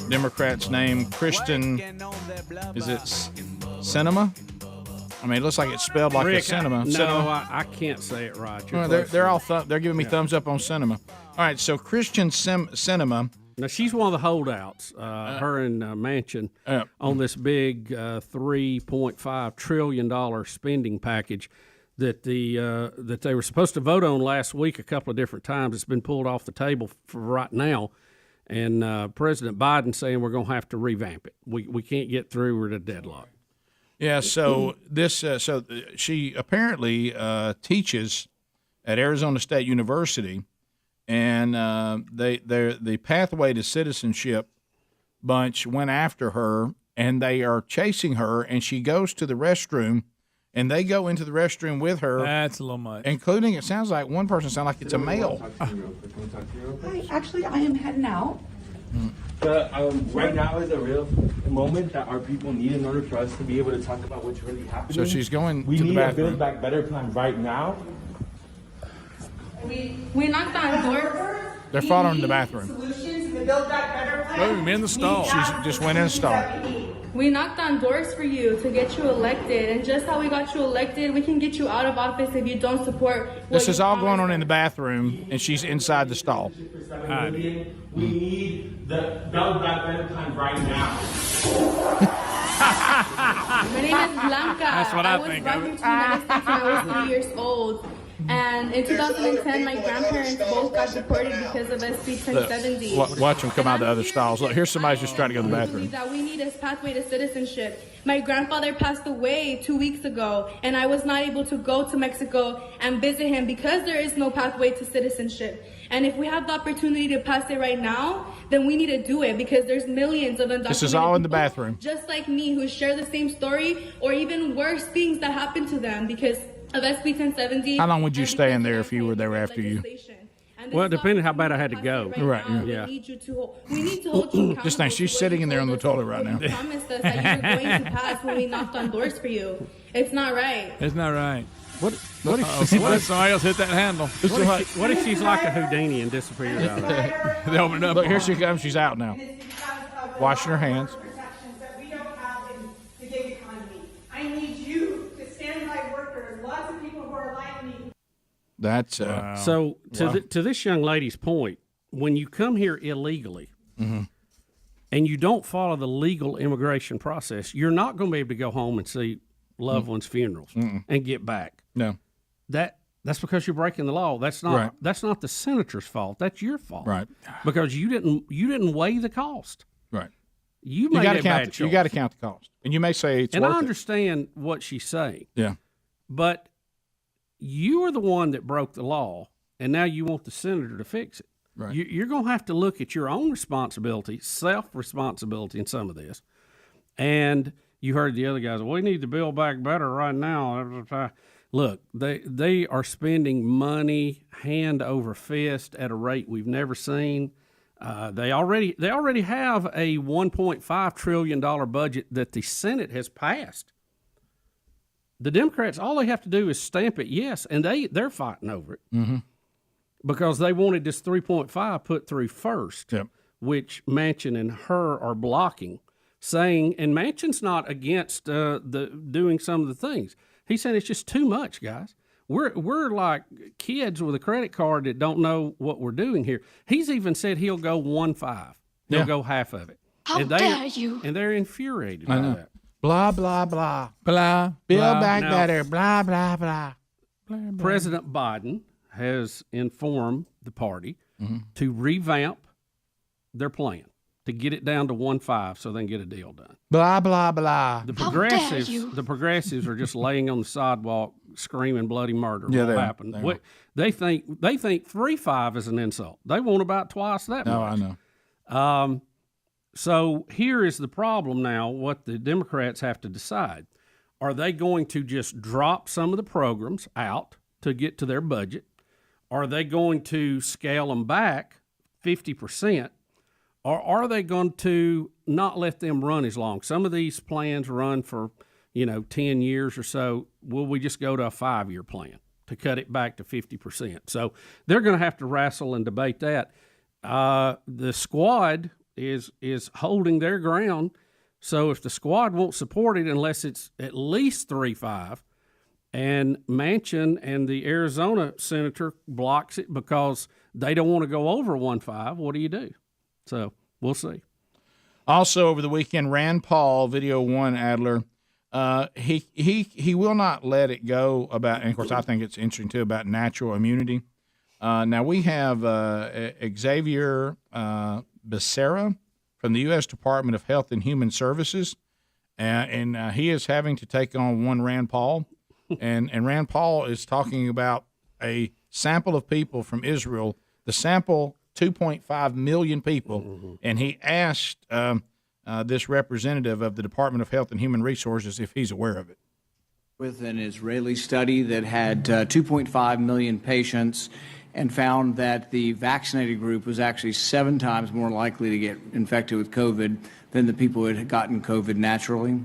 Democrat's name? Kristen, is it Sinema? I mean, it looks like it's spelled like Rick, a cinema. I can't say it right. Well, they're all they're giving me thumbs up on cinema. All right, so Christian Sinema. Now she's one of the holdouts. Her and Manchin on this big $3.5 trillion spending package that that they were supposed to vote on last week a couple of different times. It's been pulled off the table for right now, and President Biden saying we're going to have to revamp it. We can't get through. We're at a deadlock. Yeah, so she apparently teaches at Arizona State University, and the Pathway to Citizenship bunch went after her, and they are chasing her, and she goes to the restroom, and they go into the restroom with her. That's a little much. Including, it sounds like one person sounds like it's a male. Hi, actually, I am heading out. Right now is a real moment that our people need in order for us to be able to talk about what's really happening. So she's going we to the need bathroom. a Build Back Better plan right now. We knocked on doors. They're following the bathroom. Solutions to the Build Back Better plan. Boom, in the stall. She just went in the stall. We knocked on doors for you to get you elected, and just how we got you elected, we can get you out of office if you don't support. This is all going on in the bathroom, and she's inside the stall. We need the Build Back Better plan right now. My name is Blanca. That's what I was think brought of here it. to the United States when I was 3 years old. And in 2010, my grandparents both got deported because of SB 1070. Watch them come out of the other stalls. Look, here's somebody just trying to go to the bathroom. That we need is pathway to citizenship. My grandfather passed away 2 weeks ago, and I was not able to go to Mexico and visit him because there is no pathway to citizenship. And if we have the opportunity to pass it right now, then we need to do it because there's millions of undocumented This is all in the people bathroom. just like me who share the same story or even worse things that happen to them because of SB 1070. How long would you stay in there if you were there after you? Well, it depended how bad I had to go. Right. We Yeah. need to hold you Just think, she's sitting in there on the toilet right now. You promised us that you were going to pass when we knocked on doors for you. It's not right. It's not right. What if somebody else hit that handle? What if she's like a Houdini and disappears out of there? They open it up. Look, here she comes. She's out now. Washing her hands. I need you to stand by workers. Lots of people who are like me. That's so. To this young lady's point, when you come here illegally and you don't follow the legal immigration process, you're not going to be able to go home and see loved ones' funerals and get back. No, that's because you're breaking the law. That's not Right. That's not the senator's fault. That's your fault. Right. Because you didn't weigh the cost. Right. You You made got a to bad count. choice. You got to count the cost, and you may say it's And worth I it. understand what she's saying. Yeah. But you are the one that broke the law, and now you want the senator to fix it. Right. You're going to have to look at your own responsibility, self-responsibility in some of this. And you heard the other guys, we need to build back better right now. Look, they are spending money hand over fist at a rate we've never seen. They already have a $1.5 trillion budget that the Senate has passed. The Democrats, all they have to do is stamp it yes, and they're fighting over it because they wanted this 3.5 put through first, which Manchin and her are blocking, saying, and Manchin's not against doing some of the things. He's saying it's just too much, guys. We're like kids with a credit card that don't know what we're doing here. He's even said he'll go 1.5. He'll go half of it. How dare you? And they're infuriated I by know. that. Blah blah blah blah. Build blah. back Now- better. Blah blah blah. President Biden has informed the party to revamp their plan, to get it down to 1.5 so they can get a deal done. Blah, blah, blah. The progressives are just laying on the sidewalk screaming bloody murder. Yeah, what happened? They think 3.5 is an insult. They want about twice that much. No, I know. So here is the problem now, what the Democrats have to decide. Are they going to just drop some of the programs out to get to their budget? Are they going to scale them back 50%? Or are they going to not let them run as long? Some of these plans run for, 10 years or so. Will we just go to a 5-year plan to cut it back to 50%? So they're going to have to wrestle and debate that. The squad is holding their ground. So if the squad won't support it unless it's at least 3.5, and Manchin and the Arizona senator blocks it because they don't want to go over 1.5, what do you do? So we'll see. Also over the weekend, Rand Paul, Video One Adler, he will not let it go about, and of course I think it's interesting too, about natural immunity. Now we have Xavier Becerra from the U.S. Department of Health and Human Services, and he is having to take on one Rand Paul, and Rand Paul is talking about a sample of people from Israel, the sample 2.5 million people, and he asked this representative of the Department of Health and Human Resources if he's aware of it. With an Israeli study that had 2.5 million patients and found that the vaccinated group was actually 7 times more likely to get infected with COVID than the people who had gotten COVID naturally?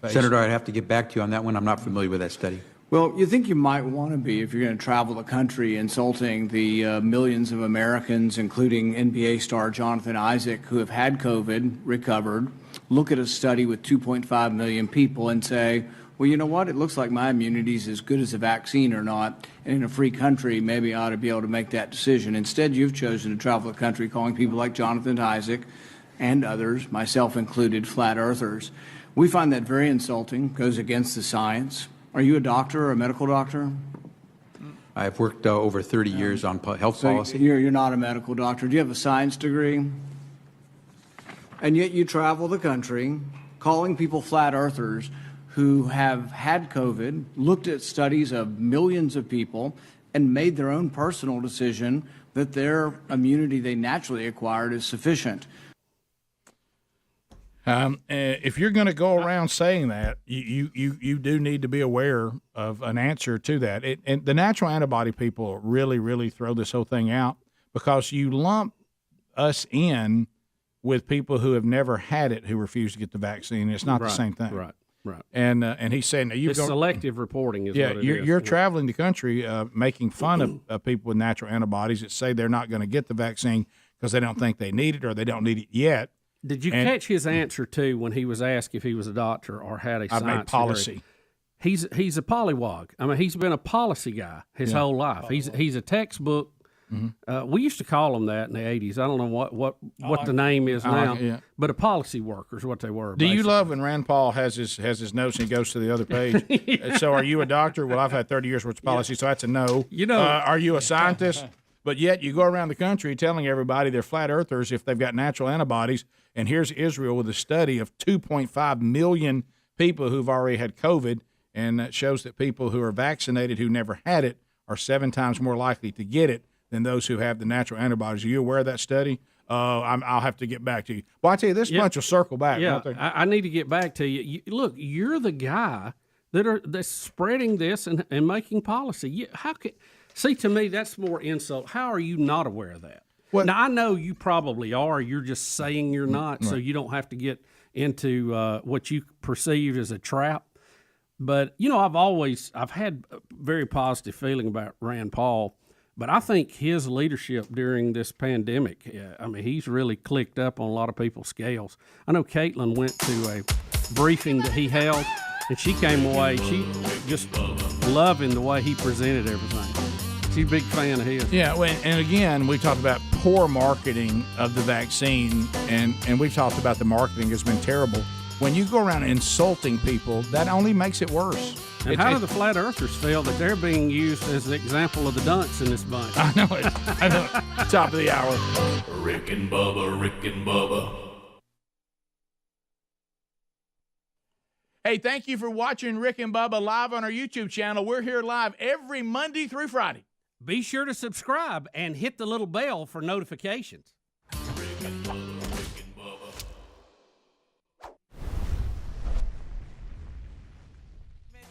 Senator, I'd have to get back to you on that one. I'm not familiar with that study. Well, you think you might want to be if you're going to travel the country insulting the millions of Americans, including NBA star Jonathan Isaac, who have had COVID, recovered, look at a study with 2.5 million people and say, well, you know what? It looks like my immunity is as good as a vaccine or not. And in a free country, maybe I ought to be able to make that decision. Instead, you've chosen to travel the country calling people like Jonathan Isaac and others, myself included, flat earthers. We find that very insulting, goes against the science. Are you a doctor or a medical doctor? I've worked over 30 years on health policy. You're not a medical doctor. Do you have a science degree? And yet you travel the country calling people flat earthers who have had COVID, looked at studies of millions of people, and made their own personal decision that their immunity they naturally acquired is sufficient. If you're going to go around saying that, you do need to be aware of an answer to that. And the natural antibody people really, really throw this whole thing out because you lump us in with people who have never had it who refuse to get the vaccine. It's not the same thing. Right. And he's saying it's selective reporting is what it is. You're traveling the country making fun of people with natural antibodies that say they're not going to get the vaccine because they don't think they need it or they don't need it yet. Did you catch his answer, too, when he was asked if he was a doctor or had a science made policy. Degree? He's a pollywog. I mean, he's been a policy guy his whole life. He's a textbook. Mm-hmm. We used to call them that in the 80s. I don't know what the name is now, but a policy worker is what they were. Do you love when Rand Paul has his notes and he goes to the other page? So are you a doctor? Well, I've had 30 years worth of policy, so that's a no. Are you a scientist? But yet you go around the country telling everybody they're flat earthers if they've got natural antibodies. And here's Israel with a study of 2.5 million people who've already had COVID, and that shows that people who are vaccinated who never had it are 7 times more likely to get it than those who have the natural antibodies. Are you aware of that study? I'll have to get back to you. Well, I tell you, this bunch will circle back. Yeah, I need to get back to you. Look, you're the guy that's spreading this and making policy. See, to me, that's more insult. How are you not aware of that? Well, now, I know you probably are. You're just saying you're not, so you don't have to get into what you perceive as a trap. But, I've had a very positive feeling about Rand Paul, but I think his leadership during this pandemic, he's really clicked up on a lot of people's scales. I know Caitlin went to a briefing that he held, and she came away, she just loving the way he presented everything. She's a big fan of his. Yeah, and again, we talked about poor marketing of the vaccine, and we've talked about the marketing has been terrible. When you go around insulting people, that only makes it worse. And how do the flat earthers feel that they're being used as the example of the dunce in this bunch? I know it. top of the hour. Rick and Bubba, Rick and Bubba. Hey, thank you for watching Rick and Bubba live on our YouTube channel. We're here live every Monday through Friday. Be sure to subscribe and hit the little bell for notifications. Rick and Bubba, Rick and Bubba.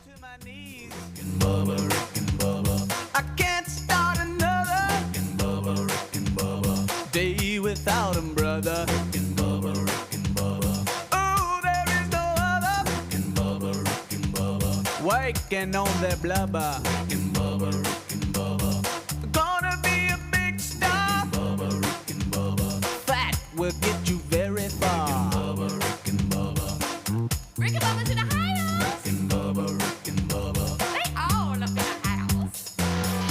To my knees. Rick and Bubba, Rick and Bubba. I can't start another Rick and Bubba, Rick and Bubba. Day without him, brother. Rick and Bubba, Rick and Bubba. Oh, there is no other Rick and Bubba, Rick and Bubba. Waking on their blubber. Rick and